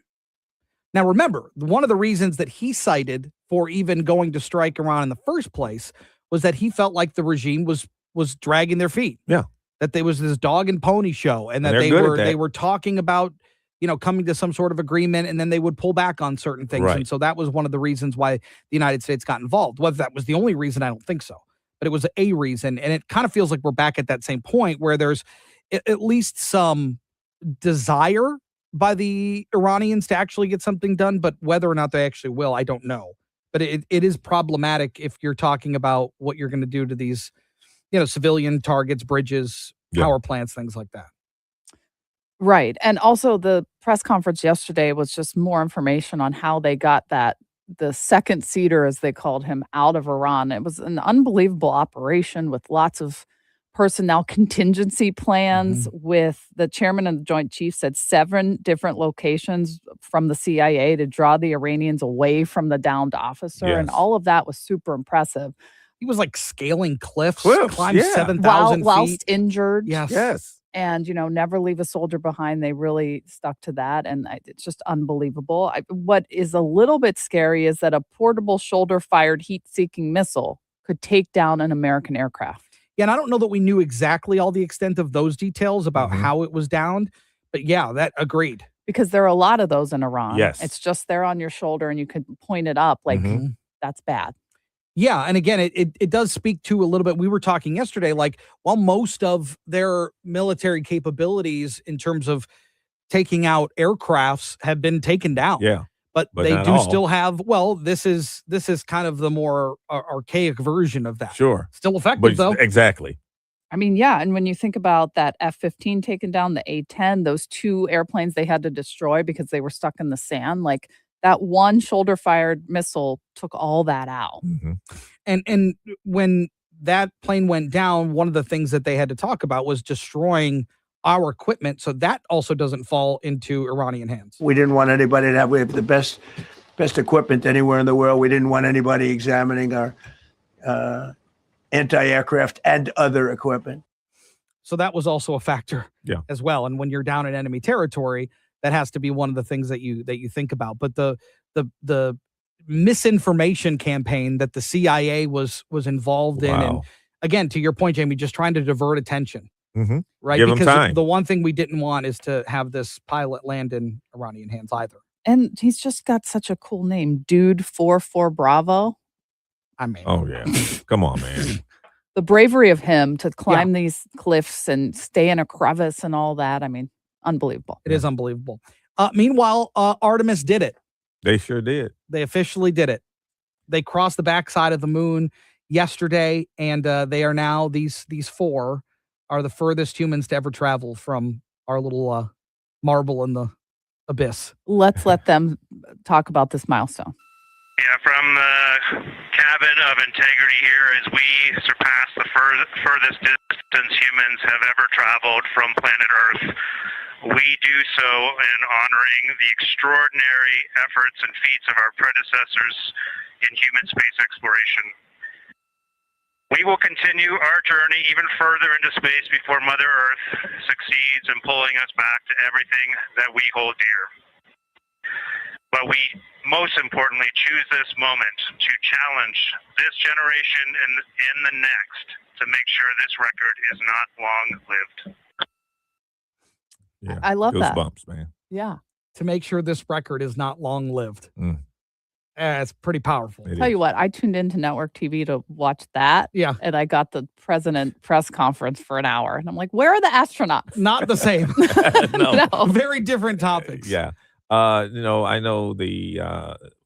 Now, remember, one of the reasons that he cited for even going to strike Iran in the first place was that he felt like the regime was dragging their feet. Yeah. That there was this dog and pony show, and that they were talking about, coming to some sort of agreement, and then they would pull back on certain things. Right. And so that was one of the reasons why the United States got involved. Whether that was the only reason, I don't think so. But it was a reason. And it kind of feels like we're back at that same point where there's at least some desire by the Iranians to actually get something done. But whether or not they actually will, I don't know. But it is problematic if you're talking about what you're going to do to these, civilian targets, bridges, power plants, things like that. Right. And also the press conference yesterday was just more information on how they got the second seater, as they called him, out of Iran. It was an unbelievable operation with lots of personnel contingency plans with the chairman of the Joint Chiefs said 7 different locations from the CIA to draw the Iranians away from the downed officer. Yes. And all of that was super impressive. He was like scaling cliffs climbed yeah. 7,000 feet. Whilst injured. Yes. And, never leave a soldier behind. They really stuck to that. And it's just unbelievable. What is a little bit scary is that a portable shoulder-fired heat-seeking missile could take down an American aircraft. Yeah, and I don't know that we knew exactly all the extent of those details about how it was downed. But yeah, that agreed. Because there are a lot of those in Iran. Yes. It's just there on your shoulder and you can point it up like that's bad. Yeah, and again, it does speak to a little bit. We were talking yesterday, like, while most of their military capabilities in terms of taking out aircrafts have been taken down. Yeah. But they not do all. still have, this is kind of the more archaic version of that. Sure. Still effective, But though. exactly. I mean, yeah. And when you think about that F-15 taken down, the A-10, those 2 airplanes they had to destroy because they were stuck in the sand, like that one shoulder-fired missile took all that out. And when that plane went down, one of the things that they had to talk about was destroying our equipment. So that also doesn't fall into Iranian hands. We didn't want anybody to have, we have the best equipment anywhere in the world. We didn't want anybody examining our anti-aircraft and other equipment. So that was also a factor as well. And when you're down in enemy territory, that has to be one of the things that you think about. But the misinformation campaign that the CIA was involved in, and again, to your point, Jamie, just trying to divert attention. Right? Give them because time. the one thing we didn't want is to have this pilot land in Iranian hands either. And he's just got such a cool name, Dude 44 Bravo. I mean, oh yeah, come on, man. The bravery of him to climb these cliffs and stay in a crevice and all that. I mean, unbelievable. It is unbelievable. Meanwhile, Artemis did it. They sure did. They officially did it. They crossed the backside of the moon yesterday, and they are now, these 4 are the furthest humans to ever travel from our little marble in the abyss. Let's let them talk about this milestone. Yeah, from the cabin of integrity here, as we surpass the furthest distance humans have ever traveled from planet Earth, we do so in honoring the extraordinary efforts and feats of our predecessors in human space exploration. We will continue our journey even further into space before Mother Earth succeeds in pulling us back to everything that we hold dear. But we, most importantly, choose this moment to challenge this generation and in the next to make sure this record is not long-lived. Yeah, I love that. Goosebumps, man. Yeah. To make sure this record is not long-lived. It's pretty powerful. Tell you what, I tuned into network TV to watch that. Yeah. And I got the president press conference for an hour. And I'm like, where are the astronauts? Not the same. No. Very different topics. Yeah. I know the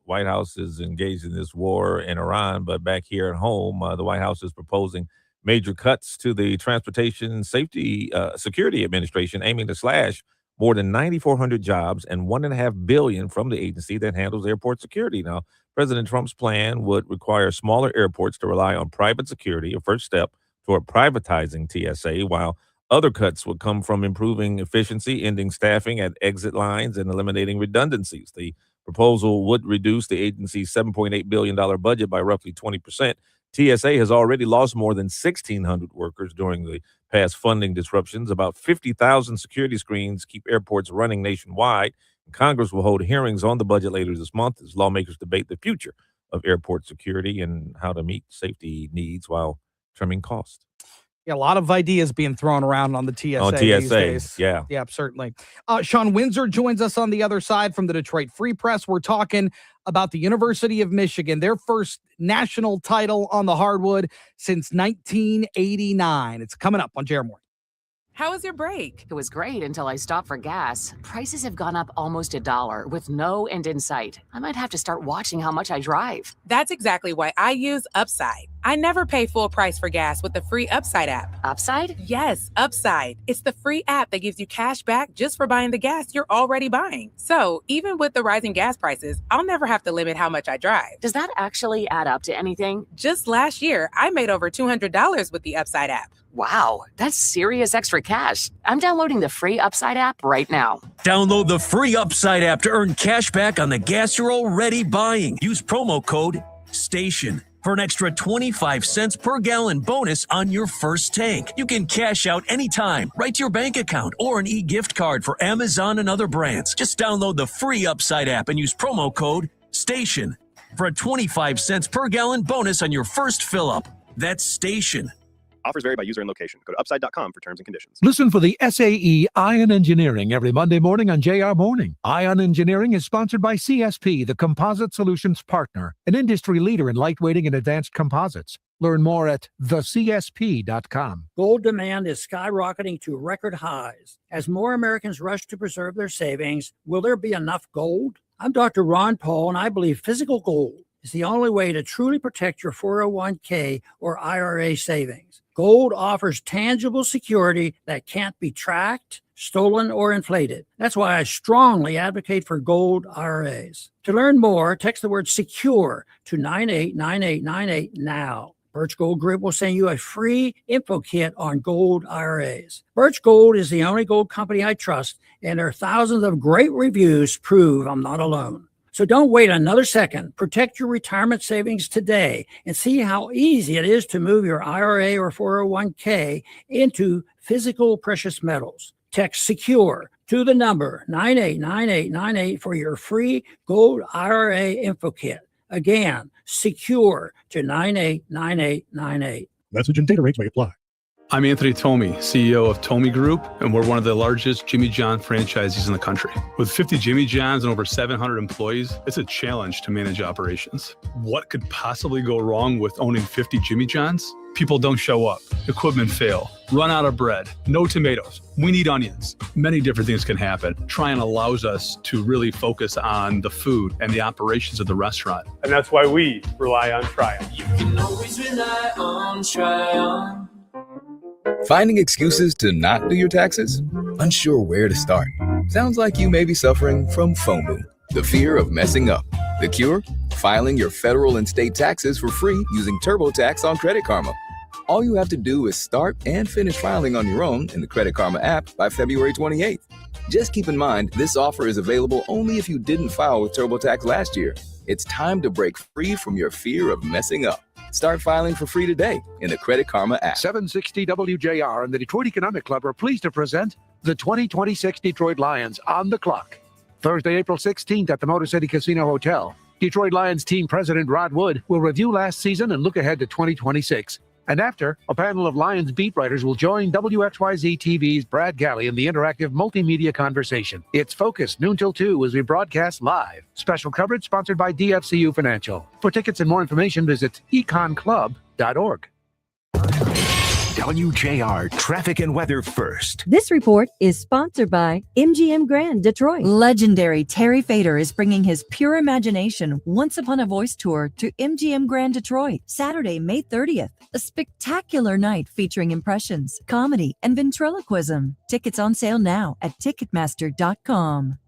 White House is engaged in this war in Iran, but back here at home, the White House is proposing major cuts to the Transportation Safety Security Administration, aiming to slash more than 9,400 jobs and $1.5 billion from the agency that handles airport security. Now, President Trump's plan would require smaller airports to rely on private security, a first step toward privatizing TSA, while other cuts would come from improving efficiency, ending staffing at exit lines, and eliminating redundancies. The proposal would reduce the agency's $7.8 billion budget by roughly 20%. TSA has already lost more than 1,600 workers during the past funding disruptions. About 50,000 security screens keep airports running nationwide. Congress will hold hearings on the budget later this month as lawmakers debate the future of airport security and how to meet safety needs while trimming costs. Yeah, a lot of ideas being thrown around on the TSA. On TSA, these days. yeah. Yeah, certainly. Sean Windsor joins us on the other side from the Detroit Free Press. We're talking about the University of Michigan, their first national title on the hardwood since 1989. It's coming up on JR Morning. How was your break? It was great until I stopped for gas. Prices have gone up almost $1 with no end in sight. I might have to start watching how much I drive. That's exactly why I use Upside. I never pay full price for gas with the free Upside app. Upside? Yes, Upside. It's the free app that gives you cash back just for buying the gas you're already buying. So even with the rising gas prices, I'll never have to limit how much I drive. Does that actually add up to anything? Just last year, I made over $200 with the Upside app. Wow, that's serious extra cash. I'm downloading the free Upside app right now. Download the free Upside app to earn cash back on the gas you're already buying. Use promo code STATION for an extra 25 cents per gallon bonus on your first tank. You can cash out anytime, right to your bank account, or an e-gift card for Amazon and other brands. Just download the free Upside app and use promo code STATION for a 25 cents per gallon bonus on your first fill-up. That's STATION. Offers vary by user and location. Go to upside.com for terms and conditions. Listen for the SAE Ion Engineering every Monday morning on JR Morning. Ion Engineering is sponsored by CSP, the Composite Solutions Partner, an industry leader in lightweighting and advanced composites. Learn more at thecsp.com. Gold demand is skyrocketing to record highs. As more Americans rush to preserve their savings, will there be enough gold? I'm Dr. Ron Paul, and I believe physical gold is the only way to truly protect your 401k or IRA savings. Gold offers tangible security that can't be tracked, stolen, or inflated. That's why I strongly advocate for gold IRAs. To learn more, text the word SECURE to 989898 now. Birch Gold Group will send you a free info kit on gold IRAs. Birch Gold is the only gold company I trust, and their thousands of great reviews prove I'm not alone. So don't wait another second. Protect your retirement savings today and see how easy it is to move your IRA or 401k into physical precious metals. Text SECURE to the number 989898 for your free gold IRA info kit. Again, SECURE to 989898. Message and data rates may apply. I'm Anthony Tomey, CEO of Tomey Group, and we're one of the largest Jimmy John franchisees in the country. With 50 Jimmy Johns and over 700 employees, it's a challenge to manage operations. What could possibly go wrong with owning 50 Jimmy Johns? People don't show up, equipment fail, run out of bread, no tomatoes, we need onions. Many different things can happen. Tryon allows us to really focus on the food and the operations of the restaurant. And that's why we rely on Tryon. You can always rely on Tryon. Finding excuses to not do your taxes? Unsure where to start? Sounds like you may be suffering from FOMO, the fear of messing up. The cure? Filing your federal and state taxes for free using TurboTax on Credit Karma. All you have to do is start and finish filing on your own in the Credit Karma app by February 28th. Just keep in mind, this offer is available only if you didn't file with TurboTax last year. It's time to break free from your fear of messing up. Start filing for free today in the Credit Karma app. 760 WJR and the Detroit Economic Club are pleased to present the 2026 Detroit Lions on the clock. Thursday, April 16th at the Motor City Casino Hotel. Detroit Lions team president Rod Wood will review last season and look ahead to 2026. And after, a panel of Lions beat writers will join WXYZ TV's Brad Galley in the interactive multimedia conversation. It's Focus, noon till 2 as we broadcast live. Special coverage sponsored by DFCU Financial. For tickets and more information, visit econclub.org. WJR traffic and weather first. This report is sponsored by MGM Grand Detroit. Legendary Terry Fader is bringing his pure imagination Once Upon a Voice tour to MGM Grand Detroit, Saturday, May 30th. A spectacular night featuring impressions, comedy, and ventriloquism. Tickets on sale now at Ticketmaster.com.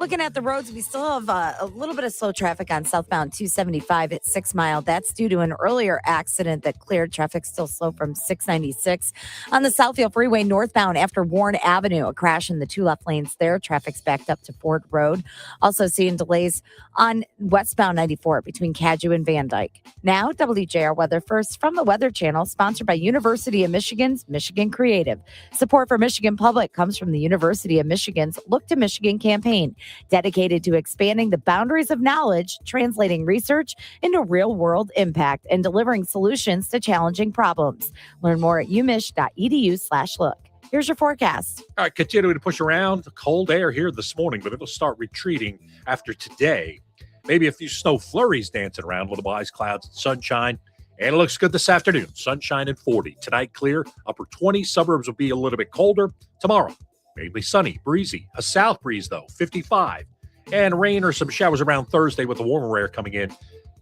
Looking at the roads, we still have a little bit of slow traffic on southbound 275 at 6 Mile. That's due to an earlier accident that cleared. Traffic still slow from 696. On the Southfield Freeway northbound after Warren Avenue, a crash in the 2 left lanes there. Traffic's backed up to Ford Road. Also seeing delays on westbound 94 between Cadue and Van Dyke. Now, WJR Weather First from the Weather Channel, sponsored by University of Michigan's Michigan Creative. Support for Michigan Public comes from the University of Michigan's Look to Michigan campaign, dedicated to expanding the boundaries of knowledge, translating research into real-world impact, and delivering solutions to challenging problems. Learn more at umich.edu/look. Here's your forecast. All right, continuing to push around. The cold air here this morning, but it'll start retreating after today. Maybe a few snow flurries dancing around, little eyes, clouds, and sunshine. And it looks good this afternoon. Sunshine at 40. Tonight, clear. Upper 20. Suburbs will be a little bit colder. Tomorrow, mainly sunny, breezy. A south breeze, though, 55. And rain or some showers around Thursday with the warmer air coming in.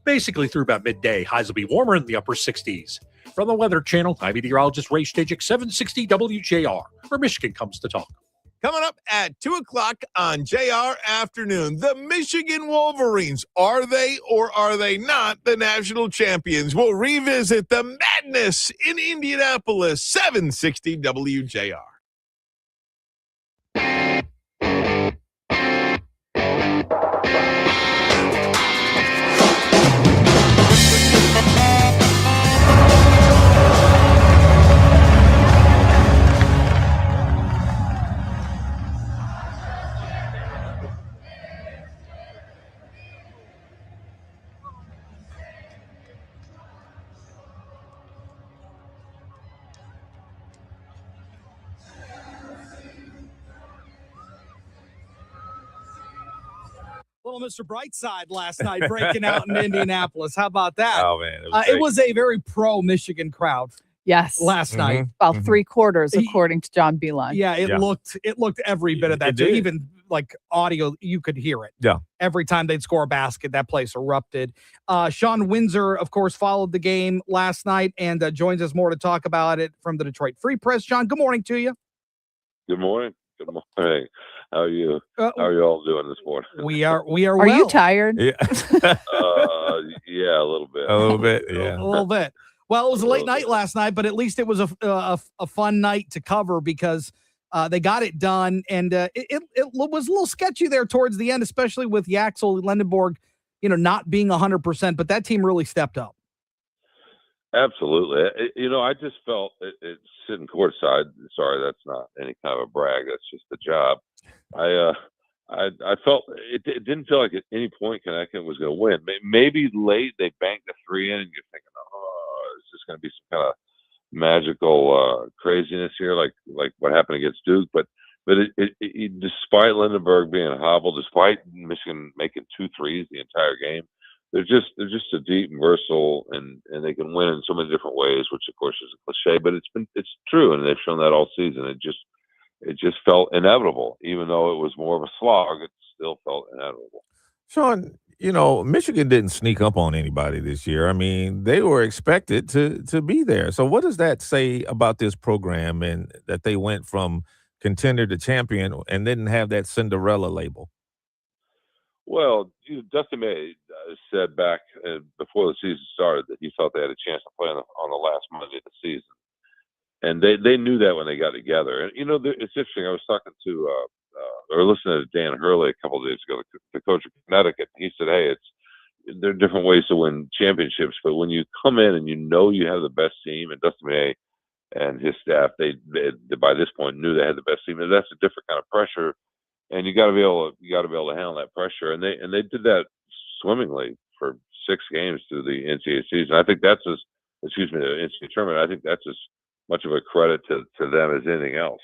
Basically through about midday. Highs will be warmer in the upper 60s. From the Weather Channel, I'm meteorologist Ray Stajic, 760 WJR, where Michigan comes to talk. Coming up at 2 o'clock on JR Afternoon, the Michigan Wolverines. Are they or are they not the national champions? We'll revisit the madness in Indianapolis, 760 WJR. Little Mr. Brightside last night breaking out in Indianapolis. How about that? Oh, man. It was a very pro-Michigan crowd. Yes. Last night. About 3/4, according to John Beeline. Yeah, it looked every bit of that. It did. Even like audio, you could hear it. Yeah. Every time they'd score a basket, that place erupted. Sean Windsor, of course, followed the game last night and joins us more to talk about it from the Detroit Free Press. Sean, good morning to you. Good morning. Good morning. How are you? How are you all doing this morning? We are. Are well. you tired? Yeah. Yeah, a little bit. A little bit, yeah. A little bit. Well, it was a late night last night, but at least it was a fun night to cover because they got it done, and it was a little sketchy there towards the end, especially with Yaxel Lendenborg, not being 100%. But that team really stepped up. Absolutely. I just felt it sitting courtside. Sorry, that's not any kind of a brag. That's just the job. I felt it didn't feel like at any point Connecticut was going to win. Maybe late they banked a 3 in, and you're thinking, oh, is this going to be some kind of magical craziness here, like what happened against Duke? But despite Lindenberg being hobbled, despite Michigan making 2 threes the entire game, they're just a deep and versatile, and they can win in so many different ways, which of course is a cliche, but it's true, and they've shown that all season. It just felt inevitable, even though it was more of a slog. It still felt inevitable. Sean, Michigan didn't sneak up on anybody this year. I mean, they were expected to be there. So what does that say about this program and that they went from contender to champion and didn't have that Cinderella label? Well, Dusty May said back before the season started that he thought they had a chance to play on the last Monday of the season. And they knew that when they got together. And, it's interesting. I was talking to or listening to Dan Hurley a couple of days ago, the coach of Connecticut. He said, hey, there are different ways to win championships, but when you come in and you have the best team, and Dusty May and his staff, they by this point knew they had the best team, and that's a different kind of pressure. And you got to be able to handle that pressure. And they did that swimmingly for 6 games through the NCAA season. I think that's the NCAA tournament. I think that's as much of a credit to them as anything else.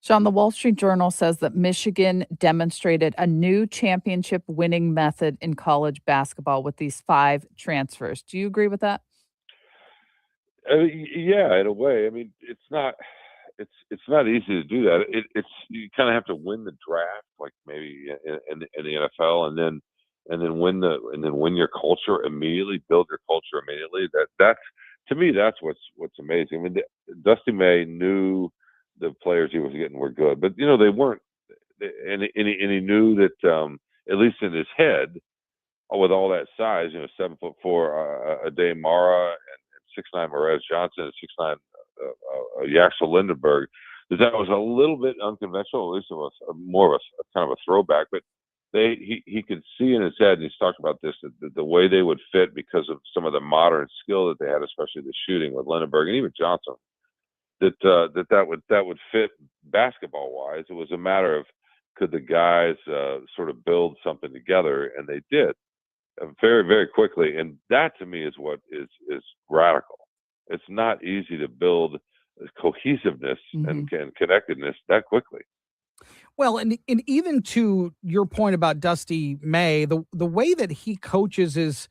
Sean, the Wall Street Journal says that Michigan demonstrated a new championship winning method in college basketball with these 5 transfers. Do you agree with that? Yeah, in a way. I mean, it's not easy to do that. It's you kind of have to win the draft, like maybe in the NFL, and then win your culture immediately, build your culture immediately. That's to me, that's what's amazing. I mean, Dusty May knew the players he was getting were good, but they weren't, and he knew that at least in his head, with all that size, 7'4" Ade Mara and 6'9" Morez Johnson and 6'9" Yaxel Lindenberg, that was a little bit unconventional. At least it was more of a kind of a throwback, but he could see in his head, and he's talked about this, that the way they would fit because of some of the modern skill that they had, especially the shooting with Lindenberg and even Johnson, that would fit basketball wise. It was a matter of could the guys sort of build something together, and they did very, very quickly. And that to me is what is radical. It's not easy to build cohesiveness and connectedness that quickly. Well, and even to your point about Dusty May, the way that he coaches is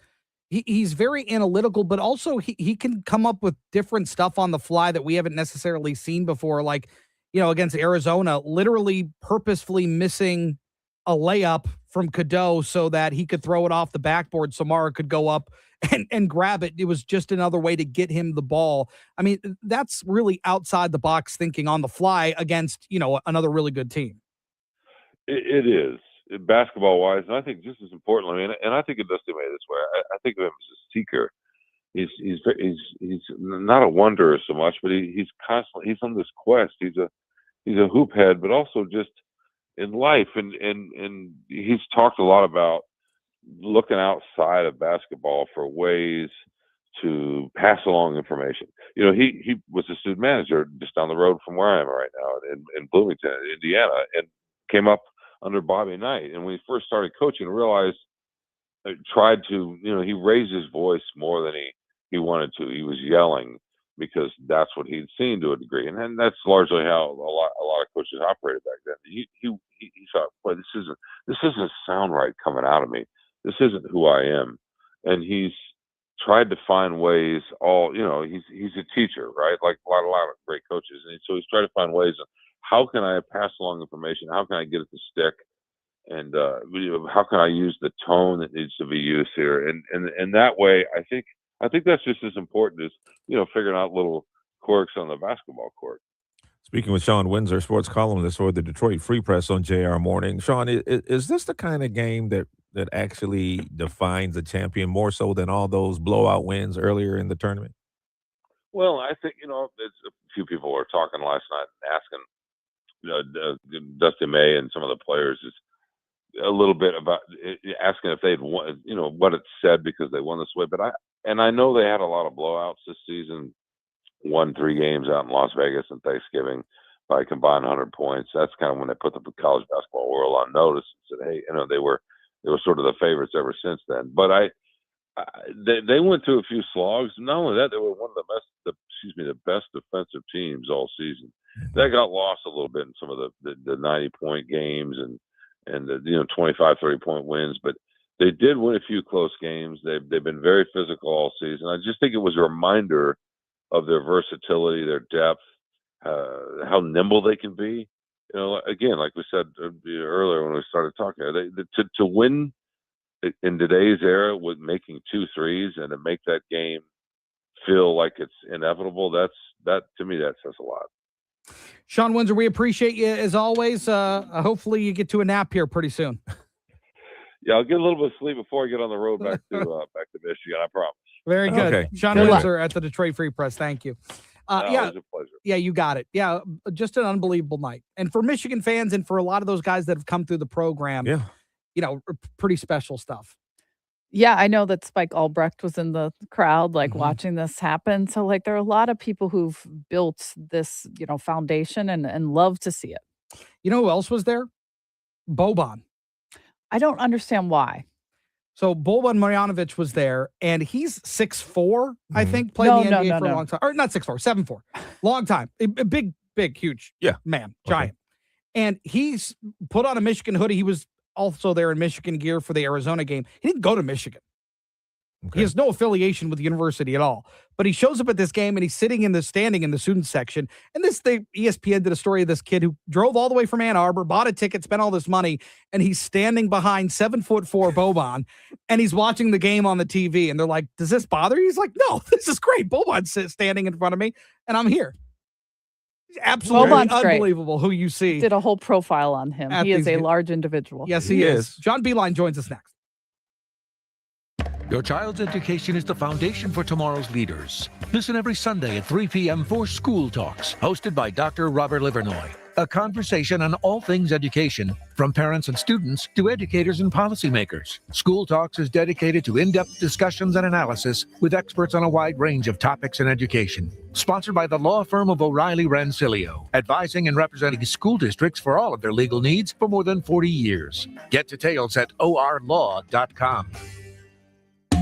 he's very analytical, but also he can come up with different stuff on the fly that we haven't necessarily seen before. Like, against Arizona, literally purposefully missing a layup from Cadeau so that he could throw it off the backboard so Mara could go up and grab it. It was just another way to get him the ball. I mean, that's really outside the box thinking on the fly against, another really good team. It is basketball wise, and I think just as importantly, and I think of Dusty May this way. I think of him as a seeker. He's not a wanderer so much, but he's on this quest. He's a hoop head, but also just in life, and he's talked a lot about looking outside of basketball for ways to pass along information. He was a student manager just down the road from where I am right now in Bloomington, Indiana, and came up under Bobby Knight. And when he first started coaching, realized, tried to, he raised his voice more than he wanted to. He was yelling because that's what he'd seen to a degree. And that's largely how a lot of coaches operated back then. He thought, boy, this isn't sound right coming out of me. This isn't who I am. And he's tried to find ways he's a teacher, right? Like a lot of great coaches. And so he's tried to find ways of how can I pass along information? How can I get it to stick? And how can I use the tone that needs to be used here? And that way, I think that's just as important as, figuring out little quirks on the basketball court. Speaking with Sean Windsor, sports columnist for the Detroit Free Press on JR Morning. Sean, is this the kind of game that actually defines a champion more so than all those blowout wins earlier in the tournament? Well, I think, it's a few people were talking last night and asking, Dusty May and some of the players is a little bit about asking if they'd won, what it said because they won this way. But I know they had a lot of blowouts this season, won 3 games out in Las Vegas and Thanksgiving by a combined 100 points. That's kind of when they put the college basketball world on notice and said, hey, they were sort of the favorites ever since then. But they went through a few slogs. Not only that, they were one of the best defensive teams all season. That got lost a little bit in some of the 90-point games and the 25, 30-point wins, but they did win a few close games. They've been very physical all season. I just think it was a reminder of their versatility, their depth, how nimble they can be. Again, like we said earlier when we started talking, to win in today's era with making 2 threes and to make that game feel like it's inevitable, that to me that says a lot. Sean Windsor, we appreciate you as always. Hopefully you get to a nap here pretty soon. Yeah, I'll get a little bit of sleep before I get on the road back to Michigan, I promise. Very good. Okay. Sean Windsor at the Detroit Free Press. Thank you. It was a pleasure. Yeah, you got it. Yeah, just an unbelievable night. And for Michigan fans and for a lot of those guys that have come through the program, pretty special stuff. Yeah, I know that Spike Albrecht was in the crowd, watching this happen. So, there are a lot of people who've built this, foundation and love to see it. You know who else was there? Boban. I don't understand why. So Boban Marjanovic was there, and he's 6'4", I think, played in the NBA for a long time. Or not 6'4", 7'4". Long time. A big, huge man, giant. And he's put on a Michigan hoodie. He was also there in Michigan gear for the Arizona game. He didn't go to Michigan. Okay. He has no affiliation with the university at all. But he shows up at this game, and he's sitting in the standing in the student section. And ESPN did a story of this kid who drove all the way from Ann Arbor, bought a ticket, spent all this money, and he's standing behind 7'4" Boban, and he's watching the game on the TV. And they're like, "Does this bother you?" He's like, "No, this is great. Boban's standing in front of me, and I'm here." Absolutely unbelievable who you see. Did a whole profile on him. He is a large individual. Yes, he is. John Beeline joins us next. Your child's education is the foundation for tomorrow's leaders. Listen every Sunday at 3 p.m. for School Talks, hosted by Dr. Robert Livernoy. A conversation on all things education, from parents and students to educators and policymakers. School Talks is dedicated to in-depth discussions and analysis with experts on a wide range of topics in education. Sponsored by the law firm of O'Reilly Rensselaer, advising and representing school districts for all of their legal needs for more than 40 years. Get details at orlaw.com.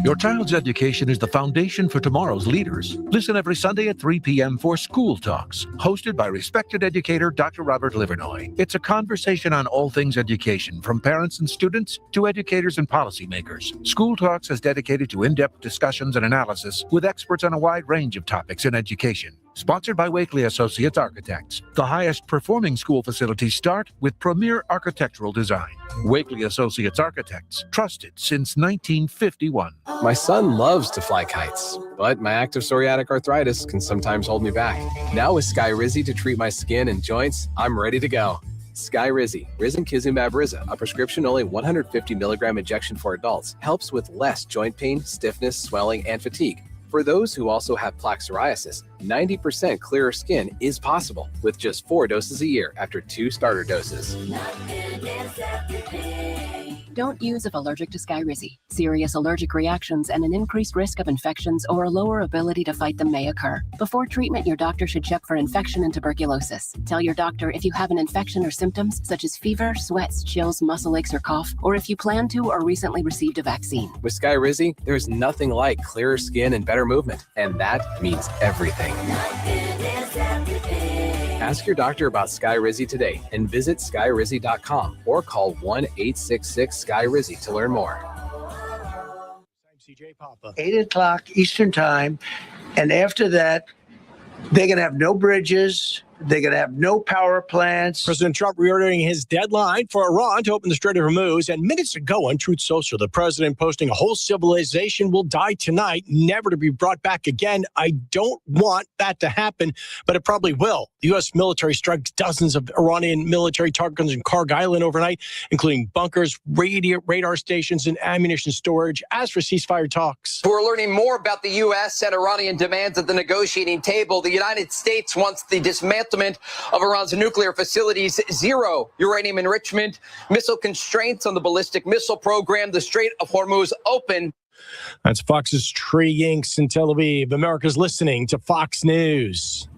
Your child's education is the foundation for tomorrow's leaders. Listen every Sunday at 3 p.m. for School Talks, hosted by respected educator Dr. Robert Livernoy. It's a conversation on all things education, from parents and students to educators and policymakers. School Talks is dedicated to in-depth discussions and analysis with experts on a wide range of topics in education. Sponsored by Wakely Associates Architects. The highest performing school facilities start with premier architectural design. Wakely Associates Architects, trusted since 1951. My son loves to fly kites, but my active psoriatic arthritis can sometimes hold me back. Now with Skyrizi to treat my skin and joints, I'm ready to go. Skyrizi, risankizumab Riza, a prescription-only 150 milligram injection for adults, helps with less joint pain, stiffness, swelling, and fatigue. For those who also have plaque psoriasis, 90% clearer skin is possible with just 4 doses a year after 2 starter doses. Don't use if allergic to Skyrizi. Serious allergic reactions and an increased risk of infections or a lower ability to fight them may occur. Before treatment, your doctor should check for infection and tuberculosis. Tell your doctor if you have an infection or symptoms such as fever, sweats, chills, muscle aches, or cough, or if you plan to or recently received a vaccine. With Skyrizi, there's nothing like clearer skin and better movement, and that means everything. Ask your doctor about Skyrizi today and visit skyrizi.com or call 1-866-SKY-RIZZI to learn more. 8 o'clock Eastern Time, and after that, they're going to have no bridges. They're going to have no power plants. President Trump reordering his deadline for Iran to open the Strait of Hormuz. And minutes ago on Truth Social, the president posting a whole civilization will die tonight, never to be brought back again. I don't want that to happen, but it probably will. The U.S. military struck dozens of Iranian military targets in Karg Island overnight, including bunkers, radar stations, and ammunition storage. As for ceasefire talks. We're learning more about the U.S. and Iranian demands at the negotiating table. The United States wants the dismantling of Iran's nuclear facilities, zero uranium enrichment, missile constraints on the ballistic missile program, the Strait of Hormuz open. That's Fox's Trey Yanks in Tel Aviv. America's listening to Fox News.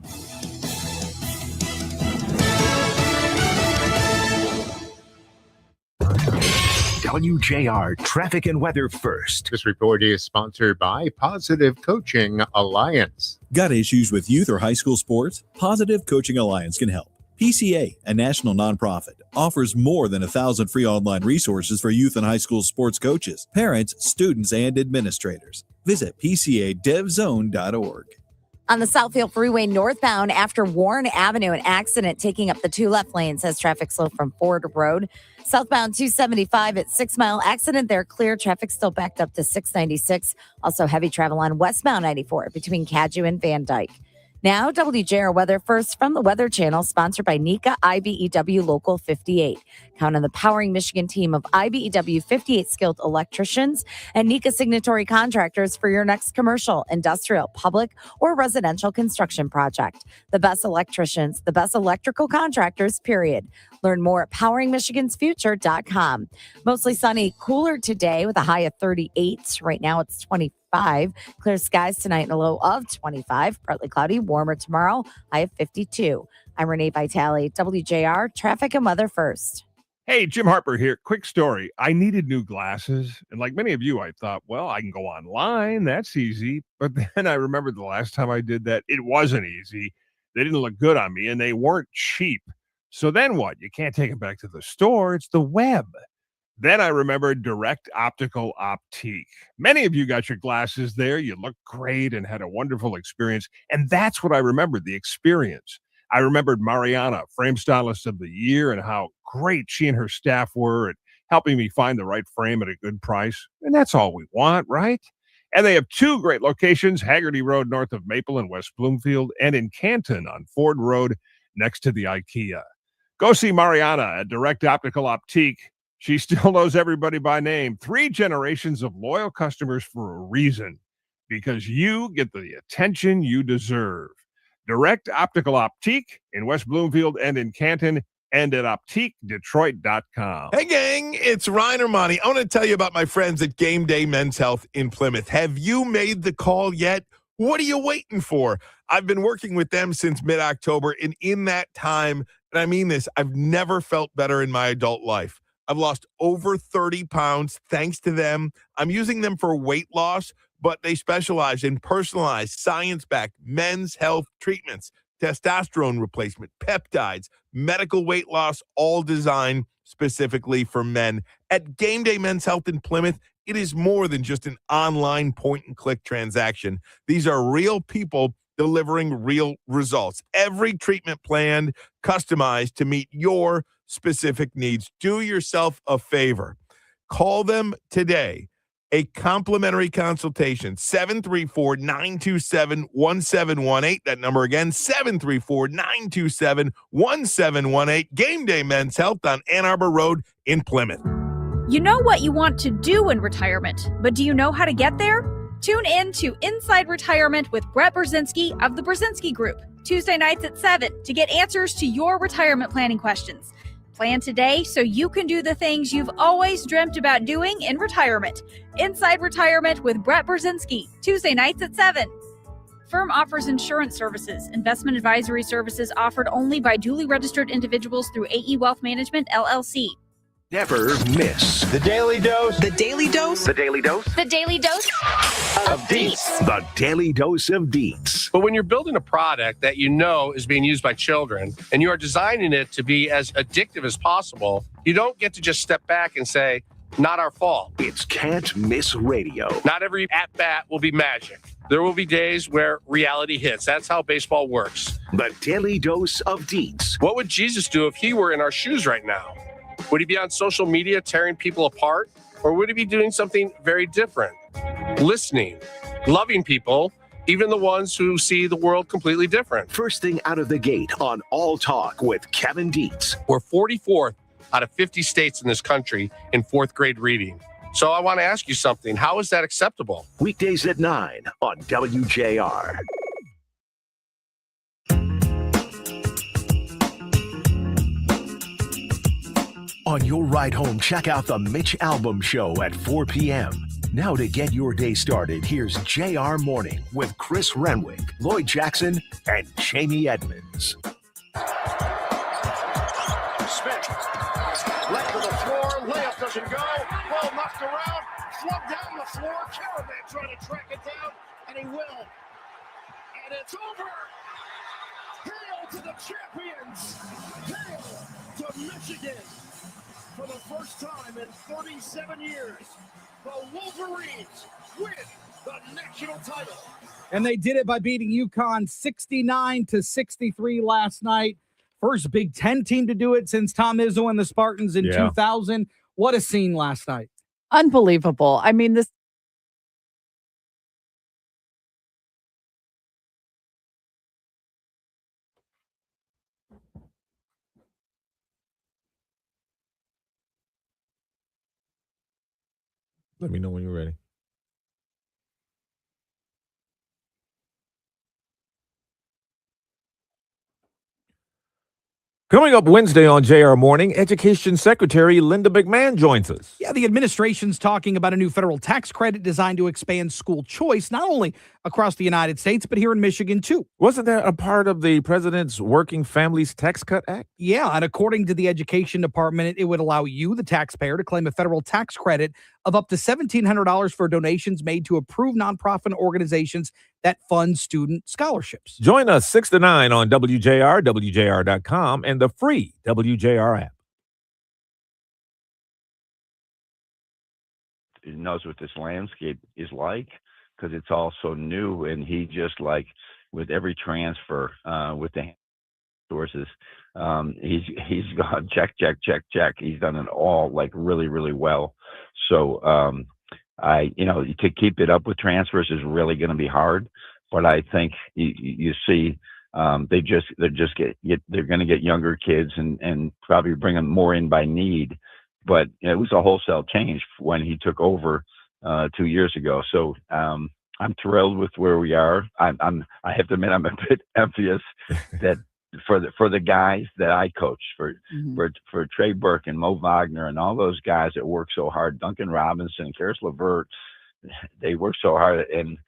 WJR Traffic and Weather First. This report is sponsored by Positive Coaching Alliance. Got issues with youth or high school sports? Positive Coaching Alliance can help. PCA, a national nonprofit, offers more than 1,000 free online resources for youth and high school sports coaches, parents, students, and administrators. Visit PCADevZone.org. On the Southfield Freeway northbound after Warren Avenue, an accident taking up the 2 left lanes as traffic slow from Ford Road. Southbound 275 at 6 Mile, accident there, clear. Traffic still backed up to 696. Also heavy travel on westbound 94 between Cadgett and Van Dyke. Now, WJR Weather First from the Weather Channel, sponsored by NECA IBEW Local 58. Count on the Powering Michigan team of IBEW 58 skilled electricians and NECA signatory contractors for your next commercial, industrial, public, or residential construction project. The best electricians, the best electrical contractors, period. Learn more at poweringmichigansfuture.com. Mostly sunny, cooler today with a high of 38. Right now it's 25. Clear skies tonight and a low of 25. Partly cloudy, warmer tomorrow, high of 52. I'm Renee Vitale, WJR Traffic and Weather First. Hey, Jim Harper here. Quick story. I needed new glasses. And like many of you, I thought, well, I can go online. That's easy. But then I remembered the last time I did that, it wasn't easy. They didn't look good on me and they weren't cheap. So then what? You can't take them back to the store. It's the web. Then I remembered Direct Optical Optique. Many of you got your glasses there. You looked great and had a wonderful experience. And that's what I remembered, the experience. I remembered Mariana, Frame Stylist of the Year, and how great she and her staff were at helping me find the right frame at a good price. And that's all we want, right? And they have two great locations, Haggerty Road north of Maple in West Bloomfield, and in Canton on Ford Road next to the IKEA. Go see Mariana at Direct Optical Optique. She still knows everybody by name. 3 generations of loyal customers for a reason, because you get the attention you deserve. Direct Optical Optique in West Bloomfield and in Canton, and at OptiqueDetroit.com. Hey, gang, it's Ryan Armani. I want to tell you about my friends at Game Day Men's Health in Plymouth. Have you made the call yet? What are you waiting for? I've been working with them since mid-October, and in that time, and I mean this, I've never felt better in my adult life. I've lost over 30 pounds thanks to them. I'm using them for weight loss, but they specialize in personalized, science-backed men's health treatments, testosterone replacement, peptides, medical weight loss, all designed specifically for men. At Game Day Men's Health in Plymouth, it is more than just an online point-and-click transaction. These are real people delivering real results. Every treatment planned, customized to meet your specific needs. Do yourself a favor. Call them today. A complimentary consultation, 734-927-1718. That number again, 734-927-1718. Game Day Men's Health on Ann Arbor Road in Plymouth. You know what you want to do in retirement, but do you know how to get there? Tune in to Inside Retirement with Brett Brzezinski of the Brzezinski Group, Tuesday nights at 7 to get answers to your retirement planning questions. Plan today so you can do the things you've always dreamt about doing in retirement. Inside Retirement with Brett Brzezinski, Tuesday nights at 7. Firm offers insurance services. Investment advisory services offered only by duly registered individuals through AE Wealth Management, LLC. Never miss The Daily Dose. The Daily Dose. The Daily Dose The Daily Dose of Deets. The Daily Dose of Deets. But when you're building a product that you know is being used by children and you are designing it to be as addictive as possible, you don't get to just step back and say, not our fault. It's Can't Miss Radio. Not every at-bat will be magic. There will be days where reality hits. That's how baseball works. The Daily Dose of Deets. What would Jesus do if he were in our shoes right now? Would he be on social media tearing people apart? Or would he be doing something very different? Listening, loving people, even the ones who see the world completely different. First thing out of the gate on All Talk with Kevin Dietz. We're 44th out of 50 states in this country in 4th grade reading. So I want to ask you something. How is that acceptable? Weekdays at 9 on WJR. On your ride home, check out the Mitch Albom Show at 4 p.m. Now to get your day started, here's JR Morning with Chris Renwick, Lloyd Jackson, and Jamie Edmonds. Smith, left to the floor, layup doesn't go, ball knocked around, slugged down the floor, Caravan trying to track it down, and he will. And it's over! Hail to the champions! Hail to Michigan! For the first time in 37 years, the Wolverines win the national title. And they did it by beating UConn 69-63 last night. First Big Ten team to do it since Tom Izzo and the Spartans in 2000. What a scene last night. Unbelievable. I mean, this. Let me know when you're ready. Coming up Wednesday on JR Morning, Education Secretary Linda McMahon joins us. Yeah, the administration's talking about a new federal tax credit designed to expand school choice, not only across the United States, but here in Michigan, too. Wasn't that a part of the president's Working Families Tax Cut Act? Yeah, and according to the Education Department, it would allow you, the taxpayer, to claim a federal tax credit of up to $1,700 for donations made to approved nonprofit organizations that fund student scholarships. Join us 6 to 9 on WJR, WJR.com, and the free WJR app. He knows what this landscape is like because it's all so new, and he just like with every transfer with the sources, he's gone check. He's done it all like really, really well. So to keep it up with transfers is really going to be hard. But I think you see they're going to get younger kids and probably bring them more in by need. But it was a wholesale change when he took over 2 years ago. So I'm thrilled with where we are. I have to admit I'm a bit envious that for the guys that I coach, for Trey Burke and Mo Wagner and all those guys that work so hard, Duncan Robinson, Karis LeVert, they work so hard and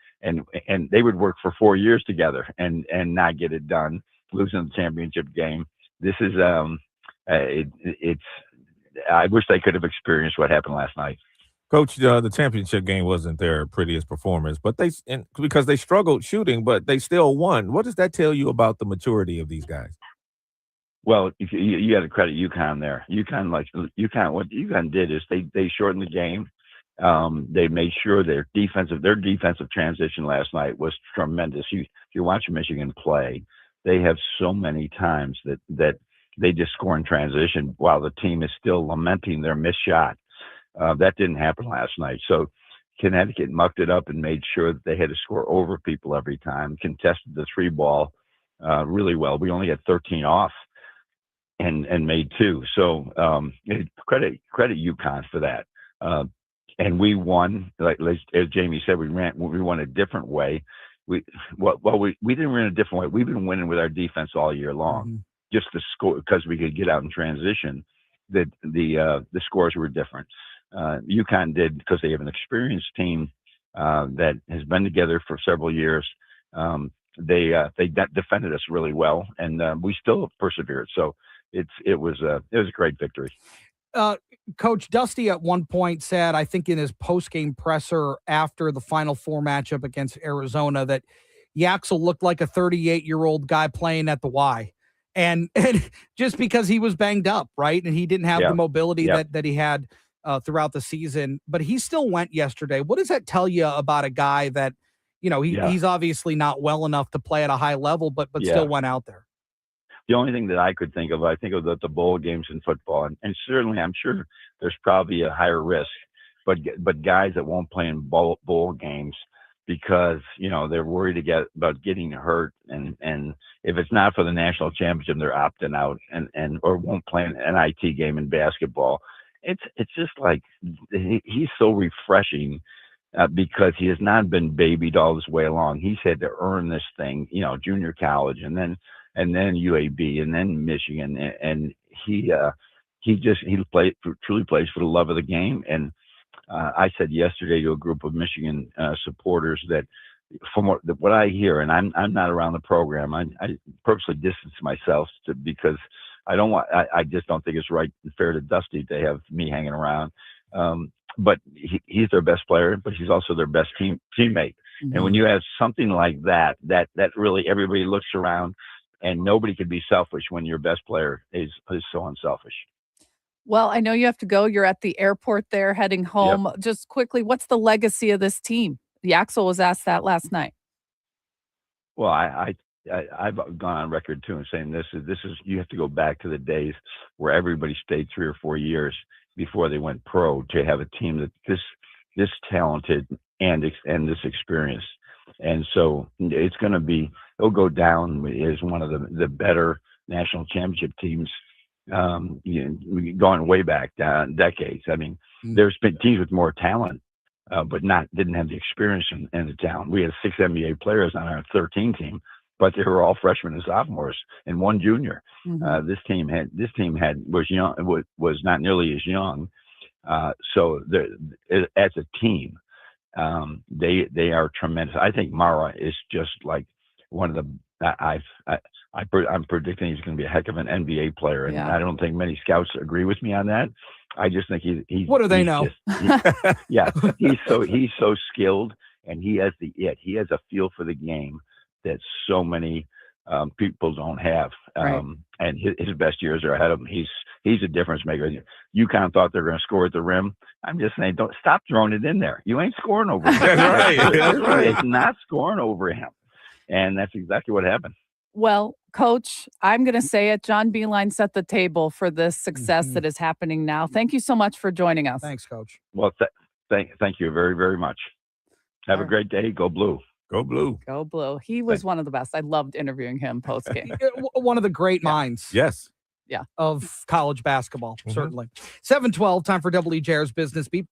they would work for 4 years together and not get it done, losing the championship game. This is I wish they could have experienced what happened last night. Coach, the championship game wasn't their prettiest performance, but because they struggled shooting, but they still won. What does that tell you about the maturity of these guys? Well, you got to credit UConn there. What UConn did is they shortened the game. They made sure their defensive transition last night was tremendous. If you're watching Michigan play, they have so many times that they just score in transition while the team is still lamenting their missed shot. That didn't happen last night. So Connecticut mucked it up and made sure that they had to score over people every time, contested the three ball really well. We only had 13 off and made 2. So credit UConn for that. And we won, like as Jamie said, we won a different way. We didn't win a different way. We've been winning with our defense all year long, just to score because we could get out in transition. That the scores were different. UConn did because they have an experienced team that has been together for several years. They defended us really well, and we still persevered. So it was a great victory. Coach Dusty at one point said, I think in his post-game presser after the Final Four matchup against Arizona, that Yaxel looked like a 38-year-old guy playing at the Y. And just because he was banged up, right? And he didn't have the mobility that he had throughout the season, but he still went yesterday. What does that tell you about a guy that, he's obviously not well enough to play at a high level, but still went out there? The only thing that I could think of, the bowl games in football, and certainly I'm sure there's probably a higher risk, but guys that won't play in bowl games because they're worried about getting hurt, and if it's not for the national championship, they're opting out and or won't play an NIT game in basketball. It's just like he's so refreshing because he has not been babied all this way along. He's had to earn this thing, junior college and then UAB and then Michigan, and he truly plays for the love of the game. And I said yesterday to a group of Michigan supporters that from what I hear, and I'm not around the program, I purposely distance myself because I just don't think it's right and fair to Dusty to have me hanging around. But he's their best player, but he's also their best teammate. Mm-hmm. And when you have something like that really everybody looks around, and nobody could be selfish when your best player is so unselfish. Well, I know you have to go. You're at the airport there heading home. Yep. Just quickly, what's the legacy of this team? Yaxel was asked that last night. Well, I've gone on record too and saying this is you have to go back to the days where everybody stayed 3 or 4 years before they went pro to have a team that this talented and this experienced. And so it'll go down as one of the better national championship teams, going way back decades. I mean, there's been teams with more talent, but didn't have the experience and the talent. We had 6 NBA players on our 13 team, but they were all freshmen and sophomores and one junior. Mm-hmm. This team was not nearly as young. So as a team, they are tremendous. I think Mara is just like one of the. I'm predicting he's going to be a heck of an NBA player, and I don't think many scouts agree with me on that. I just think he's. What do they know? He's so skilled, and he has the it. He has a feel for the game that so many people don't have. And his best years are ahead of him. He's a difference maker. UConn thought they're going to score at the rim. I'm just saying, don't stop throwing it in there. You ain't scoring over him. That's right. It's not scoring over him, and that's exactly what happened. Well, Coach, I'm going to say it. John Beilein set the table for this success that is happening now. Thank you so much for joining us. Thanks, Coach. Well, thank you very, very much. Have a great day. Go Blue. Go Blue. Go Blue. He was one of the best. I loved interviewing him post game. One of the great minds. Yes. Yeah. Of college basketball, certainly. 7:12, time for WJR's Business Beat.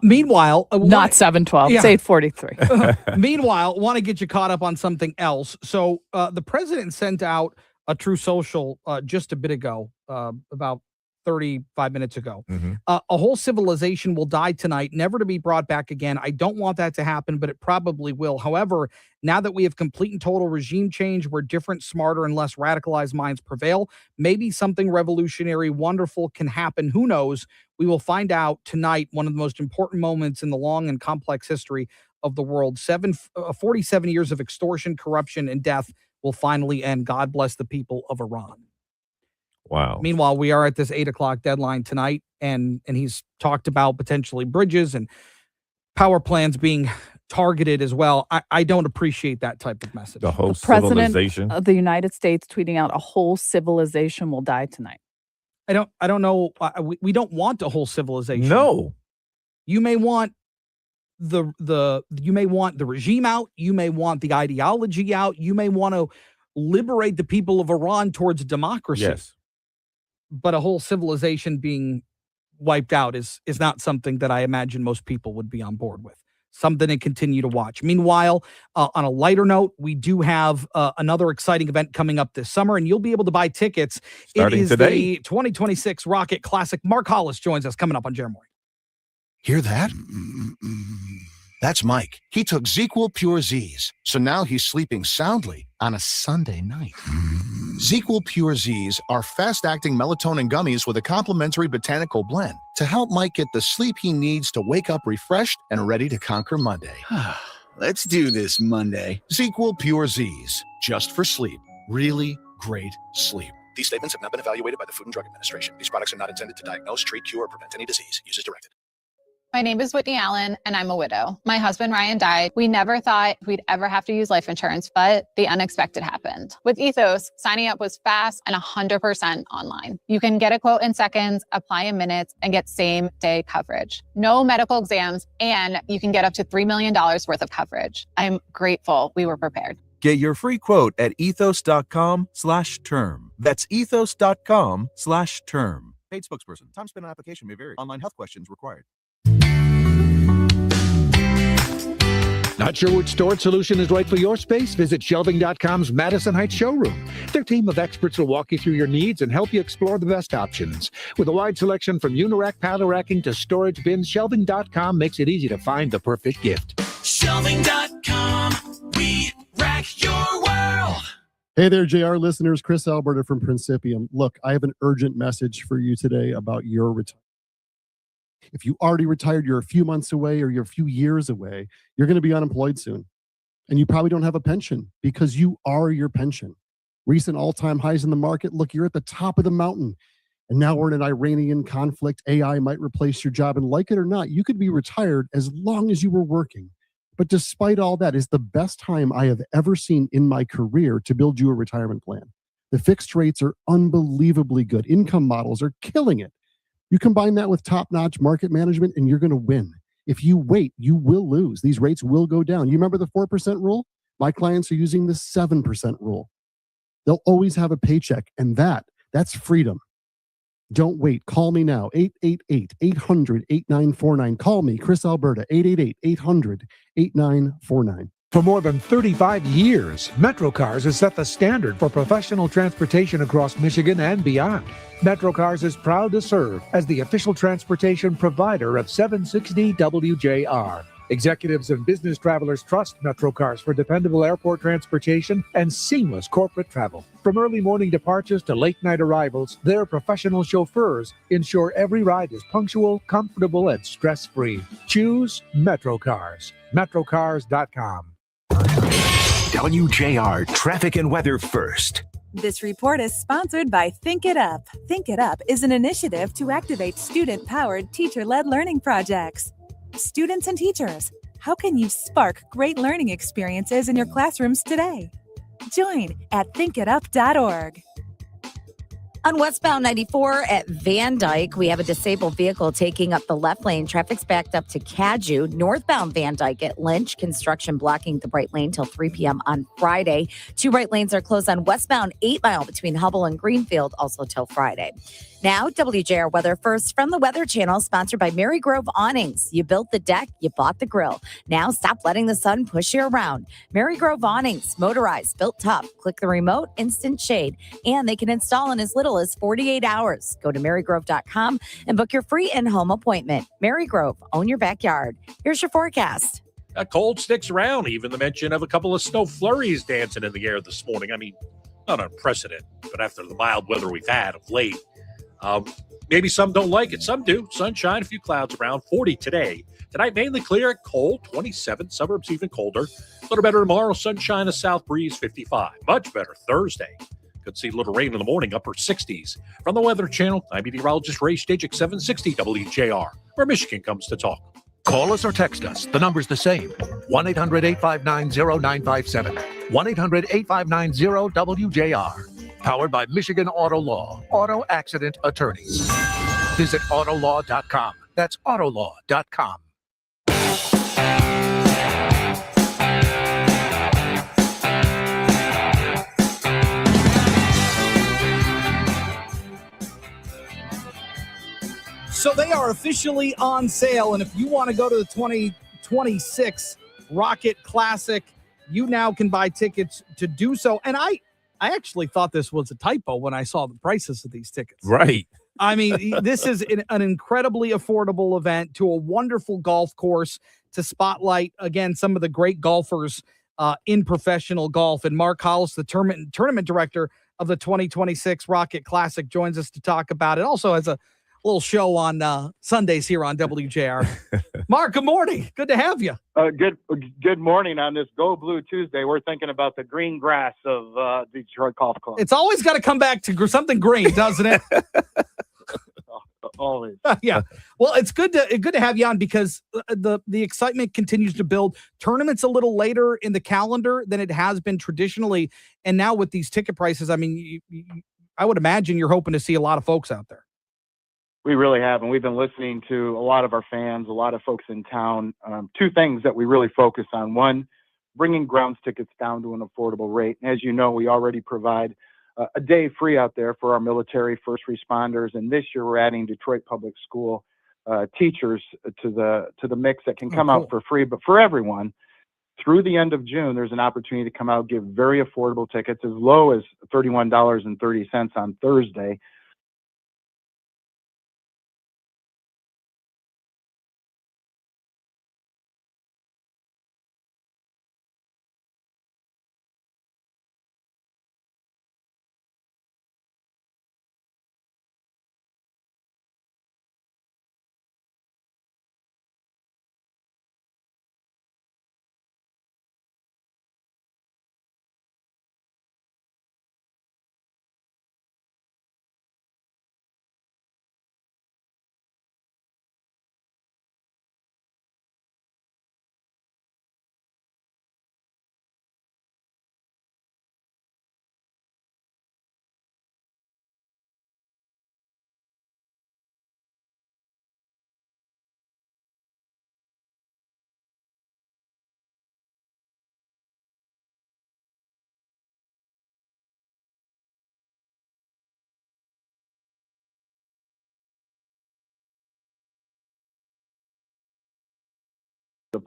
Meanwhile, not 7:12. It's 8:43. Meanwhile, want to get you caught up on something else. So the president sent out a True Social just a bit ago, about 35 minutes ago. A whole civilization will die tonight, never to be brought back again. I don't want that to happen, but it probably will. However, now that we have complete and total regime change where different, smarter, and less radicalized minds prevail, maybe something revolutionary, wonderful can happen. Who knows? We will find out tonight, one of the most important moments in the long and complex history of the world. 47 years of extortion, corruption, and death will finally end. God bless the people of Iran. Wow. Meanwhile, we are at this 8 o'clock deadline tonight, and he's talked about potentially bridges and power plants being targeted as well. I don't appreciate that type of message. The whole President civilization of the United States tweeting out a whole civilization will die tonight. I don't know. We don't want a whole civilization. No. You may want the regime out. You may want the ideology out. You may want to liberate the people of Iran towards democracy. Yes. But a whole civilization being wiped out is not something that I imagine most people would be on board with. Something to continue to watch. Meanwhile, on a lighter note, we do have another exciting event coming up this summer, and you'll be able to buy tickets. Starting it is today. The 2026 Rocket Classic. Mark Hollis joins us coming up on Jeremy. Hear that? That's Mike. He took ZQL Pure Z's, so now he's sleeping soundly on a Sunday night. ZQL Pure Z's are fast-acting melatonin gummies with a complementary botanical blend to help Mike get the sleep he needs to wake up refreshed and ready to conquer Monday. Let's do this Monday. ZQL Pure Z's, just for sleep. Really great sleep. These statements have not been evaluated by the Food and Drug Administration. These products are not intended to diagnose, treat, cure, or prevent any disease. Use as directed. My name is Whitney Allen, and I'm a widow. My husband, Ryan, died. We never thought we'd ever have to use life insurance, but the unexpected happened. With Ethos, signing up was fast and 100% online. You can get a quote in seconds, apply in minutes, and get same-day coverage. No medical exams, and you can get up to $3 million worth of coverage. I'm grateful we were prepared. Get your free quote at ethos.com/term. That's ethos.com/term. Paid spokesperson. Time spent on application may vary. Online health questions required. Not sure which storage solution is right for your space? Visit Shelving.com's Madison Heights showroom. Their team of experts will walk you through your needs and help you explore the best options. With a wide selection from Unirack paddle racking to storage bins, Shelving.com makes it easy to find the perfect gift. Shelving.com, we rack your world. Hey there, JR listeners. Chris Alberta from Principium. Look, I have an urgent message for you today about your retirement. If you already retired, you're a few months away or you're a few years away, you're going to be unemployed soon. And you probably don't have a pension because you are your pension. Recent all-time highs in the market. Look, you're at the top of the mountain. And now we're in an Iranian conflict. AI might replace your job. And like it or not, you could be retired as long as you were working. But despite all that, it's the best time I have ever seen in my career to build you a retirement plan. The fixed rates are unbelievably good. Income models are killing it. You combine that with top-notch market management, and you're going to win. If you wait, you will lose. These rates will go down. You remember the 4% rule? My clients are using the 7% rule. They'll always have a paycheck, and that's freedom. Don't wait. Call me now, 888-800-8949. Call me, Chris Alberta, 888-800-8949. For more than 35 years, MetroCars has set the standard for professional transportation across Michigan and beyond. MetroCars is proud to serve as the official transportation provider of 760 WJR. Executives and business travelers trust MetroCars for dependable airport transportation and seamless corporate travel. From early morning departures to late night arrivals, their professional chauffeurs ensure every ride is punctual, comfortable, and stress-free. Choose MetroCars. MetroCars.com. WJR traffic and weather first. This report is sponsored by Think It Up. Think It Up is an initiative to activate student-powered, teacher-led learning projects. Students and teachers, how can you spark great learning experiences in your classrooms today? Join at thinkitup.org. On westbound 94 at Van Dyke, we have a disabled vehicle taking up the left lane. Traffic's backed up to Cadieux. Northbound Van Dyke at Lynch, construction blocking the right lane till 3 p.m. on Friday. 2 right lanes are closed on westbound 8 Mile between Hubble and Greenfield, also till Friday. Now, WJR weather first from the Weather Channel, sponsored by Mary Grove Awnings. You built the deck, you bought the grill. Now stop letting the sun push you around. Mary Grove Awnings, motorized, built tough. Click the remote, instant shade. And they can install in as little as 48 hours. Go to marygrove.com and book your free in-home appointment. Mary Grove, own your backyard. Here's your forecast. A cold sticks around, even the mention of a couple of snow flurries dancing in the air this morning. I mean, not unprecedented, but after the mild weather we've had of late, maybe some don't like it. Some do. Sunshine, a few clouds around. 40 today. Tonight, mainly clear, cold, 27. Suburbs even colder. A little better tomorrow. Sunshine, a south breeze, 55. Much better Thursday. Could see a little rain in the morning, upper 60s. From the Weather Channel, I'm meteorologist Ray Stagik, 760 WJR, where Michigan comes to talk. Call us or text us. The number's the same. 1-800-859-0957. 1-800-859-0WJR. Powered by Michigan Auto Law. Auto Accident Attorneys. Visit autolaw.com. That's autolaw.com. So they are officially on sale, and if you want to go to the 2026 Rocket Classic, you now can buy tickets to do so. And I actually thought this was a typo when I saw the prices of these tickets. Right. I mean, this is an incredibly affordable event to a wonderful golf course to spotlight, again, some of the great golfers in professional golf. And Mark Hollis, the tournament director of the 2026 Rocket Classic, joins us to talk about it. Also has a little show on Sundays here on WJR. Mark, good morning. Good to have you. Good morning on this Go Blue Tuesday. We're thinking about the green grass of Detroit Golf Club. It's always got to come back to something green, doesn't it? Always. Yeah. Well, it's good to have you on because the excitement continues to build. Tournament's a little later in the calendar than it has been traditionally, and now with these ticket prices, I mean, I would imagine you're hoping to see a lot of folks out there. We really have, and we've been listening to a lot of our fans, a lot of folks in town. 2 things that we really focus on. One, bringing grounds tickets down to an affordable rate. And as you know, we already provide a day free out there for our military, first responders, and this year we're adding Detroit Public School teachers to the mix that can come out for free. But for everyone, through the end of June, there's an opportunity to come out, give very affordable tickets as low as $31.30 on Thursday.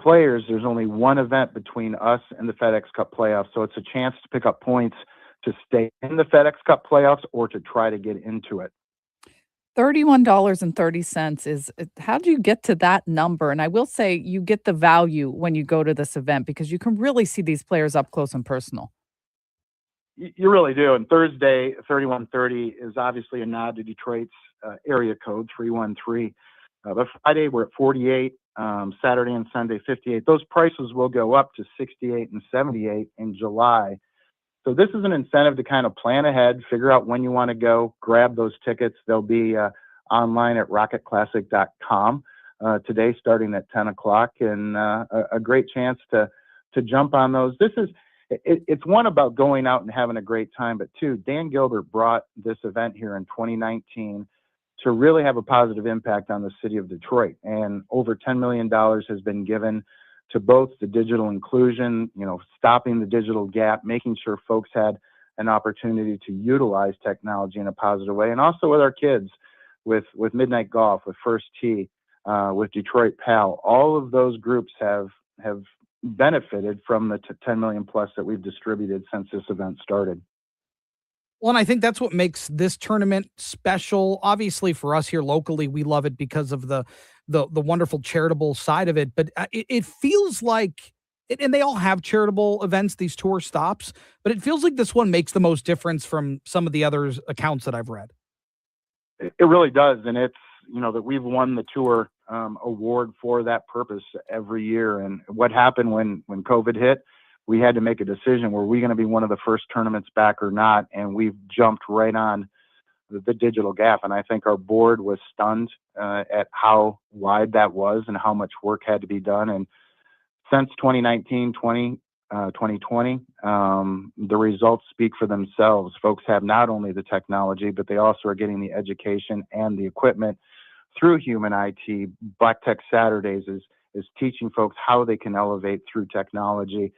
players, there's only one event between us and the FedEx Cup playoffs. So it's a chance to pick up points to stay in the FedEx Cup playoffs or to try to get into it. $31.30 is, how do you get to that number? And I will say you get the value when you go to this event because you can really see these players up close and personal. You really do. And Thursday, 3130 is obviously a nod to Detroit's area code, 313. But Friday, we're at 48. Saturday and Sunday, 58. Those prices will go up to 68 and 78 in July. So this is an incentive to kind of plan ahead, figure out when you want to go, grab those tickets. They'll be online at rocketclassic.com today, starting at 10 o'clock, and a great chance to jump on those. It's one about going out and having a great time, but two, Dan Gilbert brought this event here in 2019 to really have a positive impact on the city of Detroit. And over $10 million has been given to both the digital inclusion, stopping the digital gap, making sure folks had an opportunity to utilize technology in a positive way, and also with our kids, with Midnight Golf, with First Tee, with Detroit PAL. All of those groups have benefited from the 10 million plus that we've distributed since this event started. Well, and I think that's what makes this tournament special. Obviously, for us here locally, we love it because of the wonderful charitable side of it. But it feels like, and they all have charitable events, these tour stops, but it feels like this one makes the most difference from some of the other accounts that I've read. It really does, and it's that we've won the tour award for that purpose every year. And what happened when COVID hit? We had to make a decision. Were we going to be one of the first tournaments back or not? And we've jumped right on the digital gap. And I think our board was stunned at how wide that was and how much work had to be done. And since 2019, 2020, the results speak for themselves. Folks have not only the technology, but they also are getting the education and the equipment through Human IT. Black Tech Saturdays is teaching folks how they can elevate through technology.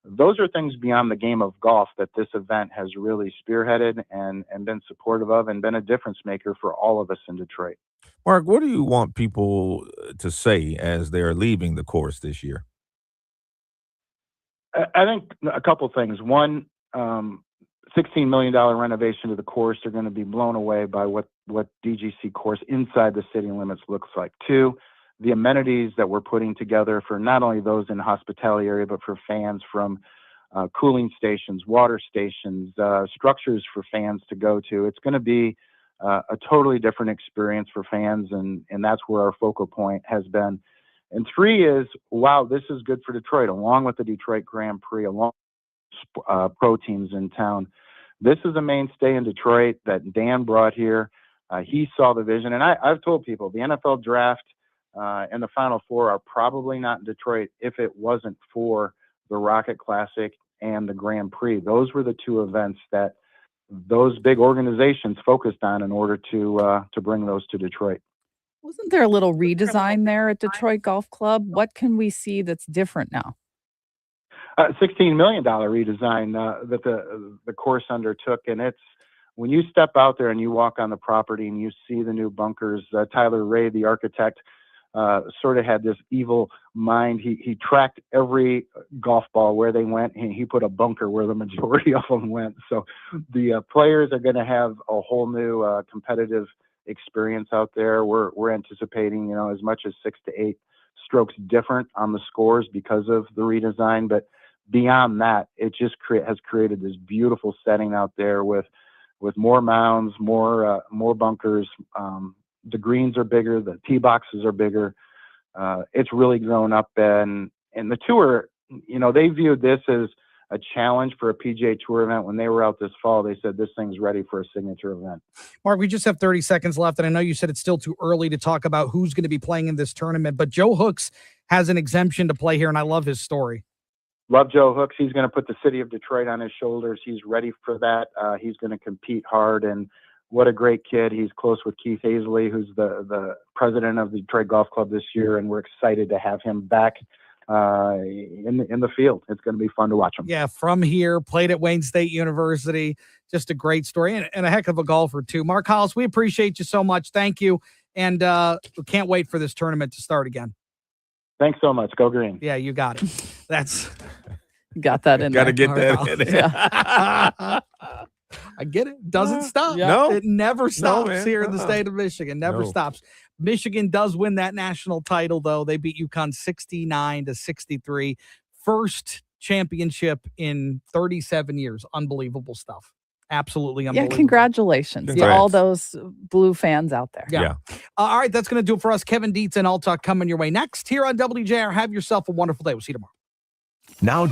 Those are things beyond the game of golf that this event has really spearheaded and been supportive of and been a difference maker for all of us in Detroit. Mark, what do you want people to say as they're leaving the course this year? I think a couple things. One, $16 million renovation to the course. They're going to be blown away by what DGC course inside the city limits looks like. Two, the amenities that we're putting together for not only those in the hospitality area, but for fans, from cooling stations, water stations, structures for fans to go to. It's going to be a totally different experience for fans, and that's where our focal point has been. And three is, wow, this is good for Detroit, along with the Detroit Grand Prix, along with pro teams in town. This is a mainstay in Detroit that Dan brought here. He saw the vision, and I've told people the NFL draft and the Final Four are probably not in Detroit if it wasn't for the Rocket Classic and the Grand Prix. Those were the two events that those big organizations focused on in order to bring those to Detroit. Wasn't there a little redesign there at Detroit Golf Club? What can we see that's different now? $16 million redesign that the course undertook, and it's when you step out there and you walk on the property and you see the new bunkers. Tyler Ray, the architect, sort of had this evil mind. He tracked every golf ball where they went, and he put a bunker where the majority of them went. So the players are going to have a whole new competitive experience out there. We're anticipating, as much as 6 to 8 strokes different on the scores because of the redesign. But beyond that, it just has created this beautiful setting out there with more mounds, more bunkers. The greens are bigger, the tee boxes are bigger. It's really grown up, and the tour, they viewed this as a challenge for a PGA Tour event. When they were out this fall, they said this thing's ready for a signature event. Mark, we just have 30 seconds left, and I know you said it's still too early to talk about who's going to be playing in this tournament, but Joe Hooks has an exemption to play here, and I love his story. Love Joe Hooks. He's going to put the city of Detroit on his shoulders. He's ready for that. He's going to compete hard, and what a great kid. He's close with Keith Hazley, who's the president of the Detroit Golf Club this year, and we're excited to have him back in the field. It's going to be fun to watch him. Yeah, from here, played at Wayne State University. Just a great story and a heck of a golfer, too. Mark Hollis, we appreciate you so much. Thank you, and we can't wait for this tournament to start again. Thanks so much. Go green. Yeah, you got it. That's got that in Got to there. get that in there. Yeah. I get it. Doesn't stop. No. It never stops man. here in the state of Michigan. Never No. stops. Michigan does win that national title, though. They beat UConn 69-63. First championship in 37 years. Unbelievable stuff. Absolutely Yeah, unbelievable. congratulations. Congrats. Yeah, all those blue fans out there. Yeah. All right, that's going to do it for us. Kevin Dietz and All Talk coming your way next here on WJR. Have yourself a wonderful day. We'll see you tomorrow. Now